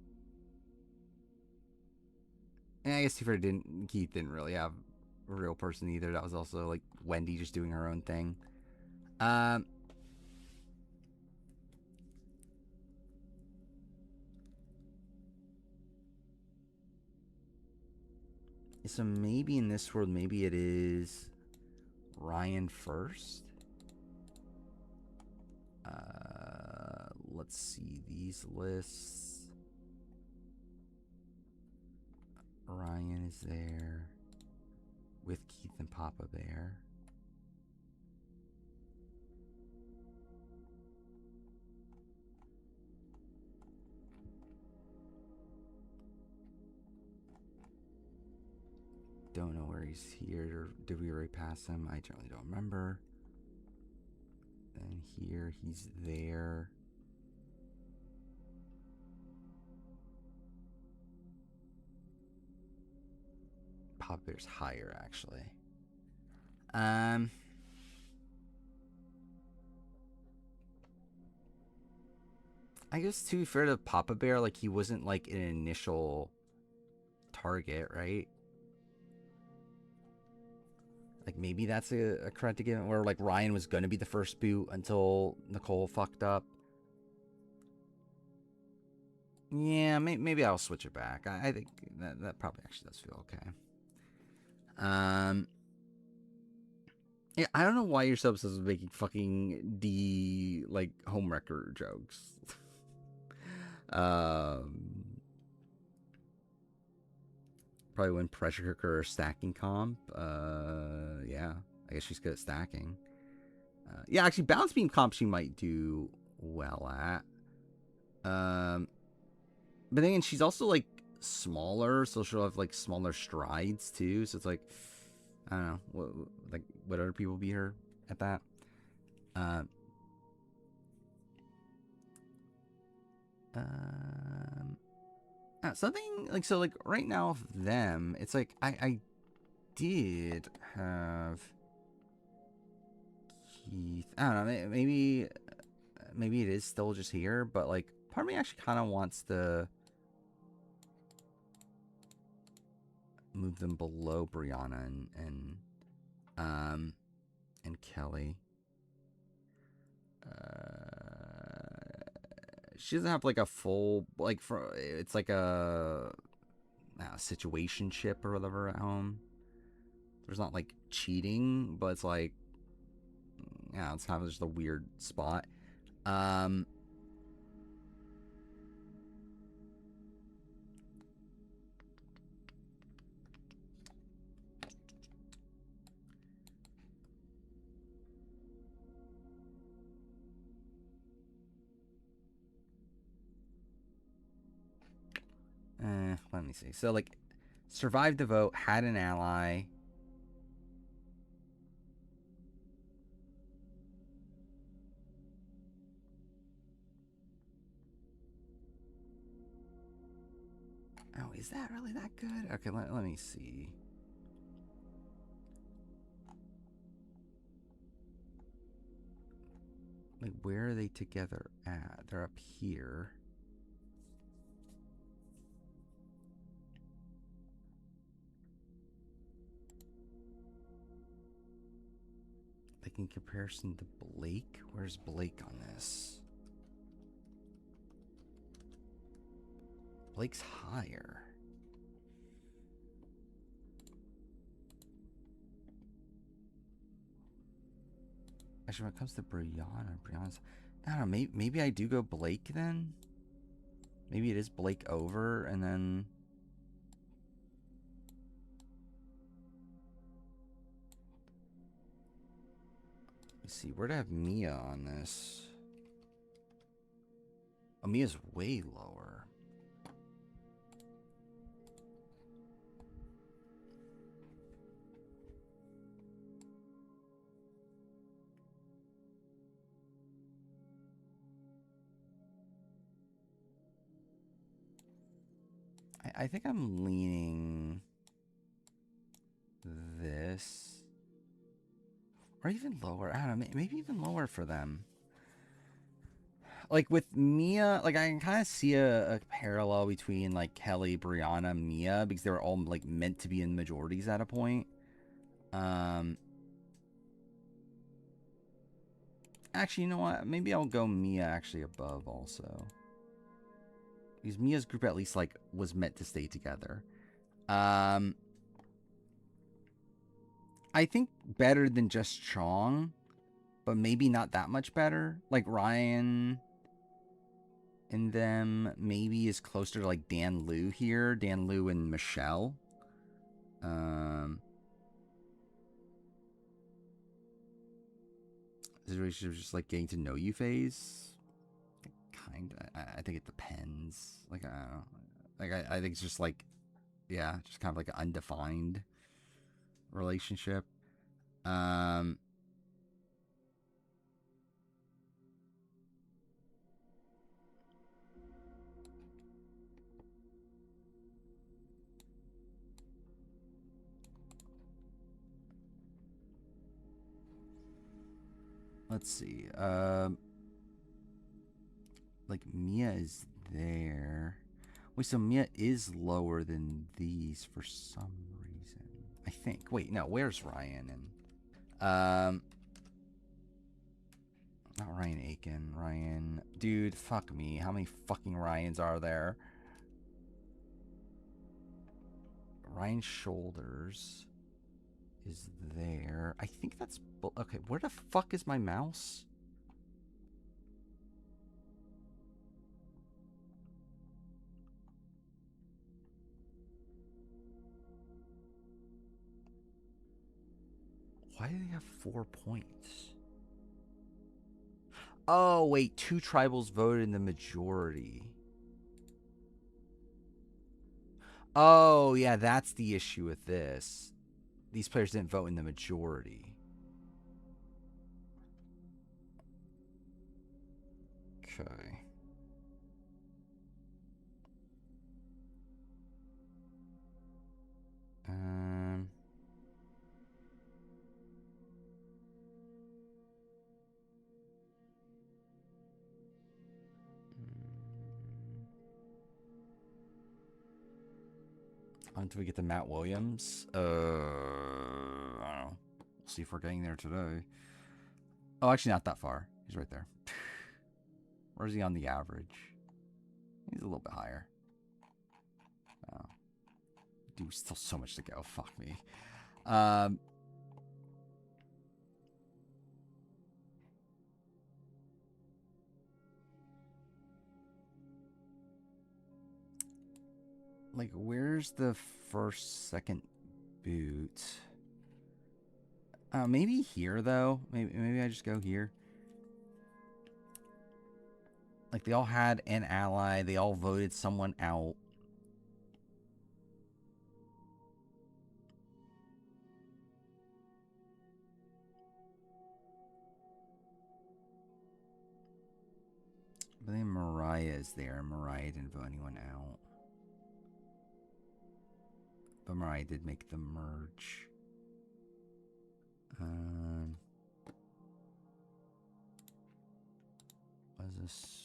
And I guess Keith didn't really have a real person either. That was also like Wendy just doing her own thing. So maybe in this world, maybe it is Ryan first. Let's see these lists. Ryan is there with Keith and Papa Bear. Don't know where he's here. Or did we already pass him? I generally don't remember. Then here, he's there. Papa Bear's higher, actually. I guess to be fair to Papa Bear, like he wasn't like an initial target, right? Like maybe that's a credit to give him, where like Ryan was gonna be the first boot until Nicole fucked up. Yeah, maybe I'll switch it back. I think that probably actually does feel okay. Yeah, I don't know why your subs is making fucking like homewrecker jokes. Probably win pressure cooker or stacking comp. Yeah, I guess she's good at stacking. Yeah, actually, balance beam comp she might do well at. But then she's also like smaller, so she'll have like smaller strides too. So it's like, I don't know, what other people beat her at that? Something like, so like right now of them, it's like I did have Keith. I don't know, maybe it is still just here, but like part of me actually kind of wants to move them below Brianna and Kelly. She doesn't have like a full like it's like a situationship or whatever at home. There's not like cheating, but it's like, yeah, it's kind of just a weird spot. Let me see. So, like, survived the vote, had an ally. Oh, is that really that good? Okay, let me see. Like, where are they together at? They're up here. Like in comparison to Blake? Where's Blake on this? Blake's higher. Actually, when it comes to Brianna's... I don't know, maybe I do go Blake then? Maybe it is Blake over, and then... Let's see, where'd I have Mia on this? Oh, Mia's way lower. I think I'm leaning this. Or even lower. I don't know. Maybe even lower for them. Like with Mia, like I can kind of see a parallel between like Kelly, Brianna, Mia, because they were all like meant to be in majorities at a point. Actually, you know what? Maybe I'll go Mia actually above also. Because Mia's group at least like was meant to stay together. I think better than just Chong, but maybe not that much better. Like Ryan and them maybe is closer to like Dan Liu here. Dan Liu and Michelle. Is it really just like getting to know you phase? Kinda. I think it depends. Like I don't know. Like I think it's just like, yeah, just kind of like an undefined relationship. Let's see. Like Mia is there. Wait, so Mia is lower than these for some reason. I think. Wait, no, where's Ryan? And not Ryan Aiken. Ryan, dude, fuck me. How many fucking Ryans are there? Ryan Shoulders is there. I think that's okay. Where the fuck is my mouse? Why do they have 4 points? Oh, wait. 2 tribals voted in the majority. Oh, yeah. That's the issue with this. These players didn't vote in the majority. Okay. Until we get to Matt Williams. I don't know. We'll see if we're getting there today. Oh, actually not that far. He's right there. Where is he on the average? He's a little bit higher. Oh. Dude, still so much to go. Fuck me. Like, where's the first, second boot? Maybe here, though. Maybe I just go here. Like, they all had an ally. They all voted someone out. But then Mariah is there. Mariah didn't vote anyone out. But Mariah did make the merge. What is this?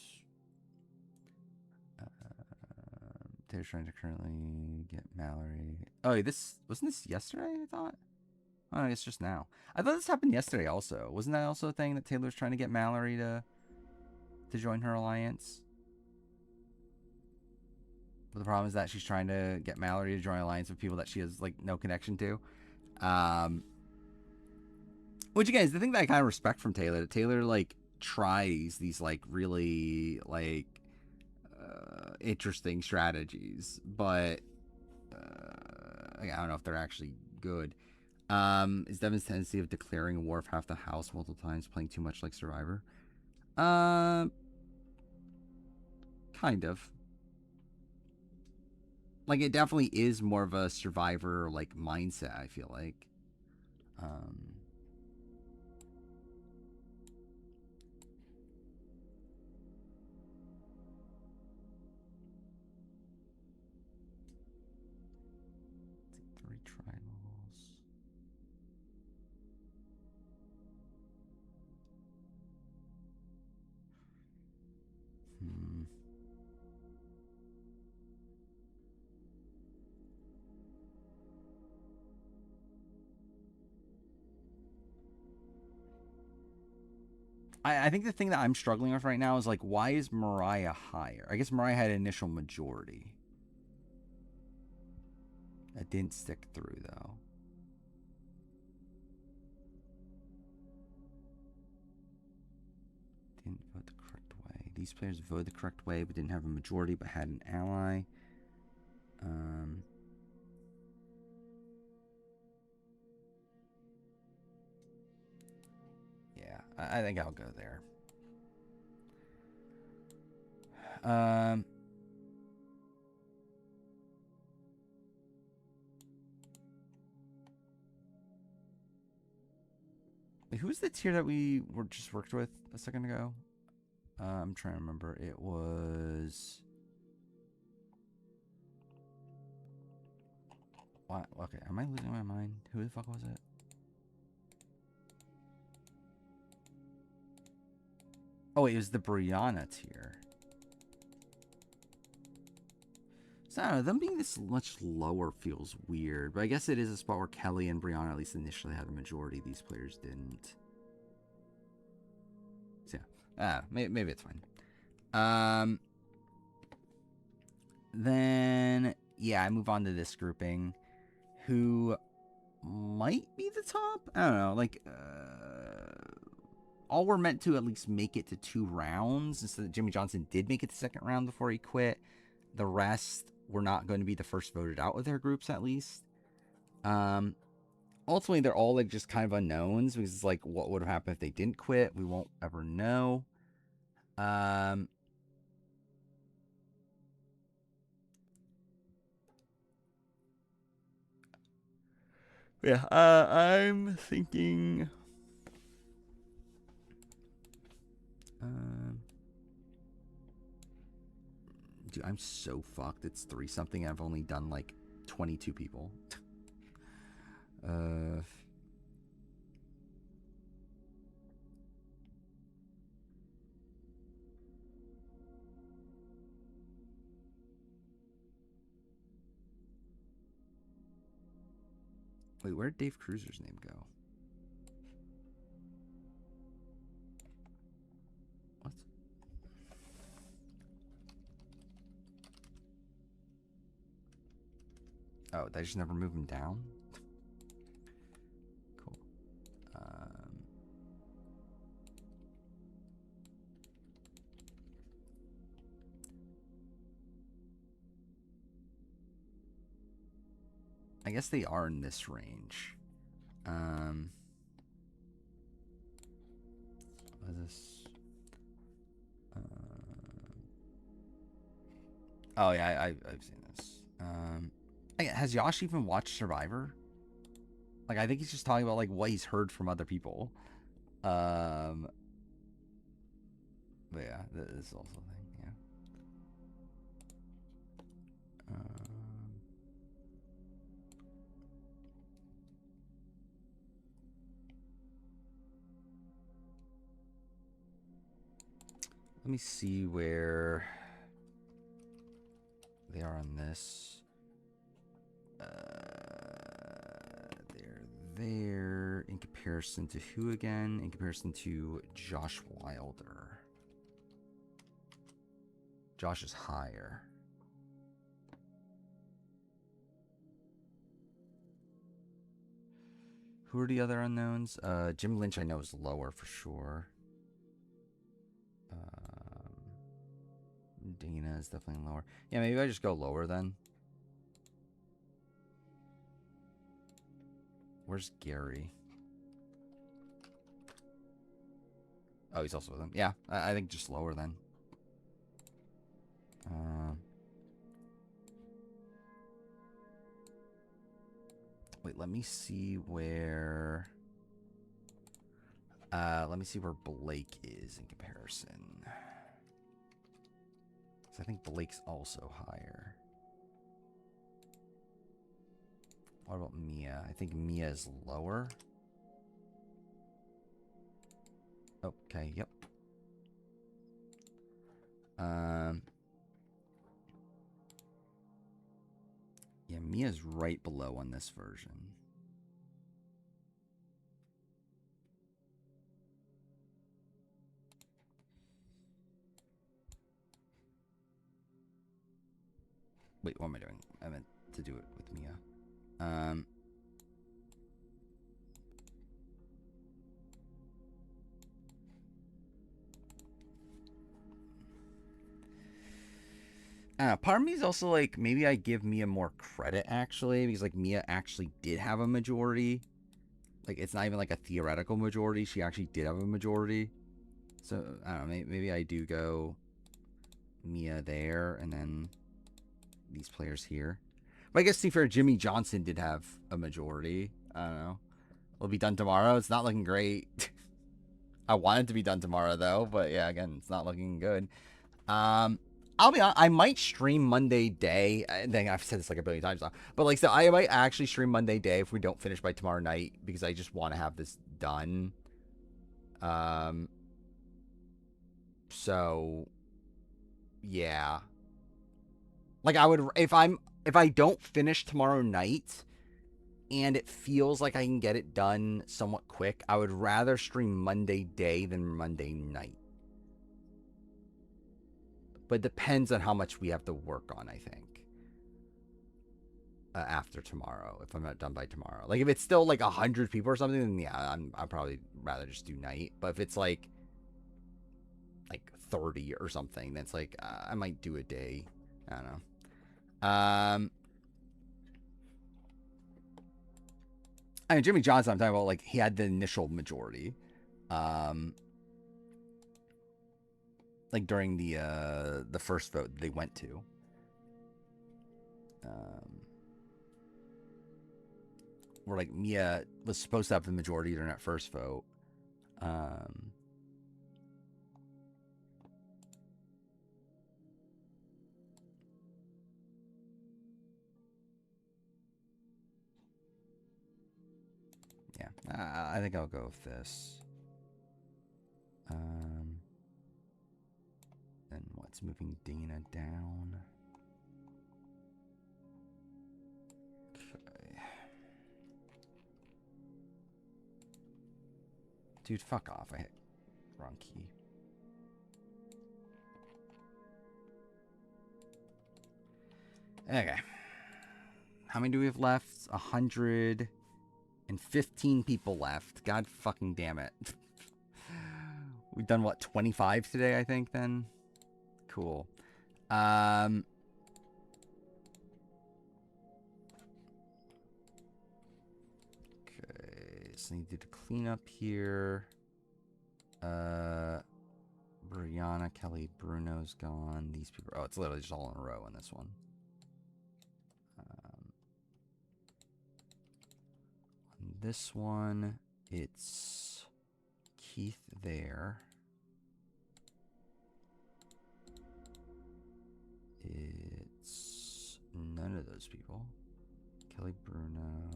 They're trying to currently get Mallory. Oh, this wasn't this yesterday, I thought? Oh, it's just now. I thought this happened yesterday also. Wasn't that also a thing that Taylor was trying to get Mallory to join her alliance? But the problem is that she's trying to get Mallory to join an alliance with people that she has like no connection to. Which again is the thing that I kind of respect from Taylor. That Taylor like tries these like really like interesting strategies, but I don't know if they're actually good. Is Devin's tendency of declaring war of half the house multiple times playing too much like Survivor? Kind of. Like, it definitely is more of a Survivor, like, mindset, I feel like. I think the thing that I'm struggling with right now is like, why is Mariah higher? I guess Mariah had initial majority. That didn't stick through though. Didn't vote the correct way. These players voted the correct way, but didn't have a majority, but had an ally. Yeah, I think I'll go there. Wait, who was the tier that we were just worked with a second ago? I'm trying to remember. It was... What? Okay, am I losing my mind? Who the fuck was it? Oh, wait, it was the Brianna tier. So, I don't know, them being this much lower feels weird. But I guess it is a spot where Kelly and Brianna at least initially had a majority. These players didn't. So, yeah. Maybe it's fine. Then, yeah, I move on to this grouping. Who might be the top? I don't know. Like, all were meant to at least make it to 2 rounds. Instead, Jimmy Johnson did make it to the 2nd round before he quit. The rest were not going to be the first voted out of their groups, at least. Ultimately, they're all like just kind of unknowns because it's like, what would have happened if they didn't quit? We won't ever know. Yeah, I'm thinking. Dude, I'm so fucked. It's 3-something. I've only done like 22 people. Wait, where did Dave Cruiser's name go? What? Oh, they just never move him down? Cool. I guess they are in this range. What is this? Oh yeah, I've seen this. Has Yosh even watched Survivor? Like, I think he's just talking about like what he's heard from other people. But yeah, this is also a thing. Yeah. Let me see where they are on this. They're there in comparison to who again? In comparison to Josh Wilder. Josh is higher. Who are the other unknowns? Jim Lynch I know is lower for sure. Dana is definitely lower. Yeah, maybe I just go lower then. Where's Gary? Oh, he's also with him. Yeah, I think just lower then. Wait, let me see where... let me see where Blake is in comparison. Because I think Blake's also higher. What about Mia? I think Mia is lower. Okay, yep. Yeah, Mia's right below on this version. Wait, what am I doing? I meant to do it with Mia. Part of me is also like, maybe I give Mia more credit, actually, because, like, Mia actually did have a majority. Like, it's not even, like, a theoretical majority. She actually did have a majority. So, I don't know, maybe I do go Mia there, and then these players here. But I guess, to be fair, Jimmy Johnson did have a majority. I don't know. It'll be done tomorrow. It's not looking great. I want it to be done tomorrow, though. But, yeah, again, it's not looking good. I'll be honest, I might stream Monday day. I think I've said this like a billion times now. But, like, so I might actually stream Monday day if we don't finish by tomorrow night, because I just want to have this done. So, yeah. Like, I would, if I don't finish tomorrow night and it feels like I can get it done somewhat quick, I would rather stream Monday day than Monday night. But it depends on how much we have to work on, I think. After tomorrow, if I'm not done by tomorrow. Like, if it's still like 100 people or something, then yeah, I'd probably rather just do night. But if it's like 30 or something, then it's like, I might do a day. I don't know. I mean, Jimmy Johnson, I'm talking about, like, he had the initial majority. Like, during the first vote they went to. Where, like, Mia was supposed to have the majority during that first vote. Yeah, I think I'll go with this. Then what's moving Dana down? Okay. Dude, fuck off. I hit wrong key. Okay. How many do we have left? 115 people left. God fucking damn it. We've done, what, 25 today, I think, then? Cool. Okay, so I need to do the cleanup here. Brianna, Kelly, Bruno's gone. These people... Oh, it's literally just all in a row on this one. On this one, it's Keith there. It's none of those people. Kelly, Bruno.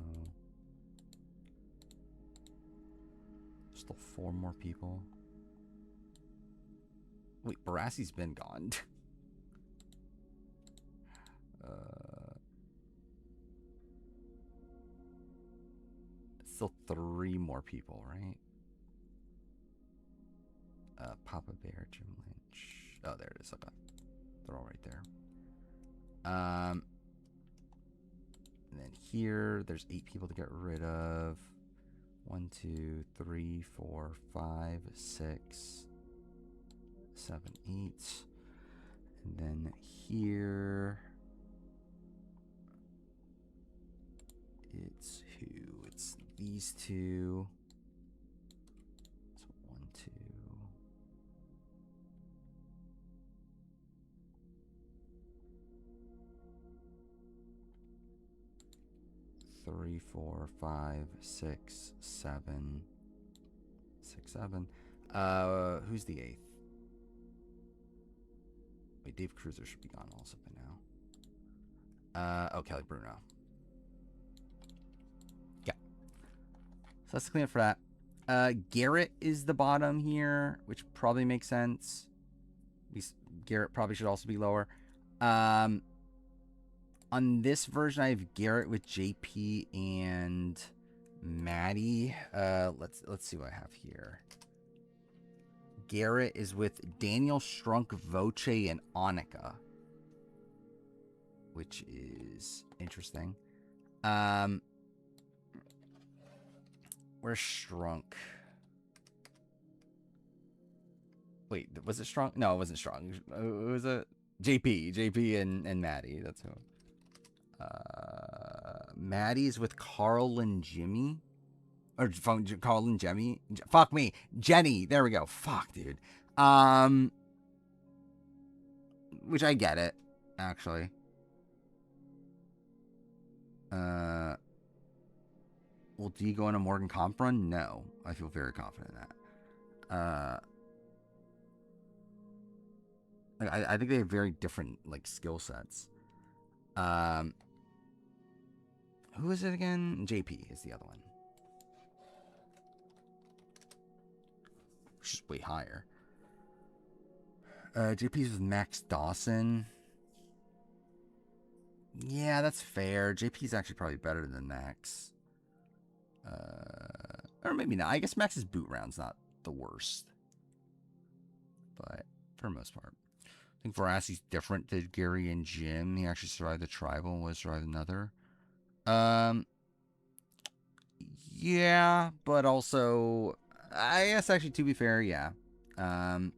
Still 4 more people. Wait, Barassi's been gone. Still 3 more people, right? Papa Bear, Jim Lynch. Oh, there it is. Okay. They're all right there. And then here, there's 8 people to get rid of. 1, 2, 3, 4, 5, 6, 7, 8. And then here, it's who? It's these 2. So 1, 2. 3, 4, 5, 6, 7. 6, 7. Who's the 8th? Wait, Dave Cruiser should be gone also by now. Oh, Kelly Bruno. Yeah. So that's the cleanup for that. Garrett is the bottom here, which probably makes sense. Garrett probably should also be lower. On this version, I have Garrett with JP and Maddie. Let's see what I have here. Garrett is with Daniel, Strunk, Voce, and Annika. which is interesting. Where's Strunk? Wait, was it Strong? No, it wasn't Strong. It was a JP and Maddie. That's who. Maddie's with Carl and Jimmy, or Carl and Jimmy. Fuck me, Jenny. There we go. Fuck, dude. Which I get it, actually. Will D go on a Morgan comp run? No, I feel very confident in that. I think they have very different like skill sets. Who is it again? JP is the other one. Which is way higher. JP's with Max Dawson. Yeah, that's fair. JP's actually probably better than Max. Or maybe not. I guess Max's boot round's not the worst. But for the most part. I think Verassi's different to Gary and Jim. He actually survived the tribal and was survived another. Yeah, but also, I guess actually to be fair, yeah. I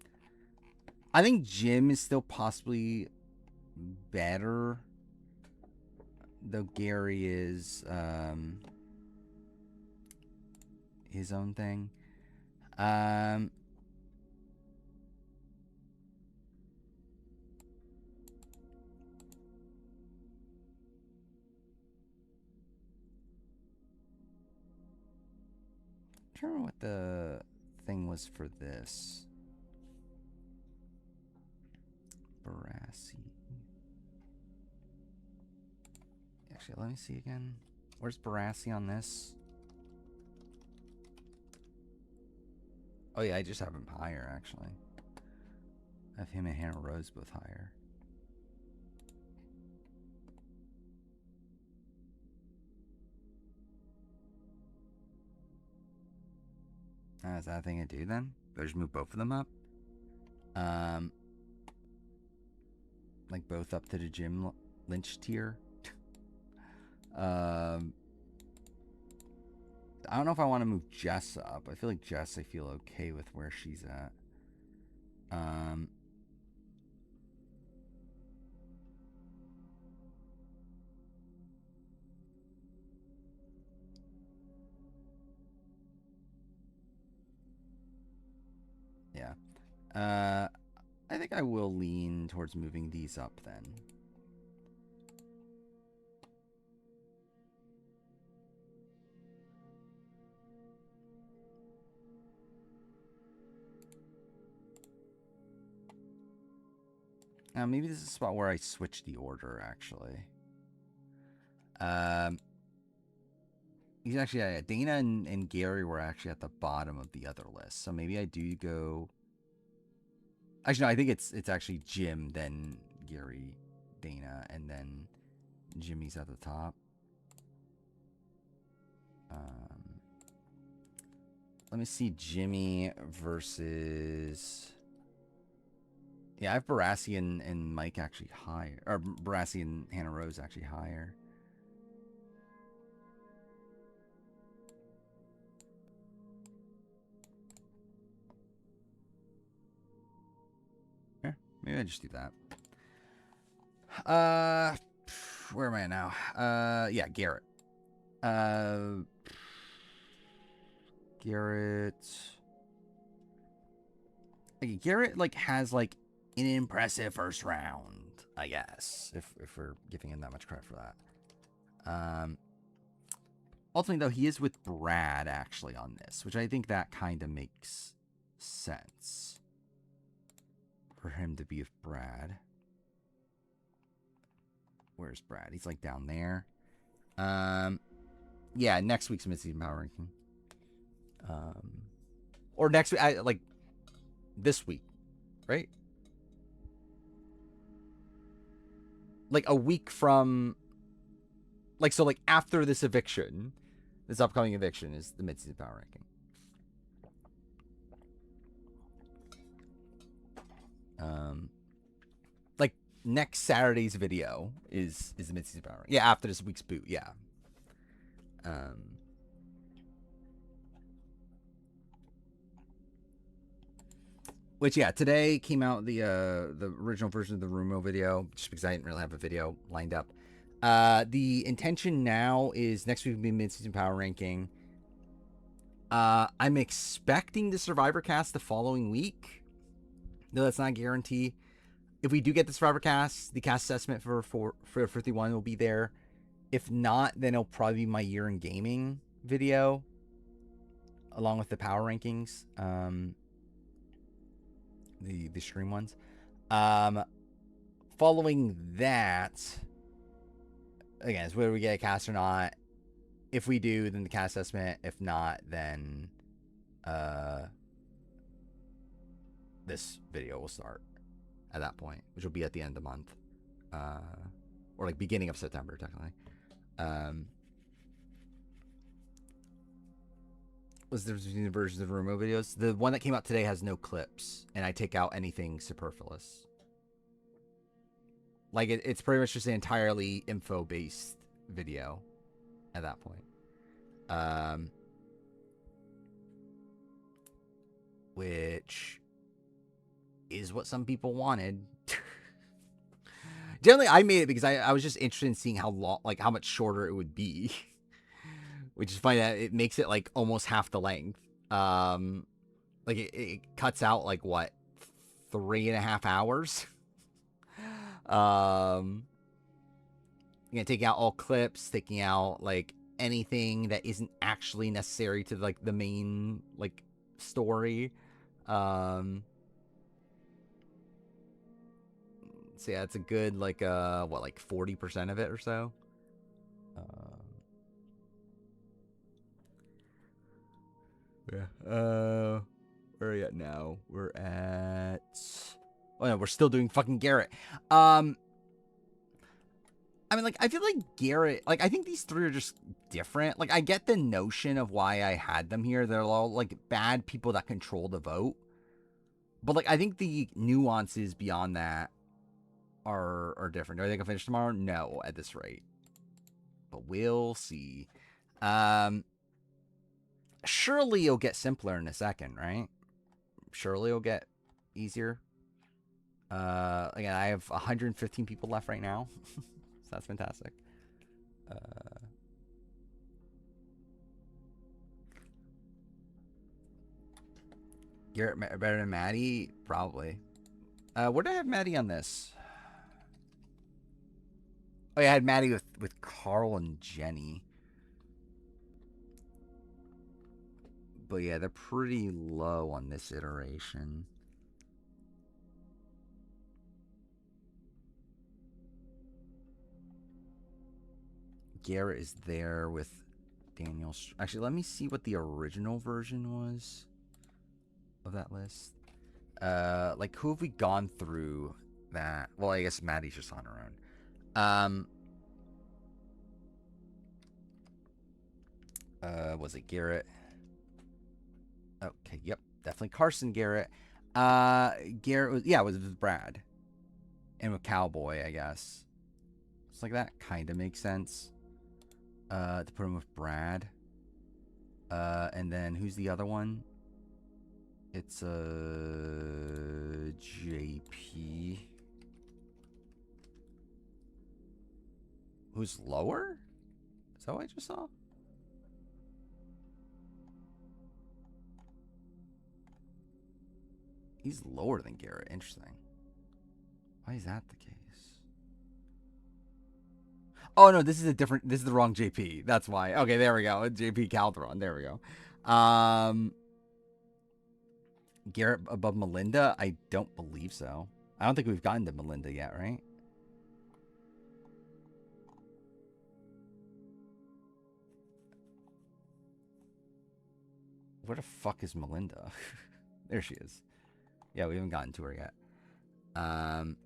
think Jim is still possibly better, though Gary is his own thing. I don't remember what the thing was for this. Barassi. Actually, let me see again. Where's Barassi on this? Oh yeah, I just have him higher, actually. I have him and Hannah Rose both higher. Is that a thing I do then? Do I just move both of them up? Like both up to the Jim Lynch tier? I don't know if I want to move Jess up. I feel like Jess, I feel okay with where she's at. Yeah. I think I will lean towards moving these up then. Maybe this is a spot where I switch the order, actually. He's actually, Dana and Gary were actually at the bottom of the other list. So maybe I do go... Actually, no, I think it's actually Jim, then Gary, Dana, and then Jimmy's at the top. Let me see Jimmy versus... Yeah, I have Barassi and Mike actually higher. Or Barassi and Hannah Rose actually higher. Yeah, maybe I just do that. Where am I now? Yeah, Garrett. Garrett. Like, Garrett like has like an impressive first round, I guess, if we're giving him that much credit for that. Ultimately, though, he is with Brad actually on this, which I think that kind of makes sense for him to be with Brad. Where's Brad? He's like down there. Yeah, next week's mid-season power ranking. Or next week, like this week, right? Like a week from, like, so like after this eviction, this upcoming eviction is the mid-season power ranking. Like next Saturday's video is the mid-season power. Yeah, after this week's boot. Yeah. Which, yeah, today came out the original version of the Rumo video, just because I didn't really have a video lined up. The intention now is next week will be mid-season power ranking. I'm expecting the Survivor cast the following week. No, that's not a guarantee. If we do get the Survivor cast, the cast assessment for 51 will be there. If not, then it'll probably be my year in gaming video, along with the power rankings. The stream ones. Following that, again, it's whether we get a cast or not. If we do, then the cast assessment. If not, then this video will start at that point, which will be at the end of the month, or like beginning of September, technically. Was there between the versions of Rumo videos? The one that came out today has no clips, and I take out anything superfluous. Like, it's pretty much just an entirely info-based video at that point. Which is what some people wanted. Generally, I made it because I was just interested in seeing how long, like how much shorter it would be. Which is funny that it makes it like almost half the length. Like it cuts out like what, 3.5 hours. Taking out all clips, taking out like anything that isn't actually necessary to like the main like story. So yeah, it's a good like what, like 40% of it or so. Yeah. Where are we at now? We're at... Oh, no, we're still doing fucking Garrett. I mean, like, I feel like Garrett... Like, I think these three are just different. Like, I get the notion of why I had them here. They're all, like, bad people that control the vote. But, like, I think the nuances beyond that are different. Do I think I'll finish tomorrow? No, at this rate. But we'll see. Surely it'll get simpler in a second, right? Surely it'll get easier. Again, I have 115 people left right now. So that's fantastic. Garrett better than Maddie? Probably. Where did I have Maddie on this? Oh yeah, I had Maddie with Carl and Jenny. But yeah, they're pretty low on this iteration. Garrett is there with Daniel. Actually, let me see what the original version was of that list. Like, who have we gone through that? Well, I guess Maddie's just on her own. Was it Garrett? Okay, yep, definitely Carson Garrett. Garrett was, yeah, it was with Brad. And with Cowboy, I guess. It's like that kind of makes sense. To put him with Brad. And then who's the other one? It's JP. Who's lower? Is that what I just saw? He's lower than Garrett. Interesting. Why is that the case? Oh, no, this is the wrong JP. That's why. Okay, there we go. JP Calderon. There we go. Garrett above Melinda? I don't believe so. I don't think we've gotten to Melinda yet, right? Where the fuck is Melinda? There she is. Yeah, we haven't gotten to her yet. But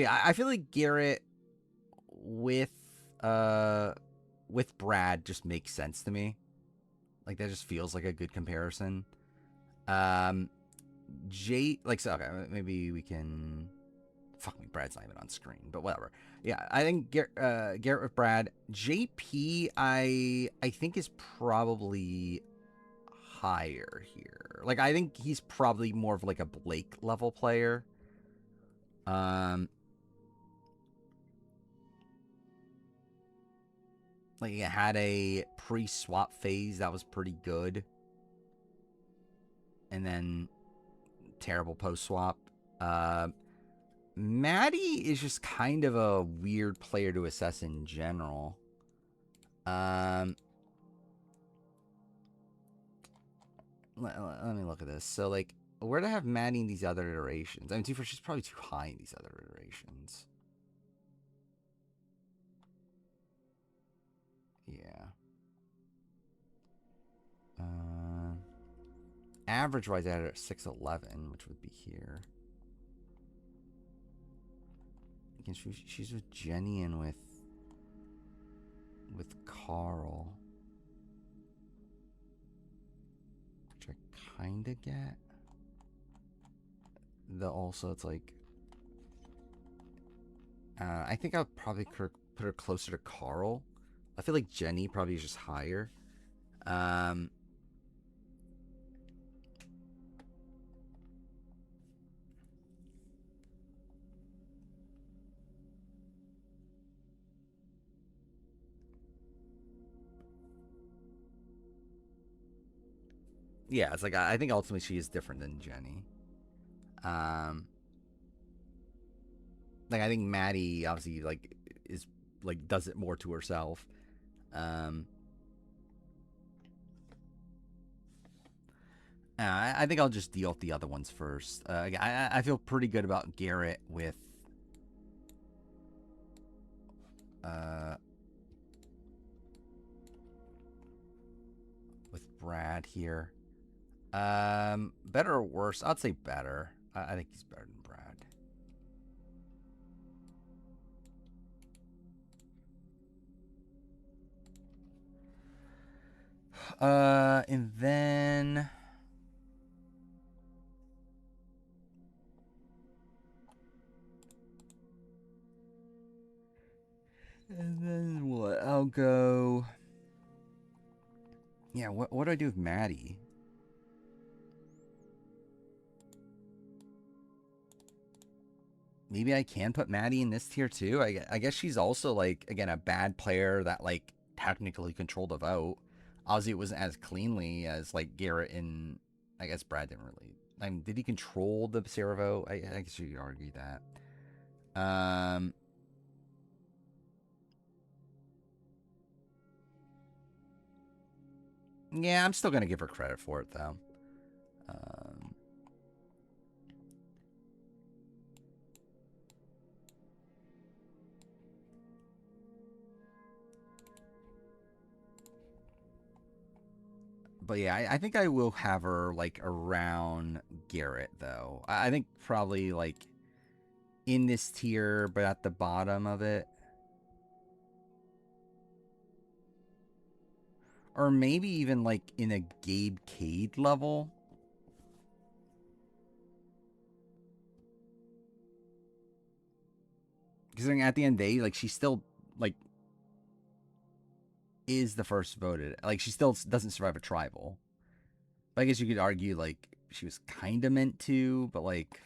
yeah, I feel like Garrett with Brad just makes sense to me. Like, that just feels like a good comparison. So okay, maybe we can. Fuck me, Brad's not even on screen, but whatever. Yeah, I think Garrett with Brad. JP, I think is probably higher here. Like, I think he's probably more of like a Blake level player. Like, he had a pre-swap phase that was pretty good, and then terrible post-swap. Maddie is just kind of a weird player to assess in general. Let me look at this. So, like, where do I have Maddie in these other iterations? I mean, she's probably too high in these other iterations. Yeah. Average-wise, I had her at 6'11", which would be here. Again, she's with Jenny and with Carl, which I kind of get. Also, it's like, I think I'll probably put her closer to Carl. I feel like Jenny probably is just higher. Yeah, it's like, I think ultimately she is different than Jenny. Like, I think Maddie obviously like is like does it more to herself. I think I'll just deal with the other ones first. I feel pretty good about Garrett with Brad here. Better or worse? I'd say better. I think he's better than Brad. And then what? I'll go. Yeah, what do I do with Maddie? Maybe I can put Maddie in this tier too. I guess she's also, like, again, a bad player that, like, technically controlled the vote. Obviously, it wasn't as cleanly as, like, Garrett and I guess Brad didn't really. I mean, did he control the Sarah vote? I guess you could argue that. Yeah, I'm still gonna give her credit for it though. But yeah, I think I will have her like around Garrett though. I think probably like in this tier, but at the bottom of it. Or maybe even like in a Gabe Cade level. Because at the end of the day, like, she still, like, is the first voted. Like, she still doesn't survive a tribal. But I guess you could argue, like, she was kind of meant to, but, like...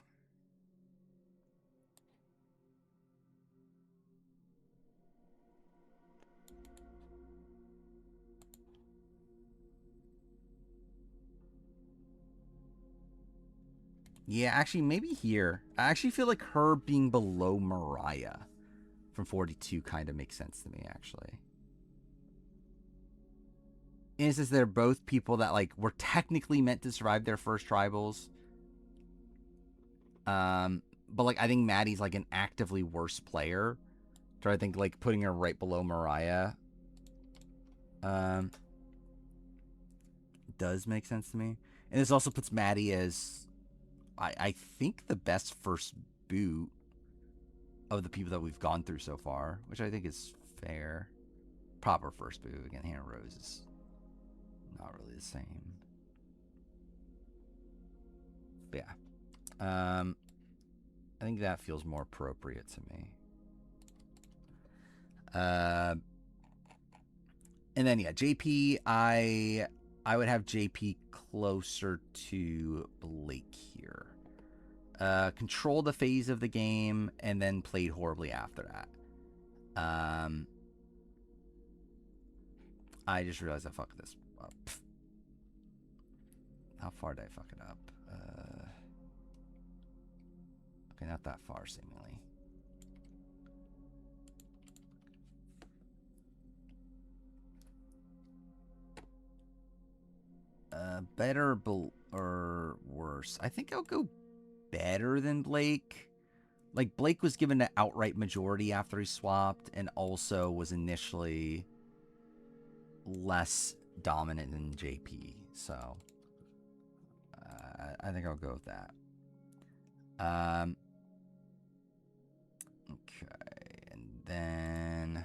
Yeah, actually, maybe here. I actually feel like her being below Mariah from 42 kind of makes sense to me, actually. In a sense, they're both people that, like, were technically meant to survive their first tribals. But, like, I think Maddie's, like, an actively worse player. So I think, like, putting her right below Mariah does make sense to me. And this also puts Maddie as, I think, the best first boot of the people that we've gone through so far, which I think is fair. Proper first boot. Again, Hannah Rose is not really the same. But yeah. I think that feels more appropriate to me. And then yeah, JP, I would have JP closer to Blake here. Controlled the phase of the game and then played horribly after that. I just realized I fucked this up. How far did I fuck it up? Okay, not that far, seemingly. Better or worse? I think I'll go better than Blake. Like, Blake was given an outright majority after he swapped, and also was initially less dominant than JP. So, I think I'll go with that. Okay, and then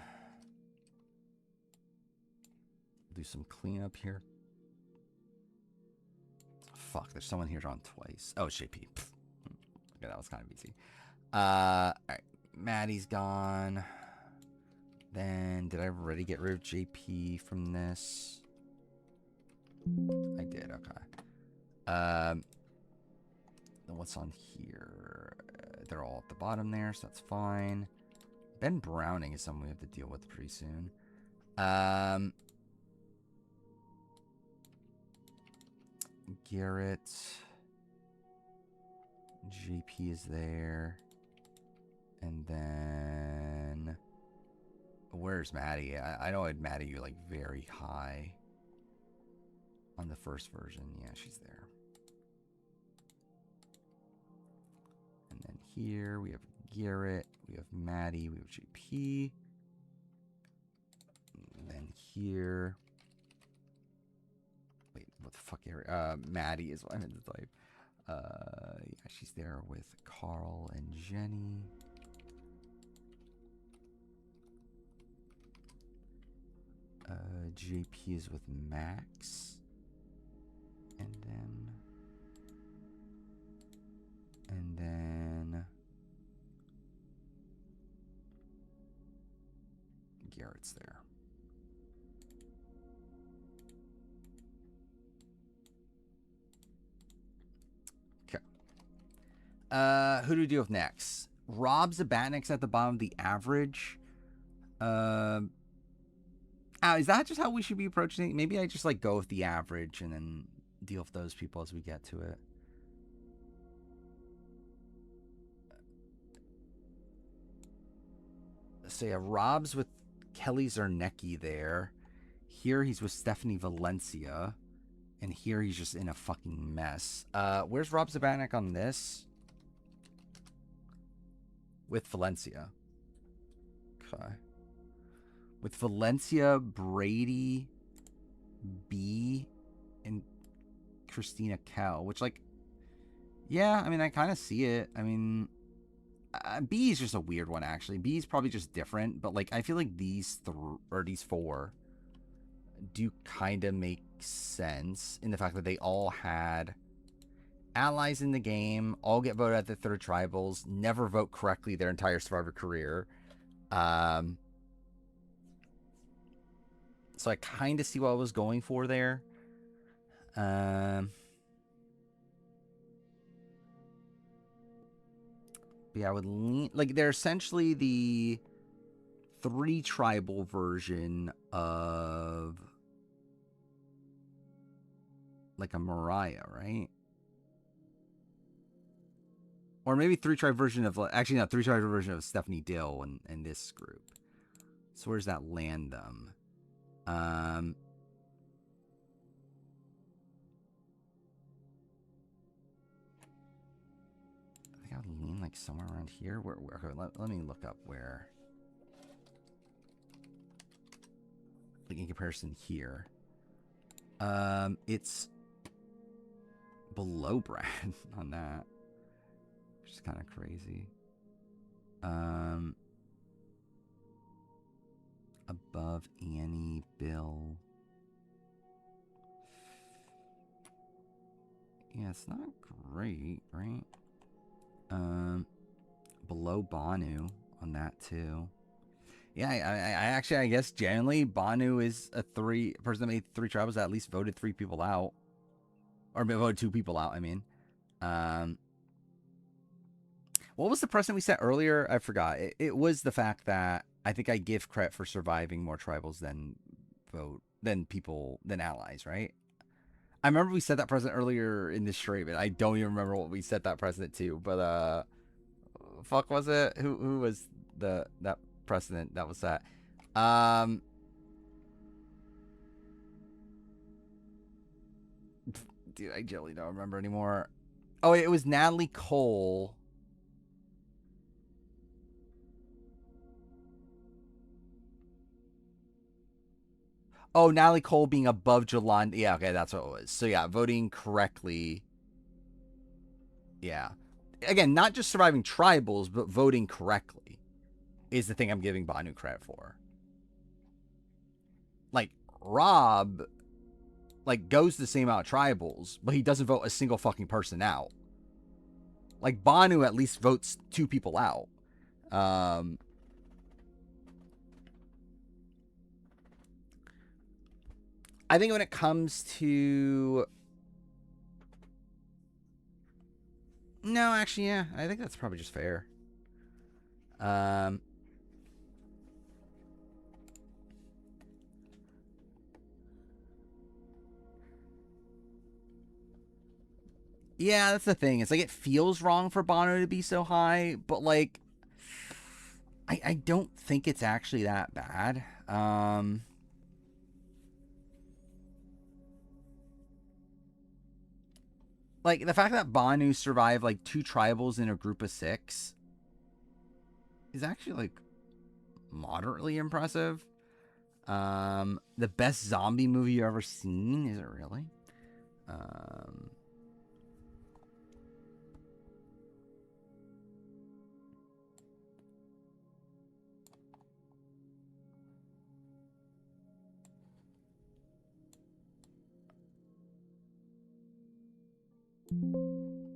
do some cleanup here. Fuck, there's someone here drawn twice. Oh, it's JP. Okay, that was kind of easy. Alright, Maddie's gone. Then, did I already get rid of JP from this? I did, okay. Then what's on here? They're all at the bottom there, so that's fine. Ben Browning is someone we have to deal with pretty soon. Garrett. JP is there. And then... Where's Maddie? I know I had Maddie like very high on the first version. Yeah, she's there. And then here we have Garrett. We have Maddie. We have JP. And then here... Wait, what the fuck area? Maddie is what I meant to type. Yeah, she's there with Carl and Jenny. JP is with Max. And then Garrett's there. Okay. Who do we deal with next? Rob Zabatnik's at the bottom of the average. Is that just how we should be approaching it? Maybe I just like go with the average and then deal with those people as we get to it. So yeah, Rob's with Kelly Zarnecki there. Here he's with Stephanie Valencia. And here he's just in a fucking mess. Where's Rob Zabatnik on this? With Valencia. Okay. With Valencia, Brady, B, and Christina Kell. Which, like, yeah, I mean, I kind of see it. I mean, B is just a weird one, actually. B is probably just different. But, like, I feel like these four do kind of make sense in the fact that they all had allies in the game, all get voted at the third tribals, never vote correctly their entire Survivor career. So I kind of see what I was going for there. But yeah, I would lean... Like, they're essentially the 3 tribal version of... like a Mariah, right? Or maybe 3-tribe version of... Actually, not 3-tribe version of Stephanie Dill and this group. So where's that land them? I think I would lean like somewhere around here. Where okay, let me look up where. Like in comparison here. It's below Brad on that. Which is kind of crazy. Above Annie, Bill. Yeah, it's not great, right? Below Banu on that too. Yeah, I actually, I guess generally Banu is a person that made 3 tribals that at least voted 3 people out, or voted 2 people out. I mean, what was the precedent we set earlier? I forgot. It was the fact that I think I give credit for surviving more tribals than allies, right? I remember we set that precedent earlier in this stream, and I don't even remember what we set that precedent to. But fuck was it? Who was that precedent that was set? Dude, I generally don't remember anymore. Oh, it was Natalie Cole. Oh, Natalie Cole being above Jolanda. Yeah, okay, that's what it was. So yeah, voting correctly. Yeah. Again, not just surviving tribals, but voting correctly is the thing I'm giving Banu credit for. Like, Rob, like, goes the same amount of tribals, but he doesn't vote a single fucking person out. Like, Banu at least votes 2 people out. I think when it comes to... No, actually, yeah. I think that's probably just fair. Yeah, that's the thing. It's like it feels wrong for Bono to be so high, but like I don't think it's actually that bad. Like the fact that Banu survived like 2 tribals in a group of 6 is actually like moderately impressive. The best zombie movie you've ever seen, is it really?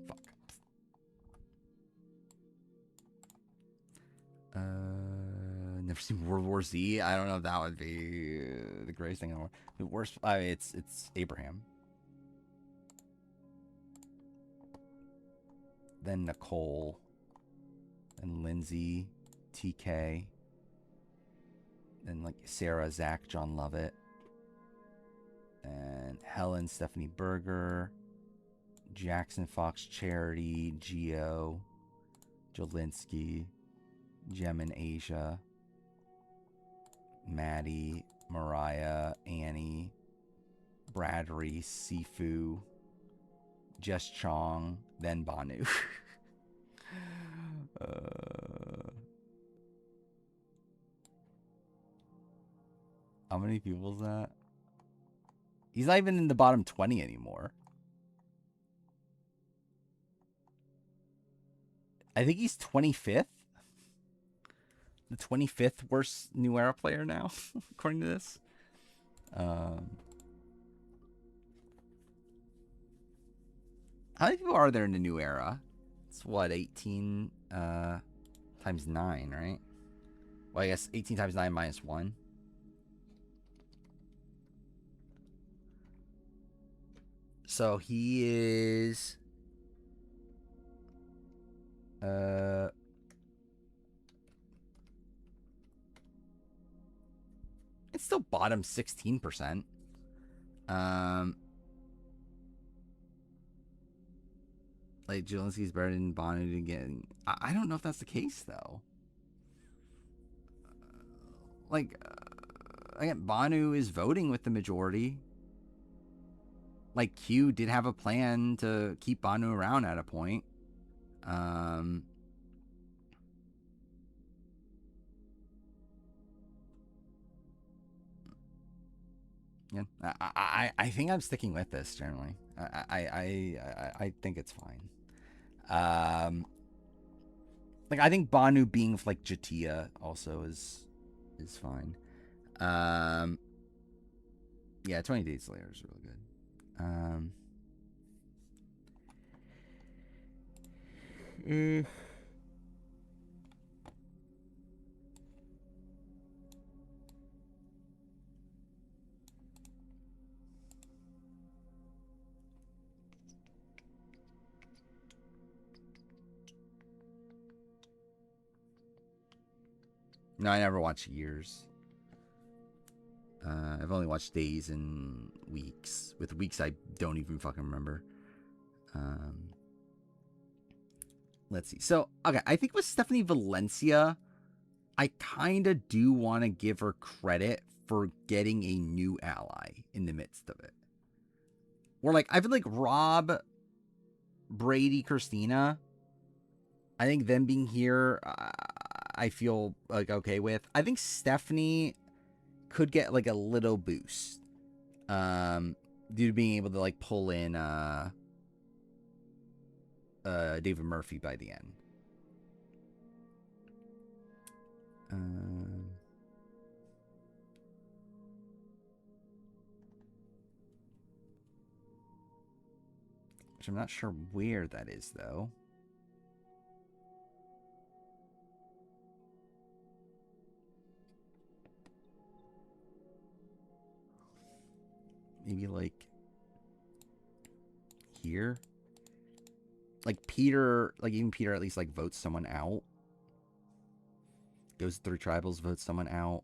Fuck. Never seen World War Z. I don't know if that would be the greatest thing in the world. The worst. It's Abraham. Then Nicole. Then Lindsay, TK. Then like Sarah, Zach, John Lovett. And Helen, Stephanie Berger. Jackson, Fox, Charity, Geo, Jolinsky, Gem and Asia, Maddie, Mariah, Annie, Brad Reese, Sifu, Jess Chong, then Banu. How many people is that? He's not even in the bottom 20 anymore. I think he's 25th. The 25th worst New Era player now, according to this. How many people are there in the New Era? It's what, 18 times 9, right? Well, I guess 18 times 9 minus 1. So he is... it's still bottom 16%. Like Jelinski's better than Bonu again. I don't know if that's the case though. Again, Banu is voting with the majority. Like Q did have a plan to keep Banu around at a point. Yeah, I think I'm sticking with this generally. I think it's fine. Like I think Banu being with like Jatia also is fine. Yeah, 20 Days Later is really good. Mm. No, I never watched Years. I've only watched days and weeks. With weeks, I don't even fucking remember. Let's see. So, okay, I think with Stephanie Valencia, I kind of do want to give her credit for getting a new ally in the midst of it. Where, like, I feel like Rob, Brady, Christina, I think them being here, I feel, like, okay with. I think Stephanie could get, like, a little boost. Due to being able to, like, pull in, David Murphy by the end. Which I'm not sure where that is, though. Maybe, like, here? Like, Peter, like, even Peter at least, like, votes someone out. Goes through tribals, votes someone out.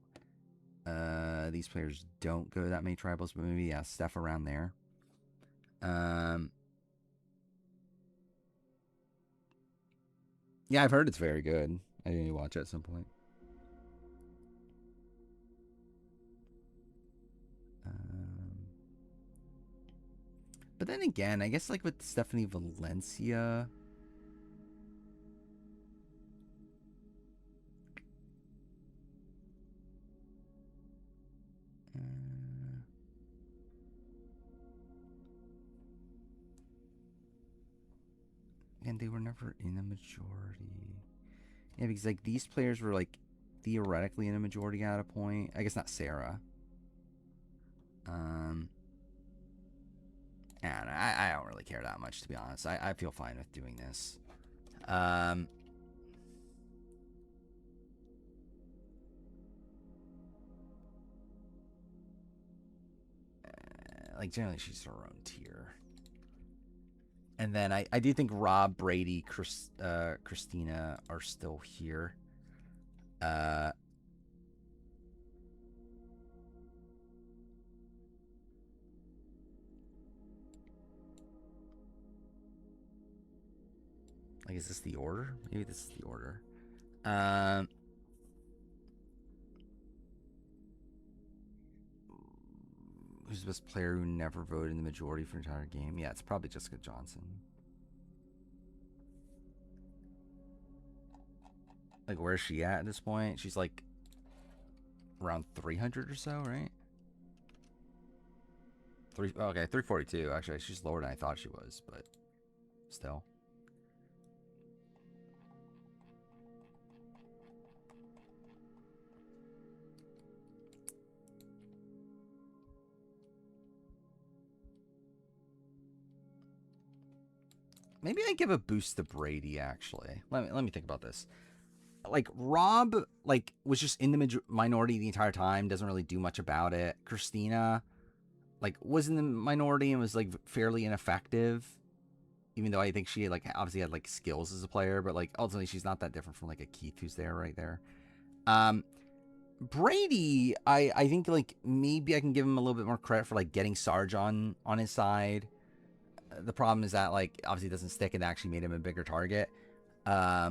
These players don't go that many tribals, but maybe, yeah, Steph around there. Yeah, I've heard it's very good. I need to watch it at some point. But then again, I guess, like, with Stephanie Valencia... And they were never in a majority. Yeah, because, like, these players were, like, theoretically in a majority at a point. I guess not Sarah. I don't really care that much, to be honest. I feel fine with doing this. Like, generally, she's her own tier. And then I do think Rob, Brady, Christina are still here. Like, is this the order? Maybe this is the order. Who's the best player who never voted in the majority for an entire game? Yeah, it's probably Jessica Johnson. Like, where is she at this point? She's like around 300 or so, right? Okay, 342. Actually, she's lower than I thought she was, but still. Maybe I give a boost to Brady, actually. Let me think about this. Like, Rob, like, was just in the minority the entire time, doesn't really do much about it. Christina, like, was in the minority and was, like, fairly ineffective. Even though I think she, like, obviously had, like, skills as a player, but, like, ultimately she's not that different from, like, a Keith who's there right there. Brady, I think, like, maybe I can give him a little bit more credit for, like, getting Sarge on his side. The problem is that, like, obviously it doesn't stick and actually made him a bigger target. I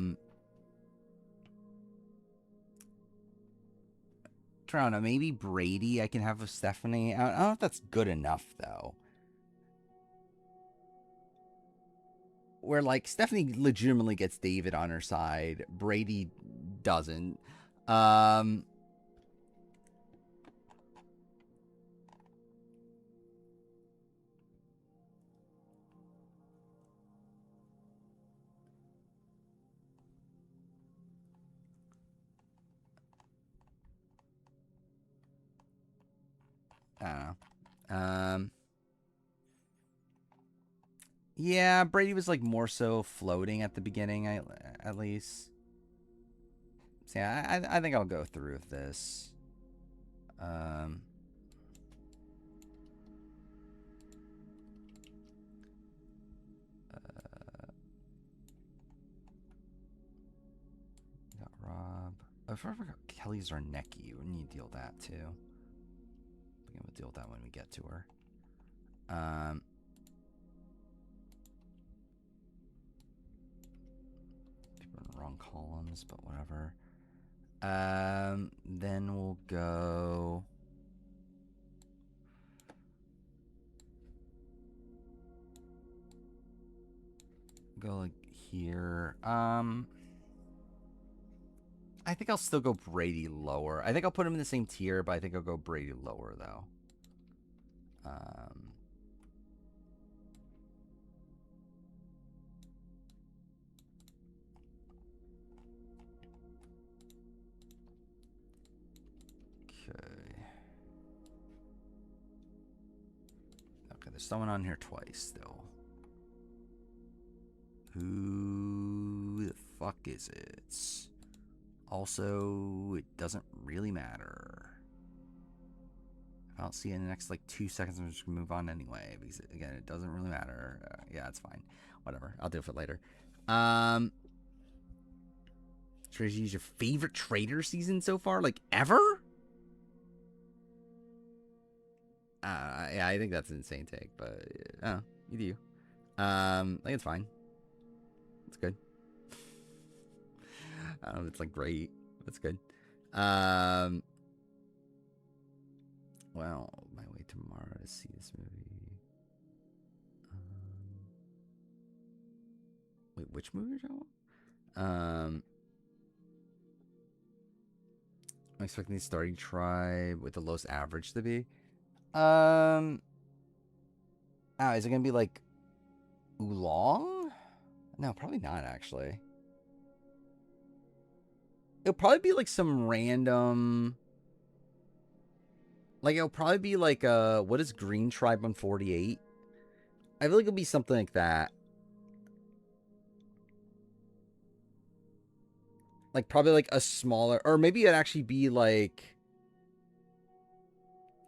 don't know, maybe Brady I can have with Stephanie. I don't know if that's good enough, though. Where, like, Stephanie legitimately gets David on her side. Brady doesn't. I don't know. Yeah, Brady was like more so floating at the beginning, at least. So yeah, I think I'll go through with this. Um, got Rob. If I forgot Kelly's our Necky, we need to deal with that too. We'll deal with that when we get to her. People in the wrong columns, but whatever. Then we'll go. Go like here. I think I'll still go Brady lower. I think I'll put him in the same tier, but I think I'll go Brady lower though. Okay, there's someone on here twice still. Who the fuck is it? Also, it doesn't really matter. If I don't see it in the next like 2 seconds, I'm just gonna move on anyway. Because again, it doesn't really matter. Yeah, it's fine. Whatever. I'll do it for later. Strategy is your favorite trader season so far? Like ever? Yeah, I think that's an insane take, but you do. I think it's fine. It's good. I don't know if it's like great. That's good. Well, my way tomorrow to see this movie. Wait, which movie are you talking about? I'm expecting the starting tribe with the lowest average to be. Is it gonna be like Oolong? No, probably not actually. It'll probably be like some random. Like it'll probably be like what is Green Tribe on 48? I feel like it'll be something like that. Like probably like a smaller, or maybe it'd actually be like.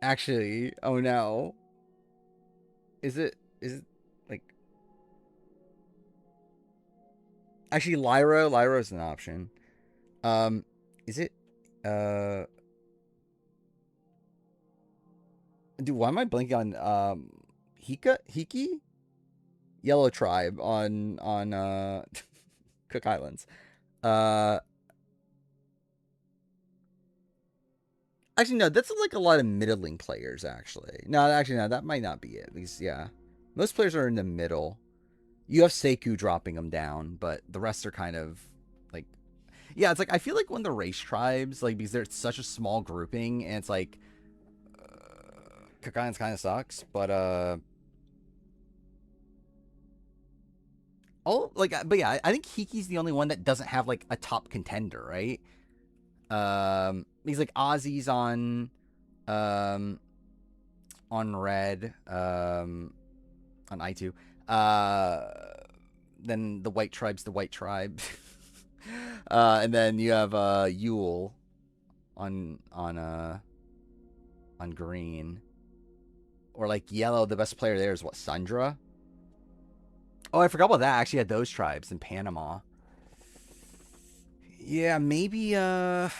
Actually, oh no. Is it like. Actually, Lyra is an option. Is it, dude, why am I blanking on, Hiki? Yellow Tribe on, Cook Islands. Actually, no, that's like a lot of middling players, actually. No, actually, no, that might not be it. Because, yeah. Most players are in the middle. You have Seku dropping them down, but the rest are kind of, like... Yeah, it's like, I feel like when the race tribes, like, because they're such a small grouping, and it's like... Cook Islands kind of sucks, but, Oh, like, but yeah, I think Hiki's the only one that doesn't have, like, a top contender, right? He's like Ozzy's on red, on I2. Then the White Tribe's the White Tribe. And then you have Yule on green. Or like yellow, the best player there is what, Sundra? Oh, I forgot about that. I actually had those tribes in Panama. Yeah, maybe no,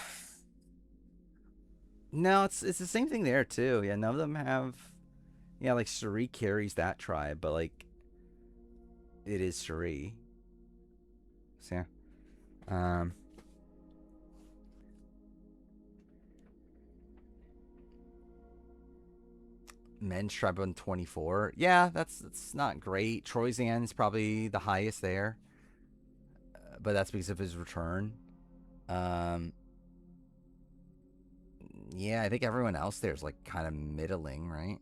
it's the same thing there too. Yeah, none of them have. Yeah, like Suri carries that tribe, but like it is Suri. So yeah. Men's tribe on 24. Yeah, that's not great. Troyzan is probably the highest there. But that's because of his return. Yeah, I think everyone else there is like kind of middling, right?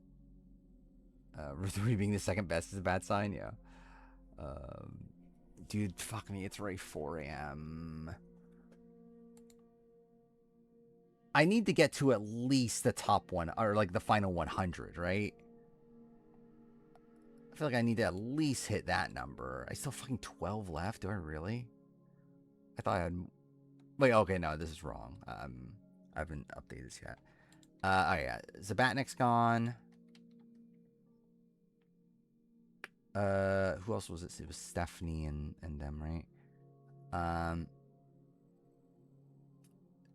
Ruthui being the second best is a bad sign, yeah. Dude, fuck me, it's already 4 a.m. I need to get to at least the top one, or like the final 100, right? I feel like I need to at least hit that number. I still fucking 12 left. Do I really? I thought I had... Wait, okay, no, this is wrong. I haven't updated this yet. Oh yeah, Zabatnik's gone. Who else was it? It was Stephanie and them, right?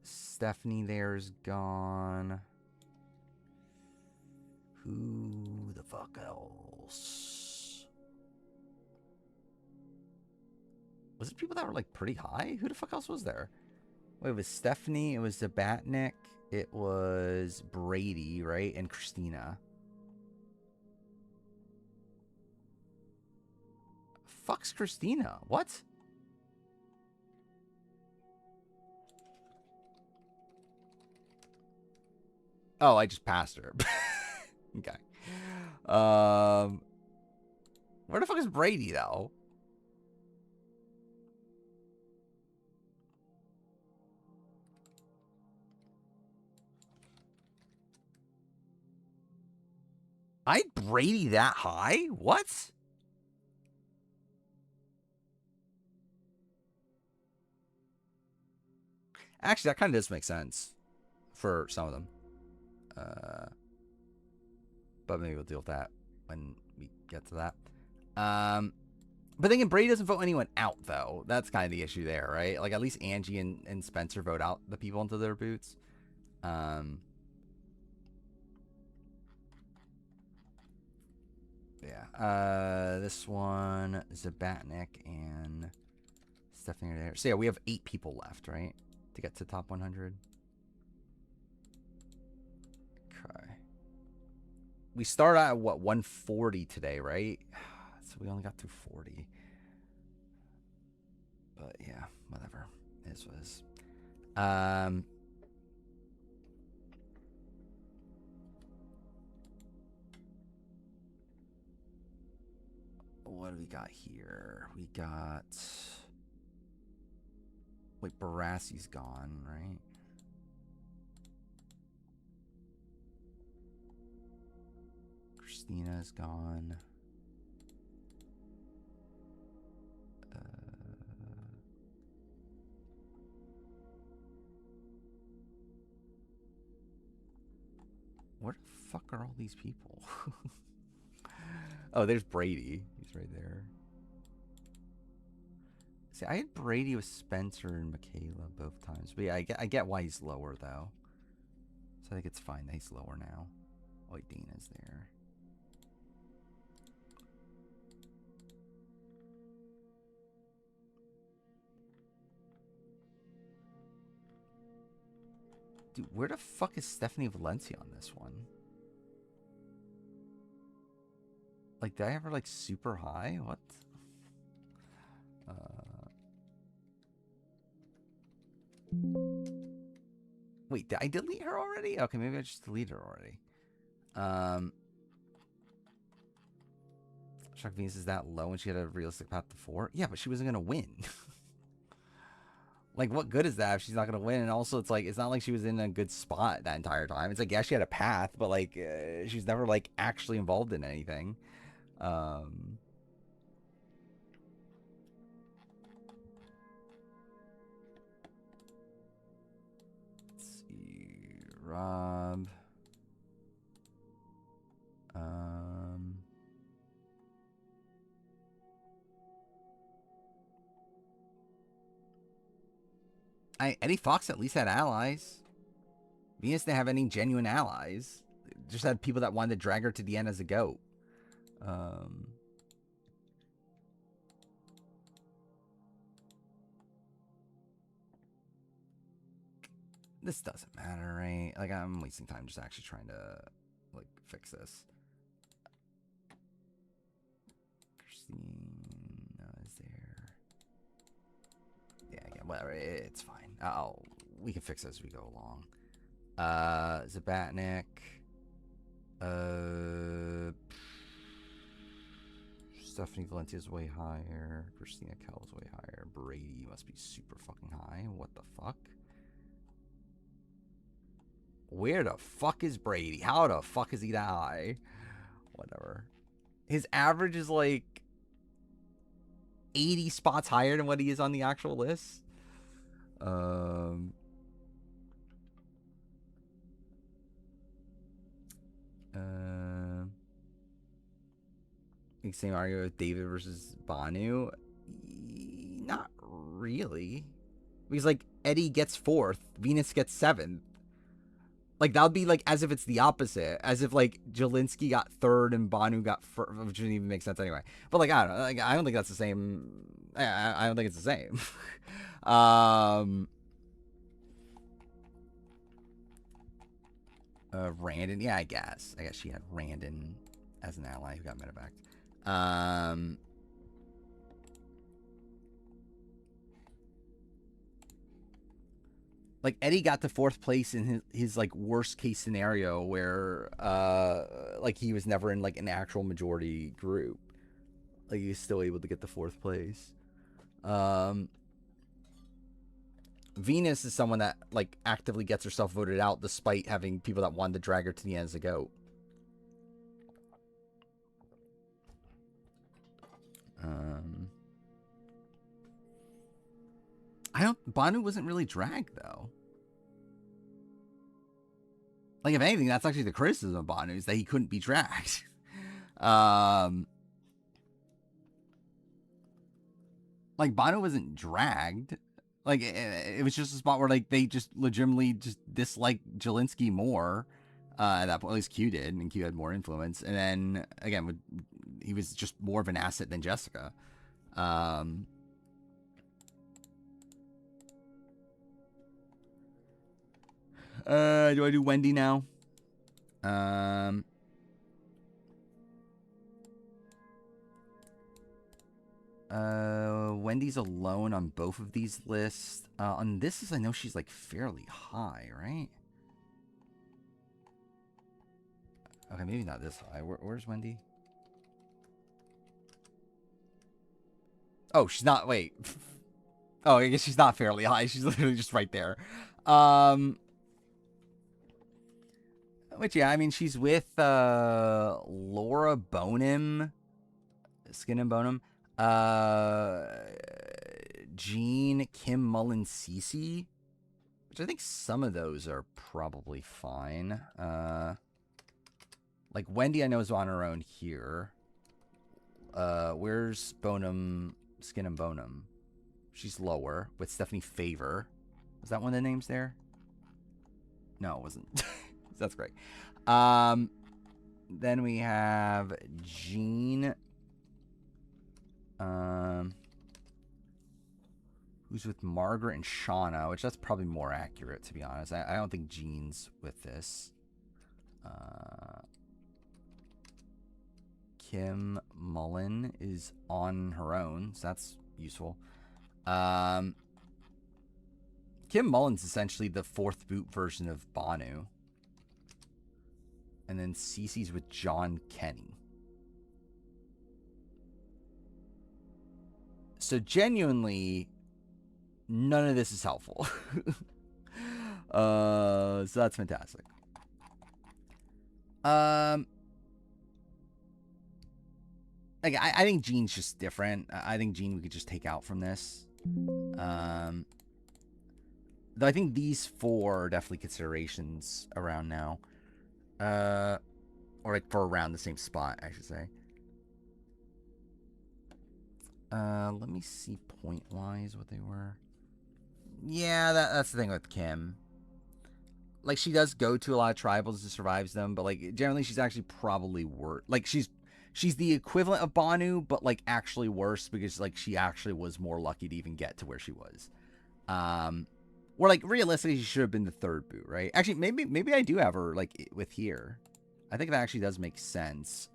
Stephanie there's gone. Who the fuck else? Was it people that were like pretty high? Who the fuck else was there? Wait, it was Stephanie, it was Zabatnik, it was Brady, right? And Christina. Fuck's Christina? What? Oh, I just passed her. Okay. Where the fuck is Brady though? I Brady that high? What? Actually, that kind of does make sense for some of them. But maybe we'll deal with that when we get to that. But then again, Brady doesn't vote anyone out, though. That's kind of the issue there, right? Like, at least Angie and Spencer vote out the people into their boots. Yeah. This one, Zabatnik and Stephanie are there. So, yeah, we have 8 people left, right? To get to top 100. Okay. We start at, what, 140 today, right? So we only got to 40. But, yeah, whatever. It is what it is. What do we got here? We got... Wait, Barassi's gone, right? Christina's gone. Where the fuck are all these people? Oh, there's Brady. He's right there. See, I had Brady with Spencer and Michaela both times. But yeah, I get why he's lower, though. So I think it's fine that he's lower now. Oh, wait, Dana's there. Dude, where the fuck is Stephanie Valencia on this one? Like, did I have her, like, super high? What? Wait, did I delete her already? Okay, maybe I just deleted her already. Shock Venus is that low and she had a realistic path to 4? Yeah, but she wasn't going to win. Like, what good is that if she's not going to win? And also, it's like, it's not like she was in a good spot that entire time. It's like, yeah, she had a path, but, like, she's never, like, actually involved in anything. Let's see. Rob. Eddie Fox at least had allies. Venus didn't have any genuine allies. Just had people that wanted to drag her to the end as a goat. This doesn't matter, right? Like, I'm wasting time just actually trying to, like, fix this. Christina is there. Yeah, whatever. It's fine. We can fix it as we go along. Zabatnik. Stephanie Valencia's way higher. Christina Kell's way higher. Brady must be super fucking high. What the fuck? Where the fuck is Brady? How the fuck is he that high? Whatever. His average is like 80 spots higher than what he is on the actual list. Same argument with David versus Banu. Not really. Because, like, Eddie gets 4th, Venus gets 7th. Like, that would be, like, as if it's the opposite. As if, like, Jelinski got 3rd and Banu got 1st, which didn't even make sense anyway. But, like, I don't know. Like, I don't think that's the same. I don't think it's the same. Randon. Yeah, I guess. I guess she had Randon as an ally who got medevac. Like, Eddie got to 4th place in his like worst case scenario where like he was never in like an actual majority group. Like, he was still able to get the 4th place. Venus is someone that like actively gets herself voted out despite having people that wanted to drag her to the end as a goat. Banu wasn't really dragged though. Like, if anything, that's actually the criticism of Banu, is that he couldn't be dragged. Like, Banu wasn't dragged. Like, it was just a spot where like they just legitimately just disliked Jelinski more. At that point, at least Q did, and Q had more influence. And then again, he was just more of an asset than Jessica. Do I do Wendy now? Wendy's alone on both of these lists. On this, I know she's like fairly high, right? Okay, maybe not this high. Where's Wendy? Oh, she's not. Wait. Oh, I guess she's not fairly high. She's literally just right there. Which, yeah, I mean, she's with Laura Bonham, Skin and Bonham, Jean, Kim Mullen, Cece, which I think some of those are probably fine. Like, Wendy, I know, is on her own here. Where's Bonham, Skin and Bonham? She's lower with Stephanie Favor. Was that one of the names there? No, it wasn't. That's great. Then we have Jean. Who's with Margaret and Shauna, which that's probably more accurate, to be honest. I don't think Jean's with this. Kim Mullen is on her own, so that's useful. Kim Mullen's essentially the 4th boot version of Banu. And then Cece's with John Kenny. So genuinely, none of this is helpful. So that's fantastic. Like, I think Jean's just different. I think Jean we could just take out from this. Though I think these 4 are definitely considerations around now. Or like for around the same spot, I should say. Let me see point-wise what they were. Yeah, that's the thing with Kim. Like, she does go to a lot of tribals and survives them, but like generally she's actually probably worse. Like, she's the equivalent of Banu, but like actually worse because like she actually was more lucky to even get to where she was. Or like realistically, she should have been the 3rd boot, right? Actually, maybe I do have her like with here. I think that actually does make sense.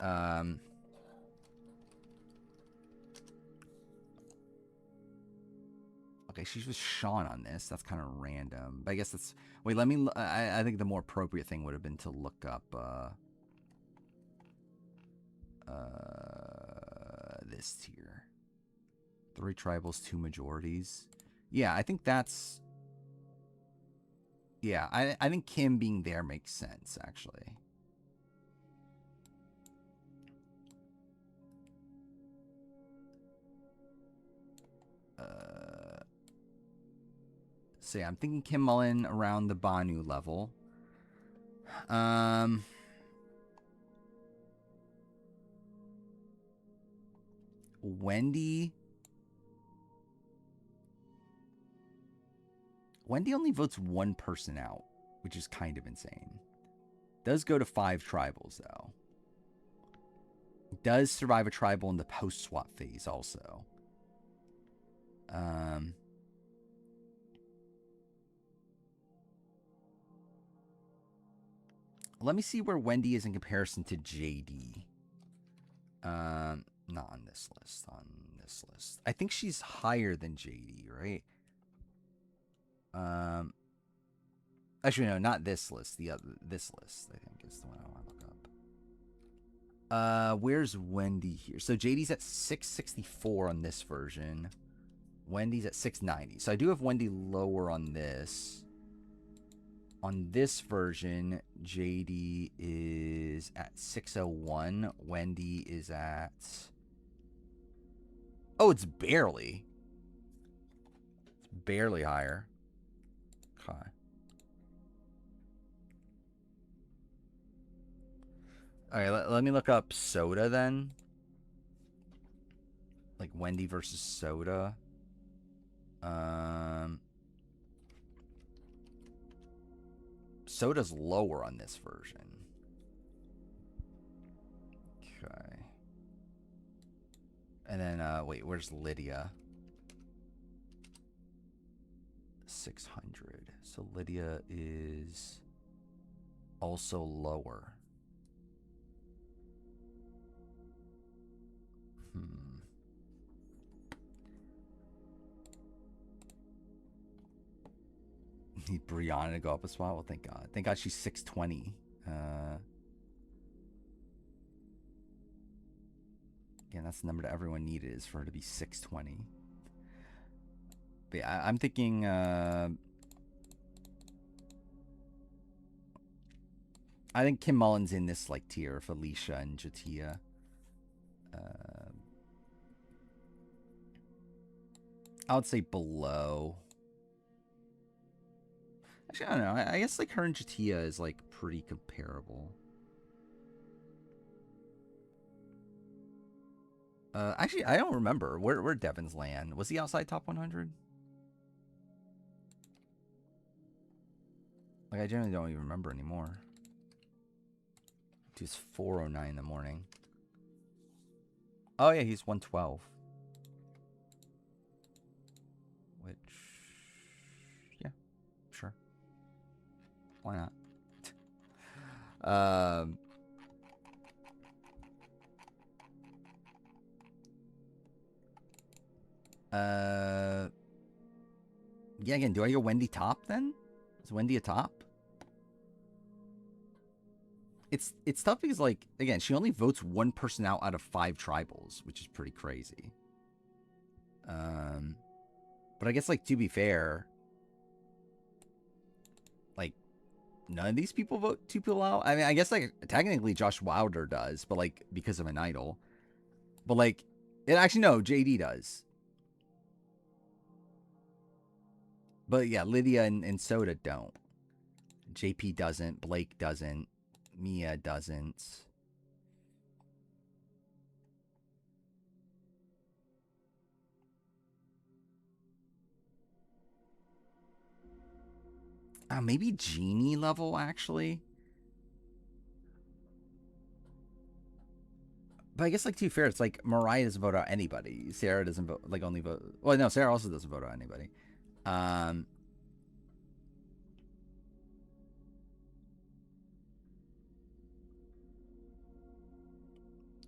Okay, she's with Sean on this. That's kind of random. But I guess that's... Wait, let me... I think the more appropriate thing would have been to look up... this tier. 3 tribals, 2 majorities. Yeah, I think that's... Yeah, I think Kim being there makes sense, actually. So yeah, I'm thinking Kim Mullen around the Banu level. Wendy only votes one person out, which is kind of insane. Does go to 5 tribals, though. Does survive a tribal in the post-swap phase, also. Let me see where Wendy is in comparison to JD. Not on this list. On this list, I think she's higher than JD, right? Actually, no, not this list. This list, I think, is the one I want to look up. Where's Wendy here? So JD's at 664 on this version. Wendy's at 690. So I do have Wendy lower on this. On this version, JD is at 601. Wendy is at... Oh, it's barely. It's barely higher. Okay. All right, let me look up Soda then. Like Wendy versus Soda. Soda's lower on this version. Okay. And then, wait, where's Lydia? 600. So Lydia is also lower. Need Brianna to go up a spot? Well, thank God. Thank God she's 620. Again, that's the number that everyone needed, is for her to be 620. But yeah, I'm thinking... I think Kim Mullen's in this like tier, Felicia and Jatia. I would say below. Actually, I don't know. I guess like her and Jatia is like pretty comparable. Actually, I don't remember where Devin's land. Was he outside top 100? Like, I generally don't even remember anymore. He's 4:09 in the morning. Oh yeah, he's 112. Which, yeah, sure. Why not? Yeah, again, do I go Wendy top then? Is Wendy a top? It's tough because, like, again, she only votes one person out of 5 tribals, which is pretty crazy. But I guess, like, to be fair, like, none of these people vote 2 people out. I mean, I guess, like, technically Josh Wilder does, but, like, because of an idol. But, like, actually, no, JD does. But, yeah, Lydia and Soda don't. JP doesn't. Blake doesn't. Mia doesn't. Maybe Genie level, actually. But I guess, like, to be fair, it's like Mariah doesn't vote out anybody. Sarah doesn't vote, like, only vote... Well, no, Sarah also doesn't vote out anybody.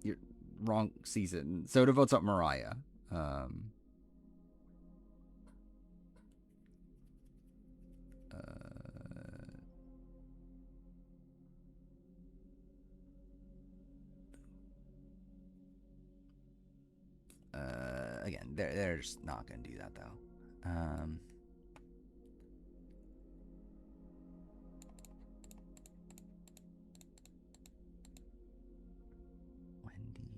You're wrong season. Soda votes out Mariah. Again, they're just not going to do that, though. Wendy.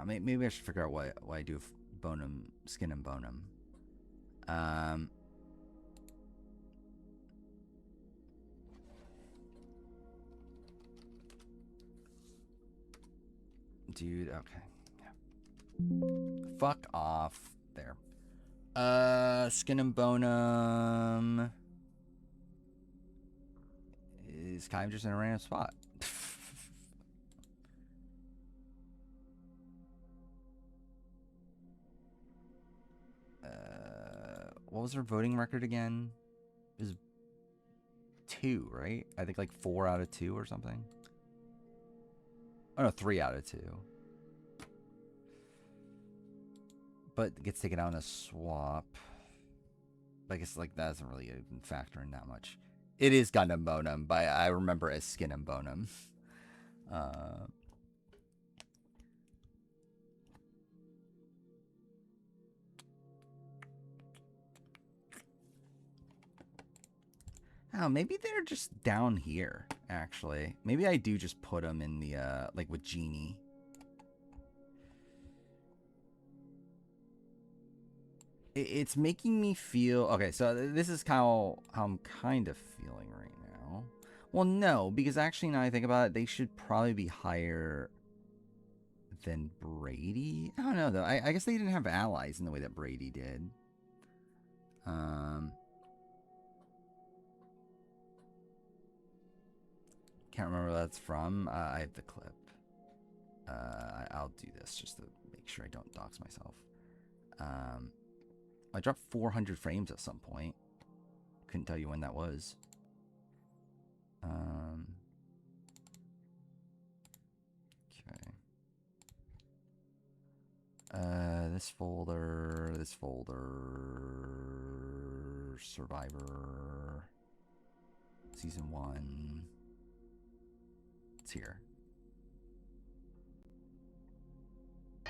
Maybe I should figure out what I do with Bonum, Skin and Bonum. Dude, okay. Yeah. Fuck off. There. Skin and Bonum is kind of just in a random spot. What was her voting record again? It was 2, right? I think like 4 out of 2 or something. Oh no, 3 out of 2. But gets taken out in a swap. I guess like that doesn't really even factor in that much. It is Gundam Bonum, but I remember it as Skin and Bonum. Oh, maybe they're just down here, actually. Maybe I do just put them in the, like with Genie. It's making me feel... Okay, so this is how I'm kind of feeling right now. Well, no, because actually now I think about it, they should probably be higher than Brady. I don't know, though. I guess they didn't have allies in the way that Brady did. Can't remember where that's from. I have the clip. I'll do this just to make sure I don't dox myself. I dropped 400 frames at some point. Couldn't tell you when that was. Okay. This folder, Survivor, Season 1. It's here.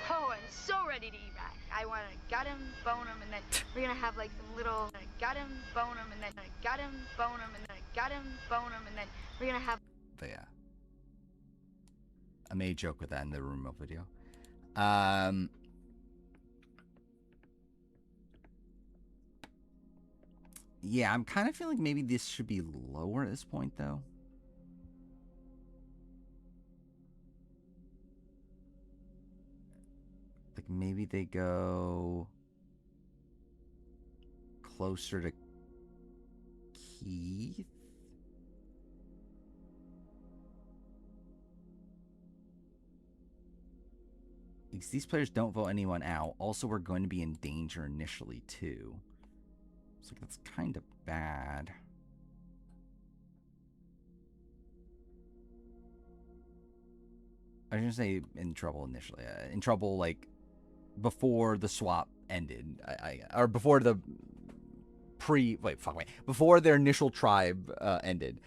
Oh, I'm so ready to eat back. I want to gut him, bone him, and then we're gonna have like some little gut him, bone him, and then gut him, bone him, and then gut him, bone him, and then we're gonna have. But yeah, I made a joke with that in the remote video. Yeah, I'm kind of feeling maybe this should be lower at this point, though. Like maybe they go closer to Keith. Because these players don't vote anyone out. Also, we're going to be in danger initially, too. So that's kind of bad. I was going to say in trouble initially. In trouble, like, before the swap ended. Or before the before their initial tribe ended.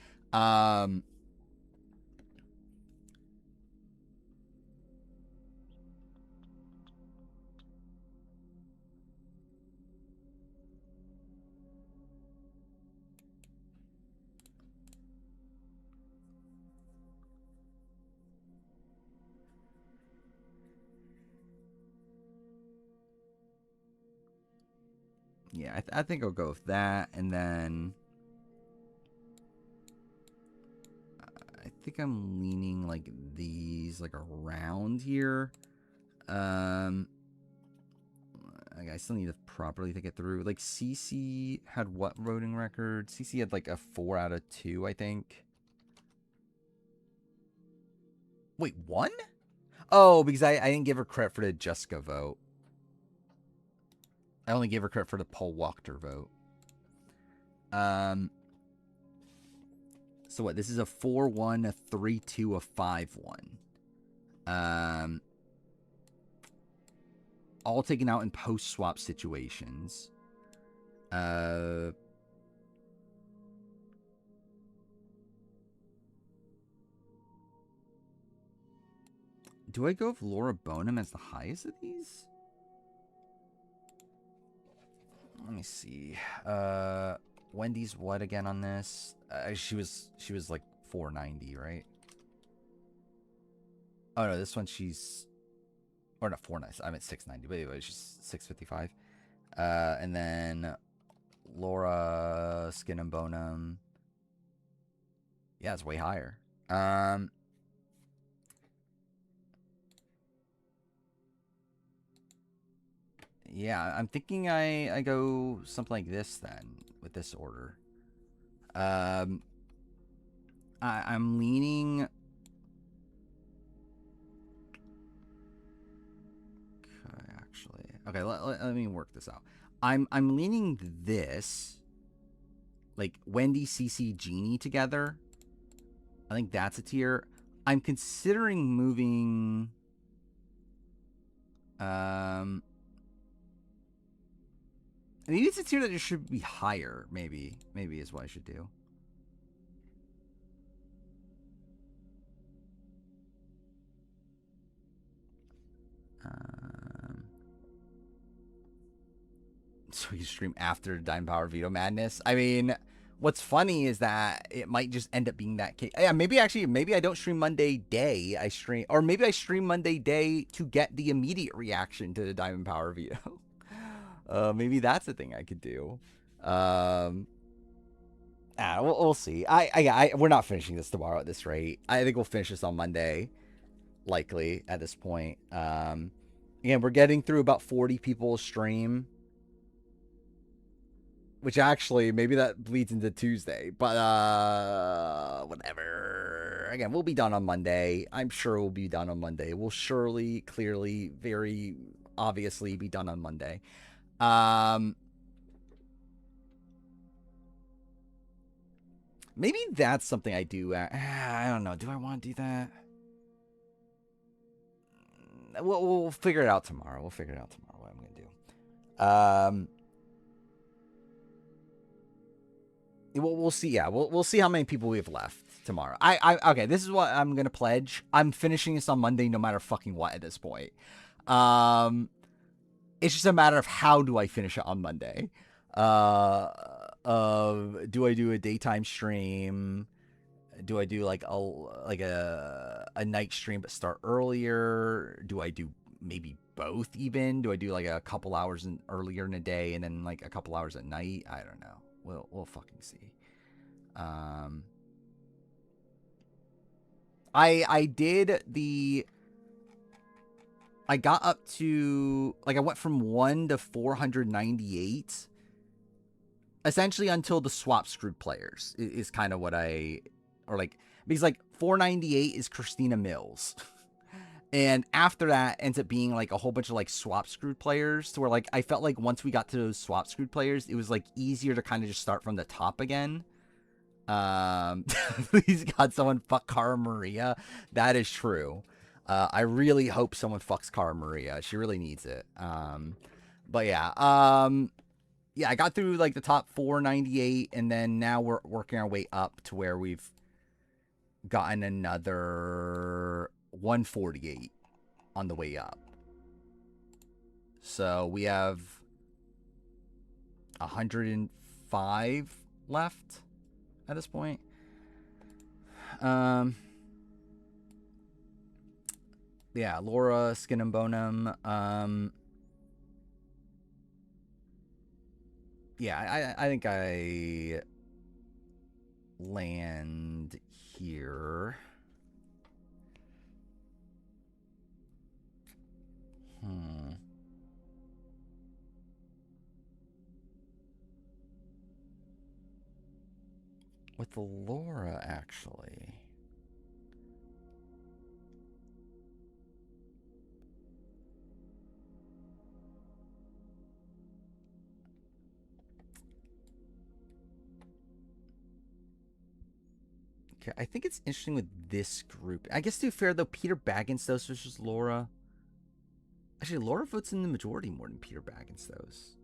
Yeah, I think I'll go with that, and then I think I'm leaning like these, like around here. I still need to properly think it through. Like CC had what voting record? CC had like a 4 out of 2, I think. Wait, 1? Oh, because I didn't give her credit for the Jessica vote. I only gave her credit for the Paul Wachter vote. So what? This is a 4-1, a 3-2, a 5-1. All taken out in post-swap situations. Do I go with Laura Bonham as the highest of these? Let me see. Wendy's what again on this? She was like 490, right? Oh no, this one she's or not 490. I meant 690, but anyway, it's just 655. And then Laura Skin and Bonum. Yeah, it's way higher. Yeah, I'm thinking I go something like this then with this order. I'm leaning. Okay, actually, okay. Let me work this out. I'm leaning this, like Wendy, Cece, Jeannie together. I think that's a tier. I'm considering moving. Maybe it's a tier that it should be higher. Maybe is what I should do. So you stream after Diamond Power Veto Madness. I mean, what's funny is that it might just end up being that case. Yeah, maybe I don't stream Monday day. I stream Monday day to get the immediate reaction to the Diamond Power Veto. Maybe that's the thing I could do. We'll see. We're not finishing this tomorrow at this rate. I think we'll finish this on Monday, likely at this point. Again, we're getting through about 40 people's stream, which actually maybe that bleeds into Tuesday, but whatever. Again, we'll be done on Monday. I'm sure we'll be done on Monday. We'll surely, clearly, very obviously be done on Monday. Maybe that's something I do. I don't know. Do I want to do that? We'll figure it out tomorrow. What I'm going to do. We'll see. Yeah, we'll see how many people we have left tomorrow. Okay. This is what I'm going to pledge. I'm finishing this on Monday, no matter fucking what at this point. It's just a matter of how do I finish it on Monday. Do I do a daytime stream? Do I do like a night stream but start earlier? Do I do maybe both even? Do I do like a couple hours earlier in the day and then like a couple hours at night? I don't know. We'll fucking see. I got up to, like, I went from 1 to 498, essentially until the swap screwed players is kind of what because like 498 is Christina Mills. And after that ends up being like a whole bunch of like swap screwed players to where like I felt like once we got to those swap screwed players, it was like easier to kind of just start from the top again. Please God, someone fuck Cara Maria. That is true. I really hope someone fucks Cara Maria. She really needs it. But yeah. Yeah, I got through like the top 498 and then now we're working our way up to where we've gotten another 148 on the way up. So we have 105 left at this point. Yeah, Laura Skin and Bonum. Yeah, I think I land here. With the Laura, actually. Okay, I think it's interesting with this group. I guess to be fair, though, Peter Baggins versus Laura. Actually, Laura votes in the majority more than Peter Baggins does.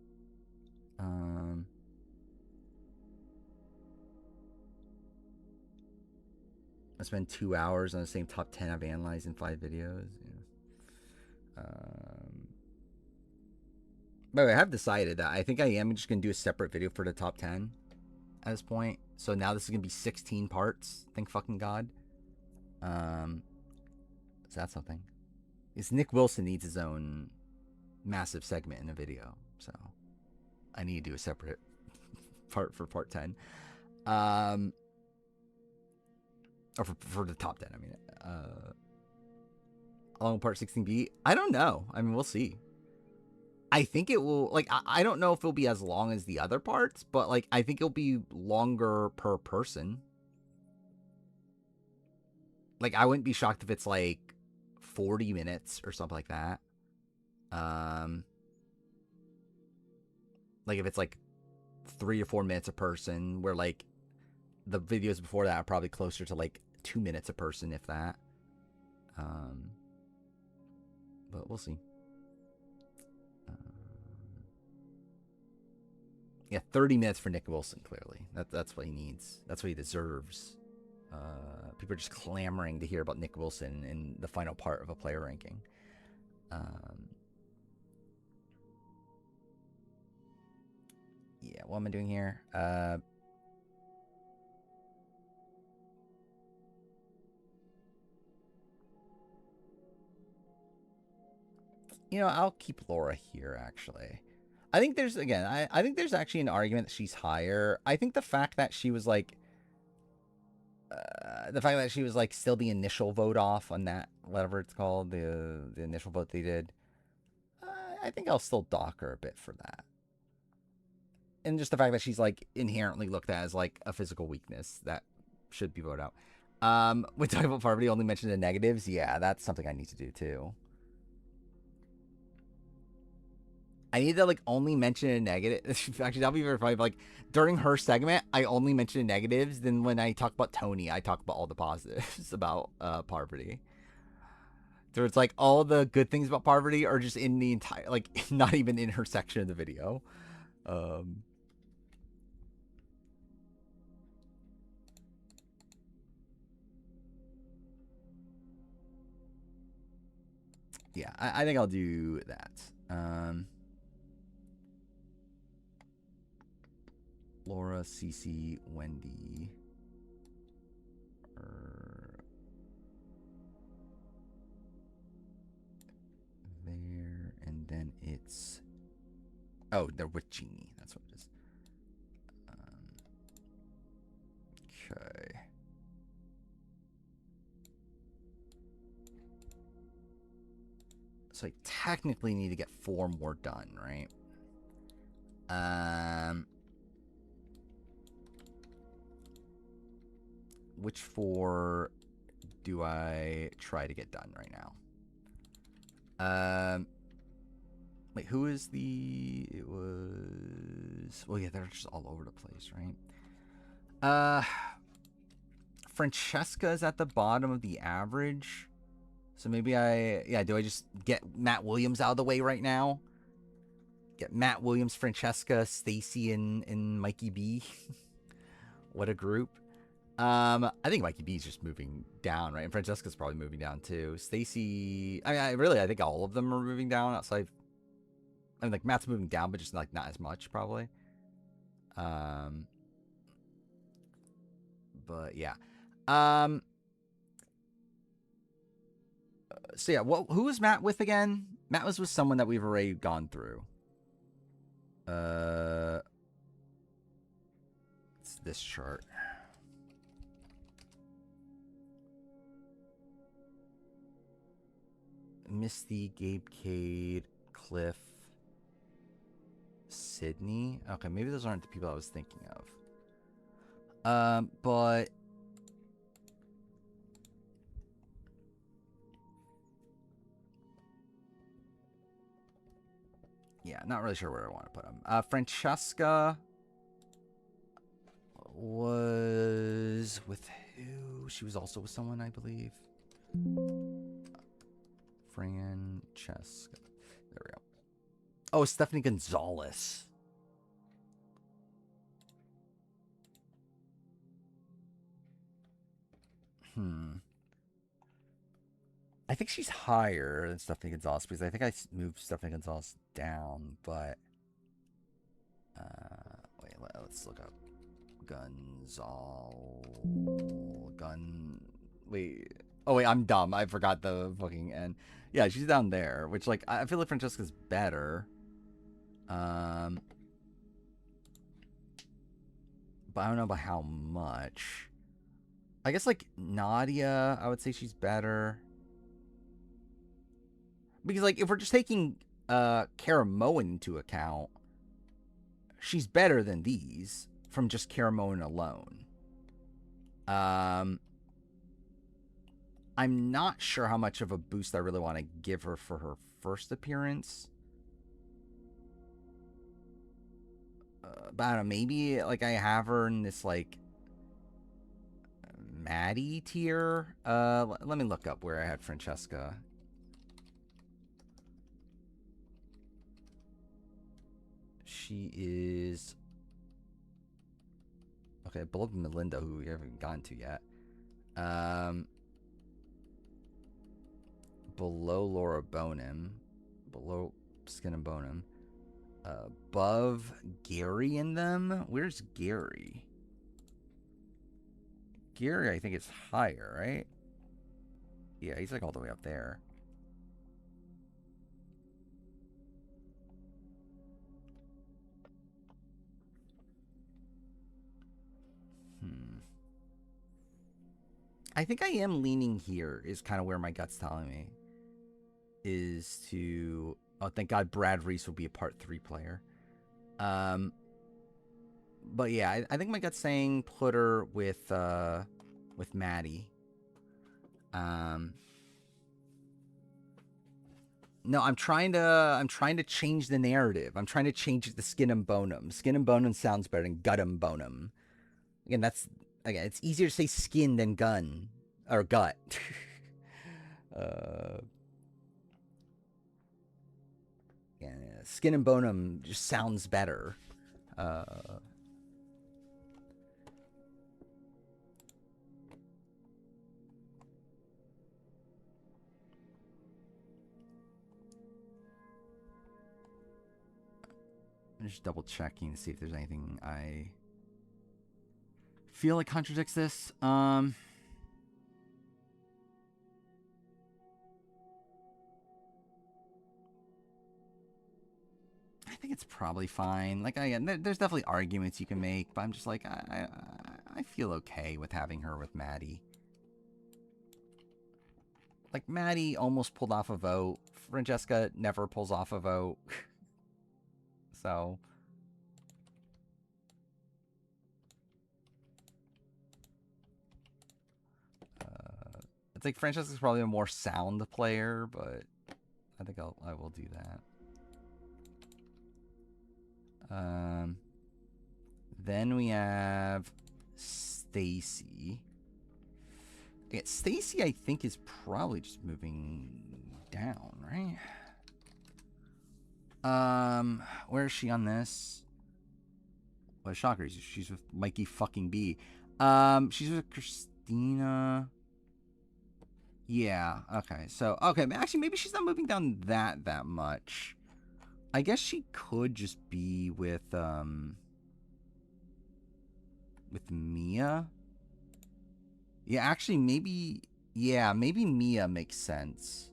I spent 2 hours on the same top 10 I've analyzed in 5 videos. Yeah. By the way, I have decided that I think I am just going to do a separate video for the top 10 at this point. So now this is going to be 16 parts. Thank fucking God. So that's something. Is Nick Wilson needs his own massive segment in a video, so I need to do a separate part for part 10. Or for the top 10, I mean. Along with part 16B, I don't know. I mean, we'll see. I think it will, like, I don't know if it'll be as long as the other parts, but, like, I think it'll be longer per person. Like, I wouldn't be shocked if it's, like, 40 minutes or something like that. Like, if it's, like, 3 to 4 minutes a person, where, like, the videos before that are probably closer to, like, 2 minutes a person, if that. But we'll see. Yeah, 30 minutes for Nick Wilson, clearly. That's what he needs. That's what he deserves. People are just clamoring to hear about Nick Wilson in the final part of a player ranking. Yeah, what am I doing here? You know, I'll keep Laura here, actually. I think there's, again, I think there's actually an argument that she's higher. I think the fact that she was, like, still the initial vote off on that, whatever it's called, the initial vote they did, I think I'll still dock her a bit for that. And just the fact that she's, like, inherently looked at as, like, a physical weakness that should be voted out. When talking about Parvati, only mentioned the negatives. Yeah, that's something I need to do, too. I need to, like, only mention a negative. Actually, that'll be very funny. But, like, during her segment, I only mention negatives. Then when I talk about Tony, I talk about all the positives about Parvati. So it's like all the good things about Parvati are just in the entire, like, not even in her section of the video. Yeah, I think I'll do that. Laura, Cece, Wendy. There, and then it's... Oh, they're with Genie. That's what it is. Okay. So I technically need to get 4 more done, right? Which 4 do I try to get done right now? Wait, who is the... It was... Well, yeah, they're just all over the place, right? Francesca is at the bottom of the average. So maybe do I just get Matt Williams out of the way right now? Get Matt Williams, Francesca, Stacy, and Mikey B. What a group. I think Mikey B is just moving down, right? And Francesca's probably moving down too. Stacy, I think all of them are moving down outside. I mean, like, Matt's moving down, but just, like, not as much, probably. But, yeah. So, yeah, who was Matt with again? Matt was with someone that we've already gone through. It's this chart. Misty, Gabe Cade, Cliff, Sydney. Okay, maybe those aren't the people I was thinking of. But yeah, not really sure where I want to put them. Francesca was with who? She was also with someone, I believe. Francesca. There we go. Oh, Stephanie Gonzalez. I think she's higher than Stephanie Gonzalez because I think I moved Stephanie Gonzalez down, but wait, let's look up wait, Oh wait, I'm dumb. I forgot the fucking end. Yeah, she's down there, which like I feel like Francesca's better. But I don't know by how much. I guess like Nadia, I would say she's better. Because like if we're just taking Caramoan into account, she's better than these from just Caramoan alone. I'm not sure how much of a boost I really want to give her for her first appearance. But I don't know, maybe like I have her in this like Maddie tier. Let me look up where I had Francesca. She is okay below Melinda, who we haven't gotten to yet. Below Laura Bonham, below Skin and Bonham, above Gary in them. Where's Gary? Gary, I think it's higher, right? Yeah, he's like all the way up there. I think I am leaning here is kind of where my gut's telling me. Is to... Oh, thank God Brad Reese will be a part 3 player. But yeah, I think my gut's saying put her with Maddie. No, I'm trying to change the narrative. I'm trying to change it to Skin and Bonum. Skin and Bonum sounds better than Gut and Bonum. Again, it's easier to say skin than gun or gut. Yeah, Skin and Bonum just sounds better. I'm just double checking to see if there's anything I feel like contradicts this. I think it's probably fine. Like, again, there's definitely arguments you can make, but I'm just like, I feel okay with having her with Maddie. Like, Maddie almost pulled off a vote. Francesca never pulls off a vote. So... it's like Francesca's probably a more sound player, but I think I will do that. Then we have Stacy. Yeah, Stacy, I think, is probably just moving down, right? Where is she on this? What a shocker. She's with Mikey fucking B. She's with Christina. Yeah, okay. So, okay, actually, maybe she's not moving down that much. I guess she could just be with Mia. Yeah, actually, maybe Mia makes sense.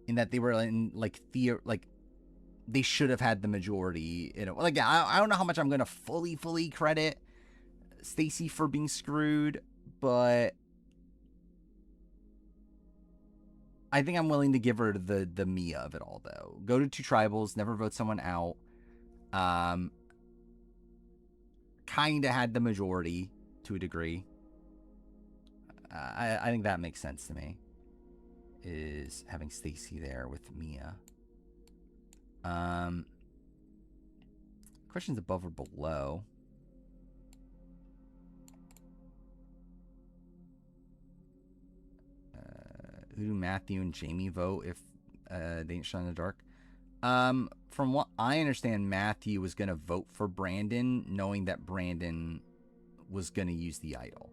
In that they were in, like, they should have had the majority. You know, like, I don't know how much I'm going to fully credit Stacy for being screwed, but I think I'm willing to give her the Mia of it all, though. Go to 2 tribals, never vote someone out. Kind of had the majority to a degree. I think that makes sense to me. Is having Stacy there with Mia. Questions above or below? Who do Matthew and Jamie vote if they ain't shot in the dark? From what I understand, Matthew was going to vote for Brandon, knowing that Brandon was going to use the idol.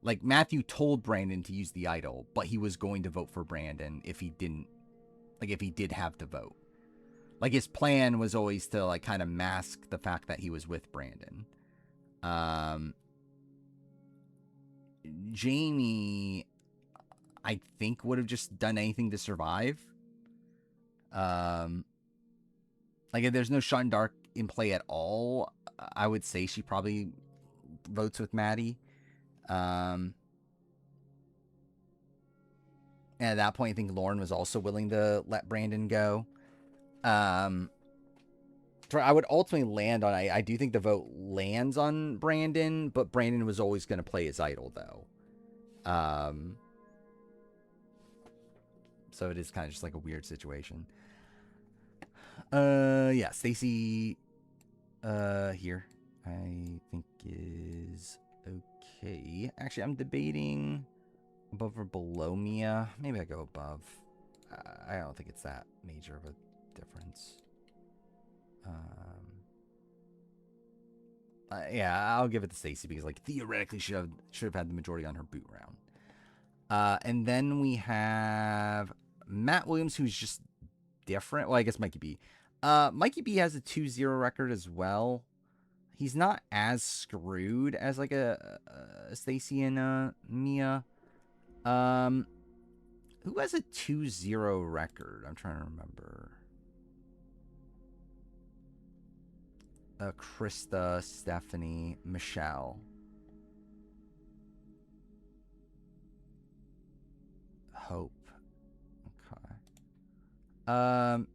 Like, Matthew told Brandon to use the idol, but he was going to vote for Brandon if he didn't, like, if he did have to vote. Like, his plan was always to, like, kind of mask the fact that he was with Brandon. Jamie, I think, would have just done anything to survive. Like, if there's no shot in dark in play at all, I would say she probably votes with Maddie. And at that point, I think Lauren was also willing to let Brandon go. I would ultimately land on, I do think the vote lands on Brandon, but Brandon was always going to play his idol, though. So it is kind of just like a weird situation. Yeah, Stacy, here, I think is okay. Actually, I'm debating above or below Mia. Maybe I go above. I don't think it's that major of a difference. Yeah, I'll give it to Stacy because, like, theoretically should have had the majority on her boot round. And then we have Matt Williams, who's just different. Well, I guess Mikey B. Mikey B has a 2-0 record as well. He's not as screwed as like a Stacy and Mia. Who has a 2-0 record? I'm trying to remember. Krista, Stephanie, Michelle. Hope. Okay.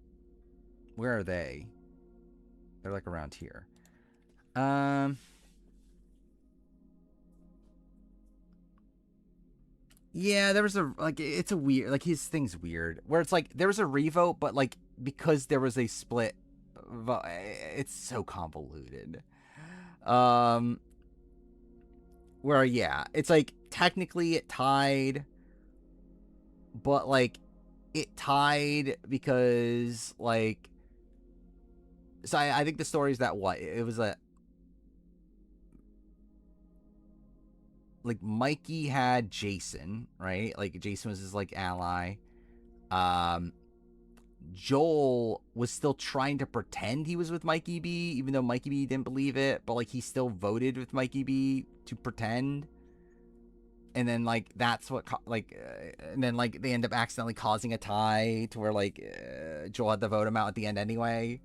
Where are they? They're like around here. Yeah, there was a, like, it's a weird, like, his thing's weird. Where it's like, there was a revote, but, like, because there was a split vote, it's so convoluted. Where, yeah, it's like, technically it tied, but, like, it tied because, like, so I think the story is that what? It was a, like, Mikey had Jason, right? Like, Jason was his, like, ally. Joel was still trying to pretend he was with Mikey B, even though Mikey B didn't believe it, but, like, he still voted with Mikey B to pretend. And then, like, that's what, and then, like, they end up accidentally causing a tie to where, like, Joel had to vote him out at the end anyway.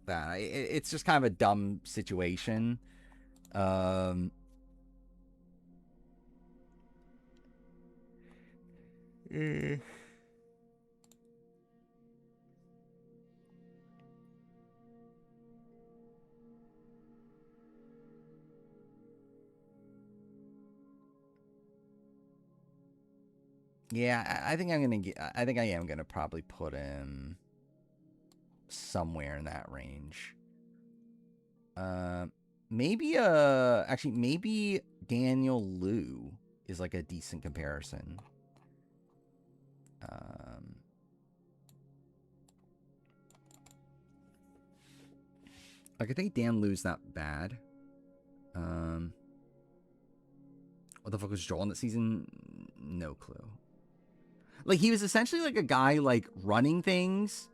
It's just kind of a dumb situation. Yeah, I think I am gonna probably put him somewhere in that range. Maybe actually maybe Daniel Liu is like a decent comparison. Like, I think Dan Liu's not bad. What the fuck was Joel in that season? No clue. Like, he was essentially like a guy like running things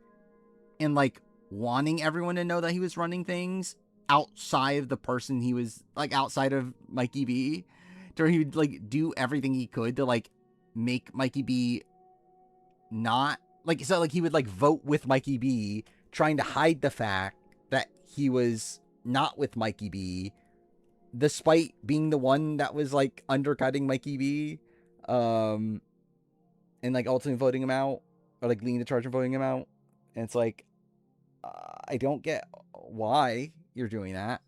and like wanting everyone to know that he was running things outside of the person he was, like, outside of Mikey B, to where he would like do everything he could to like make Mikey B not like, so like he would like vote with Mikey B, trying to hide the fact that he was not with Mikey B, despite being the one that was like undercutting Mikey B, and like ultimately voting him out, or like leading the charge of voting him out. And it's like, I don't get why you're doing that.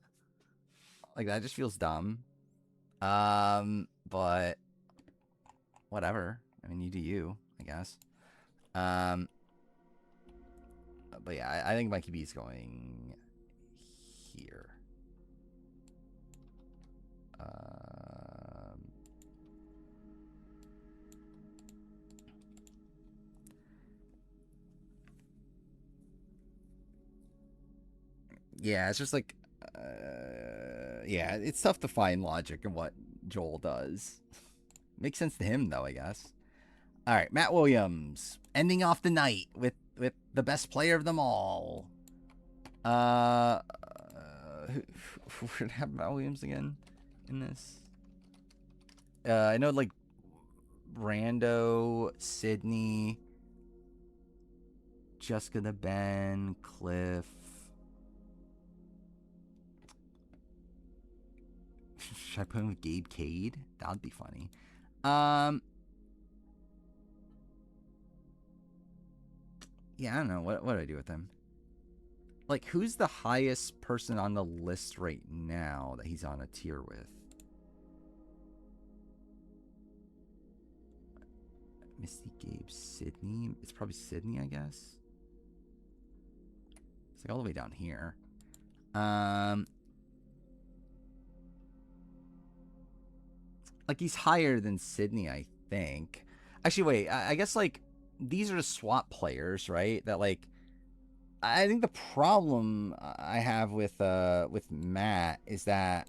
Like, that just feels dumb. But whatever. I mean, you do you, I guess. But yeah, I think Mikey B is going here. Yeah, it's just like, yeah, it's tough to find logic in what Joel does. Makes sense to him, though, I guess. All right, Matt Williams, ending off the night with the best player of them all. Who would have Matt Williams again in this? I know like Rando, Sydney, Jessica the Ben, Cliff. Should I put him with Gabe Cade? That would be funny. Yeah, I don't know. What do I do with him? Like, who's the highest person on the list right now that he's on a tier with? Misty, Gabe, Sydney. It's probably Sydney, I guess. It's like all the way down here. Like, he's higher than Sydney, I think. Actually, wait. I guess, like, these are the swap players, right? That, like, I think the problem I have with Matt is that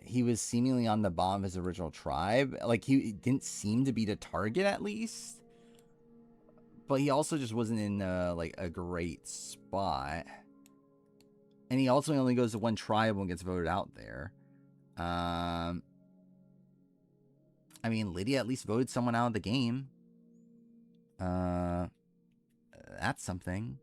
he was seemingly on the bottom of his original tribe. Like, he didn't seem to be the target, at least. But he also just wasn't in, like, a great spot. And he also only goes to one tribe when gets voted out there. I mean, Lydia at least voted someone out of the game. That's something.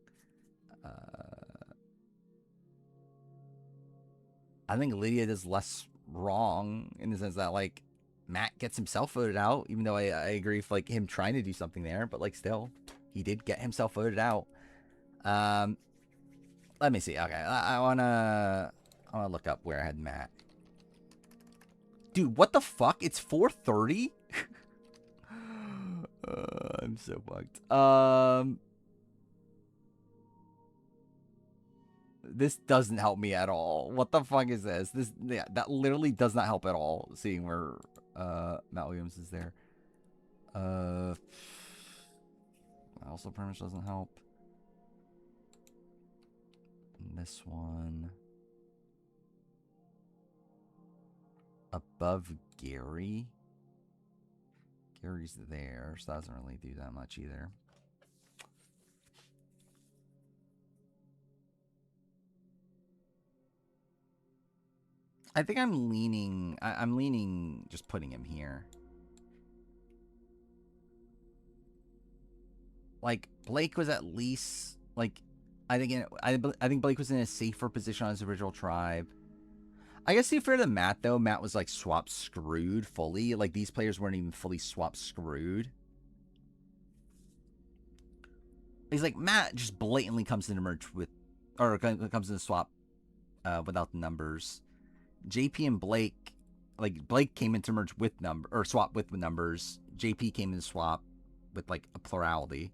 I think Lydia does less wrong in the sense that, like, Matt gets himself voted out, even though I agree with, like, him trying to do something there, but, like, still, he did get himself voted out. Let me see. Okay, I wanna look up where I had Matt. Dude, what the fuck? It's 4:30? I'm so fucked. This doesn't help me at all. What the fuck is this? Yeah, that literally does not help at all, seeing where Matt Williams is there. Also pretty much doesn't help. This one. Above Gary. Gary's there, so that doesn't really do that much either. I think I'm leaning just putting him here. Like, Blake was at least, like, I think Blake was in a safer position on his original tribe. I guess to be fair to Matt, though, Matt was, like, swap screwed fully. Like, these players weren't even fully swap screwed. He's like, Matt just blatantly comes into merge with, or comes into swap without the numbers. JP and Blake, like, Blake came into merge with swap with numbers. JP came in swap with, like, a plurality.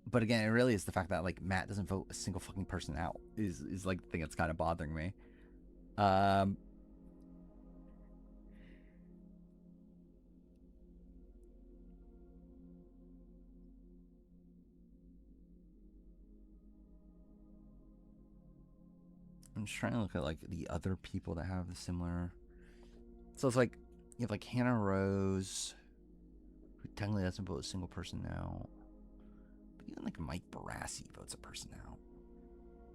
But again, it really is the fact that, like, Matt doesn't vote a single fucking person out is like the thing that's kind of bothering me. I'm just trying to look at, like, the other people that have the similar. So it's like you have, like, Hannah Rose, who technically doesn't vote a single person out. Even, like, Mike Barassi votes a person out.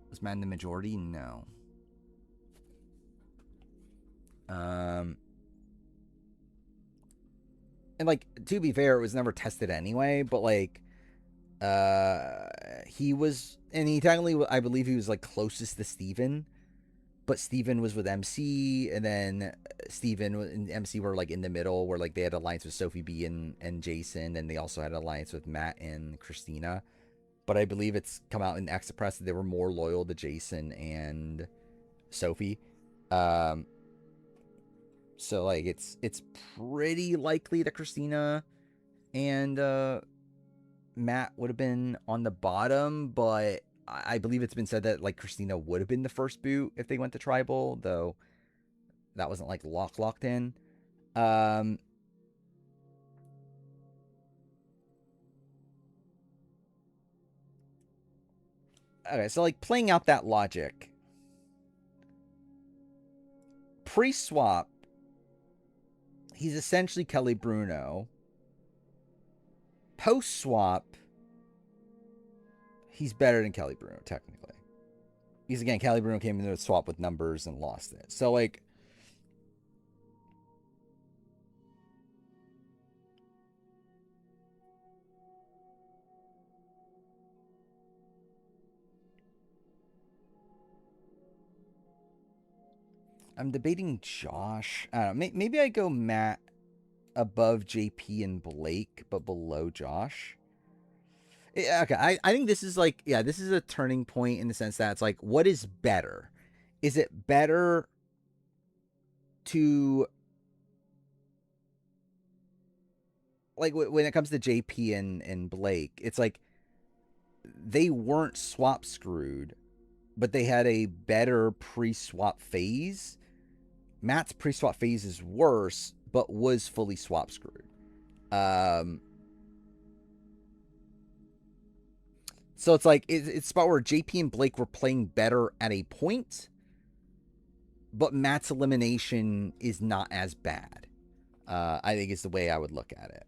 Was Matt in the majority? No. And, like, to be fair, it was never tested anyway, but, like, he was, and he technically, I believe he was, like, closest to Steven, but Steven was with MC, and then Steven and MC were, like, in the middle, where, like, they had alliance with Sophie B and Jason, and they also had alliance with Matt and Christina. But I believe it's come out in Extra Press that they were more loyal to Jason and Sophie. So, like, it's pretty likely that Christina and Matt would have been on the bottom, but I believe it's been said that, like, Christina would have been the first boot if they went to tribal, though that wasn't, like, locked in. Okay, so, like, playing out that logic, pre-swap, he's essentially Kelly Bruno. post swap, he's better than Kelly Bruno technically. Because again, Kelly Bruno came into the swap with numbers and lost it. So like, I'm debating Josh. I don't know. Maybe I go Matt above JP and Blake, but below Josh. Okay, I think this is like, yeah, this is a turning point in the sense that it's like, what is better? Is it better to, like, when it comes to JP and Blake, it's like, they weren't swap screwed, but they had a better pre-swap phase. Matt's pre-swap phase is worse, but was fully swap screwed. So it's like, it's a spot where JP and Blake were playing better at a point, but Matt's elimination is not as bad. I think is the way I would look at it.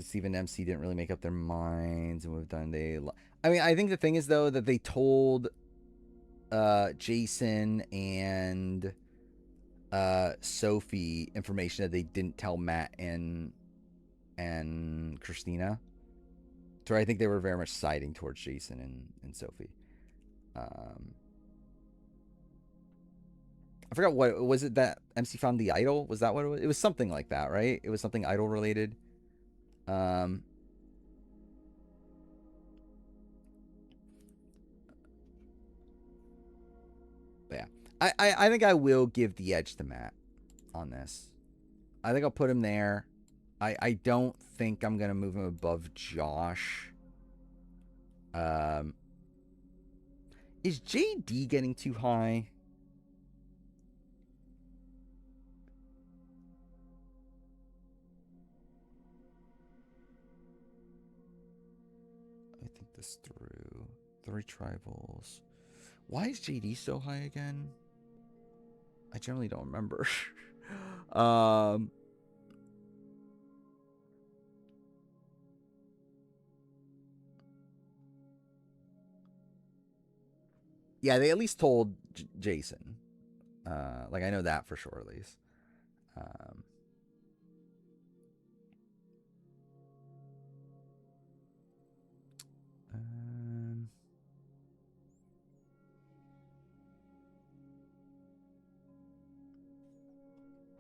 Stephen MC didn't really make up their minds, and we've done I mean, I think the thing is though that they told Jason and Sophie information that they didn't tell Matt and Christina. So I think they were very much siding towards Jason and Sophie. I forgot what was it that MC found the idol? Was that what it was? It was something like that, right? It was something idol related. But yeah, I think I will give the edge to Matt on this. I think I'll put him there. I don't think I'm gonna move him above Josh. Is JD getting too high? This through 3 tribals. Why is JD so high again? I generally don't remember. Yeah, they at least told Jason. Like, I know that for sure, at least.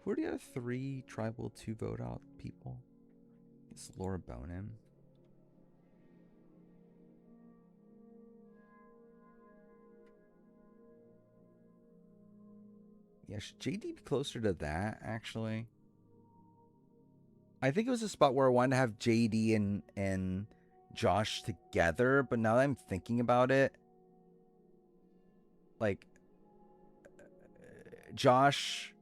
Who are the other 3 tribal 2 vote out people? It's Laura Bonin. Yeah, should JD be closer to that, actually? I think it was a spot where I wanted to have JD and Josh together, but now that I'm thinking about it, like, Josh...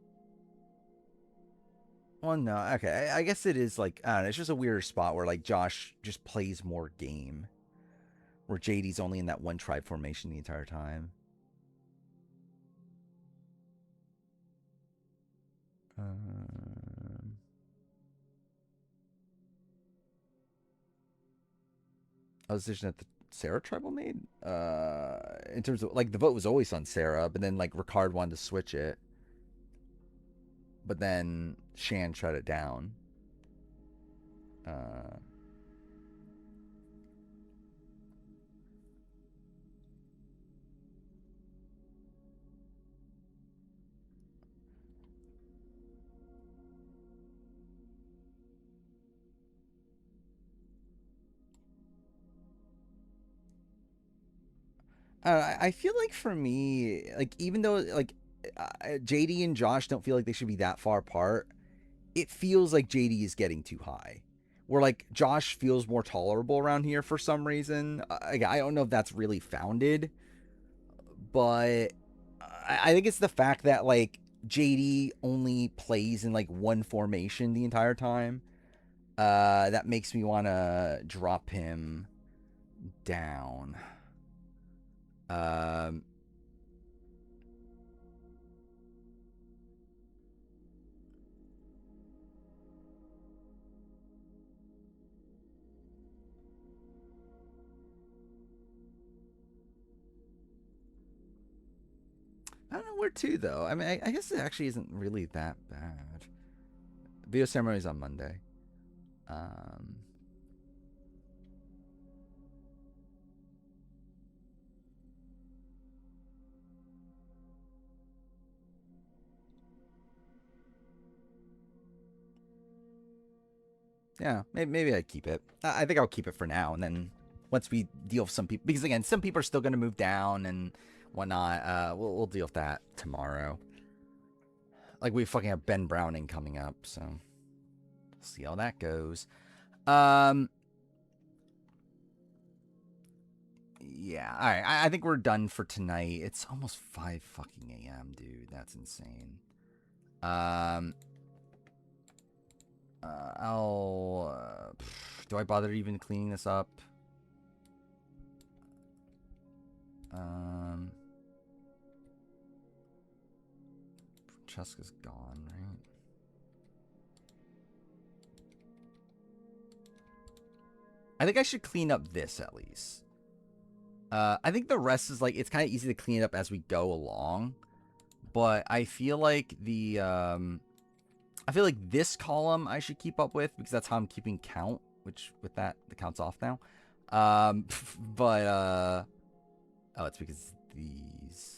Well, no, okay, I guess it is, like, I don't know, it's just a weird spot where, like, Josh just plays more game, where JD's only in that 1 tribe formation the entire time. A decision that the Sarah tribal made? In terms of, like, the vote was always on Sarah, but then, like, Ricard wanted to switch it. But then Shan shut it down. I feel like for me, like, even though, like, JD and Josh don't feel like they should be that far apart, it feels like JD is getting too high. Where, like, Josh feels more tolerable around here for some reason. I don't know if that's really founded, but I think it's the fact that, like, JD only plays in, like, 1 formation the entire time. That makes me want to drop him down. where to though? I mean, I guess it actually isn't really that bad. Video ceremony is on Monday. Yeah, maybe I keep it. I think I'll keep it for now, and then once we deal with some people, because again, some people are still going to move down and whatnot. We'll deal with that tomorrow. Like, we fucking have Ben Browning coming up, so we'll see how that goes. Yeah, all right. I think we're done for tonight. It's almost 5 fucking a.m., dude. That's insane. Do I bother even cleaning this up? Francesca's gone, right? I think I should clean up this at least. I think the rest is like, it's kind of easy to clean it up as we go along. But I feel like this column I should keep up with because that's how I'm keeping count, which with that, the count's off now. Oh, it's because these.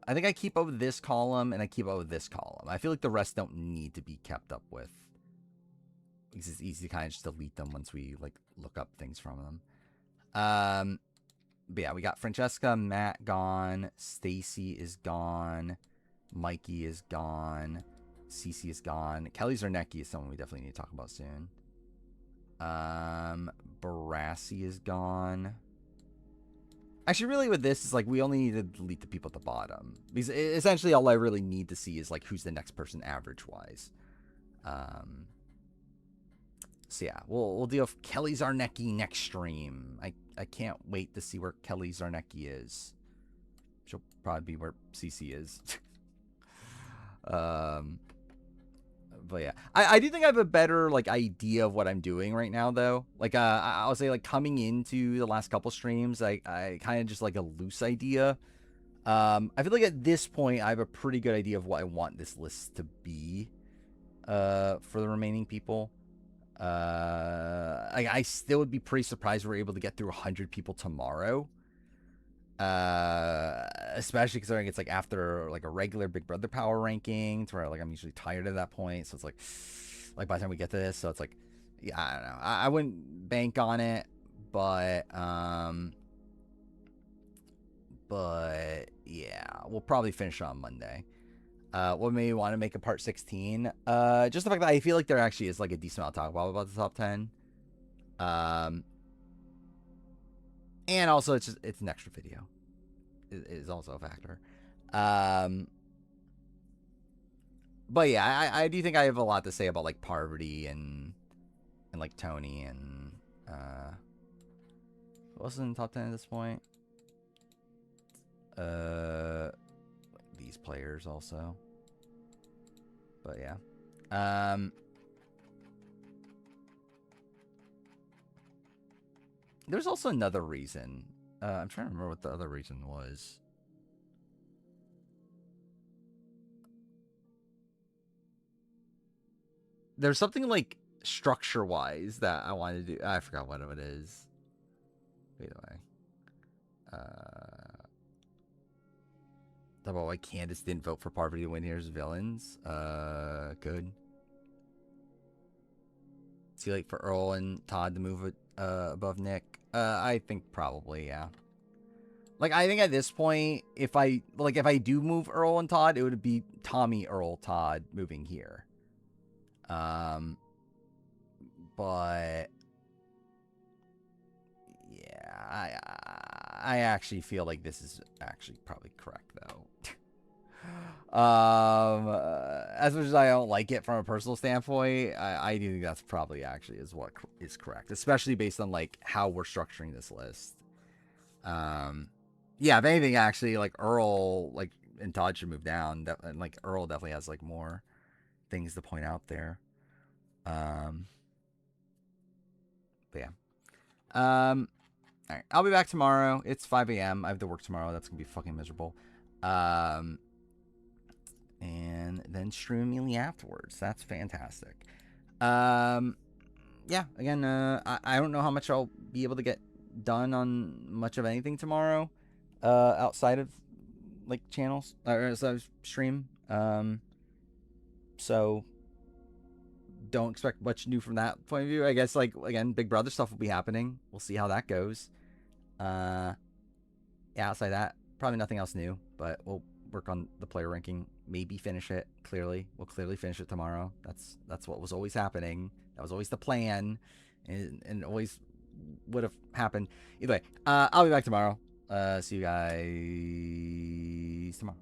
I think I keep up with this column and I keep up with this column. I feel like the rest don't need to be kept up with. Because it's easy to kind of just delete them once we like look up things from them. But yeah, we got Francesca, Matt gone, Stacy is gone, Mikey is gone, Cece is gone. Kelly Zarnecki is someone we definitely need to talk about soon. Barassi is gone. Actually, really with this is like we only need to delete the people at the bottom. Because essentially all I really need to see is like who's the next person average-wise. So yeah, we'll deal with Kelly Zarnecki next stream. I can't wait to see where Kelly Zarnecki is. She'll probably be where CC is. But yeah, I do think I have a better like idea of what I'm doing right now though. Like I'll say like coming into the last couple streams, I kind of just like a loose idea. I feel like at this point I have a pretty good idea of what I want this list to be for the remaining people. I still would be pretty surprised we're able to get through 100 people tomorrow. Especially considering it's like after like a regular Big Brother power ranking, to where like I'm usually tired at that point. So it's like by the time we get to this, so it's like, yeah, I don't know. I wouldn't bank on it, but yeah, we'll probably finish on Monday. What made me want to make a part 16? Just the fact that I feel like there actually is like a decent amount to talk about the top 10. And also it's an extra video. It is also a factor. But yeah, I do think I have a lot to say about like Parvati and like Tony and who else is in the top 10 at this point? These players also. But yeah. There's also another reason. I'm trying to remember what the other reason was. There's something like structure-wise that I wanted to do. I forgot what it is. Wait a minute. About why Candace didn't vote for Parvati to win here's villains. Good. Too late for Earl and Todd to move it above Nick. I think probably, yeah. Like, I think at this point, if I do move Earl and Todd, it would be Tommy, Earl, Todd moving here. But yeah, I actually feel like this is actually probably correct though. As much as I don't like it from a personal standpoint, I do think that's probably actually is what is correct, especially based on like how we're structuring this list. Yeah, if anything, actually, like Earl, like and Todd should move down, and like Earl definitely has like more things to point out there. But yeah. All right, I'll be back tomorrow. It's 5 a.m. I have to work tomorrow. That's gonna be fucking miserable. And then stream immediately afterwards. That's fantastic. Yeah. Again, I don't know how much I'll be able to get done on much of anything tomorrow, outside of like channels or outside of stream. So don't expect much new from that point of view. I guess, like, again, Big Brother stuff will be happening. We'll see how that goes. Yeah, outside that, probably nothing else new, but we'll work on the player ranking, maybe finish it. We'll clearly finish it tomorrow. That's what was always happening. That was always the plan, and always would have happened. Either way, I'll be back tomorrow. See you guys tomorrow.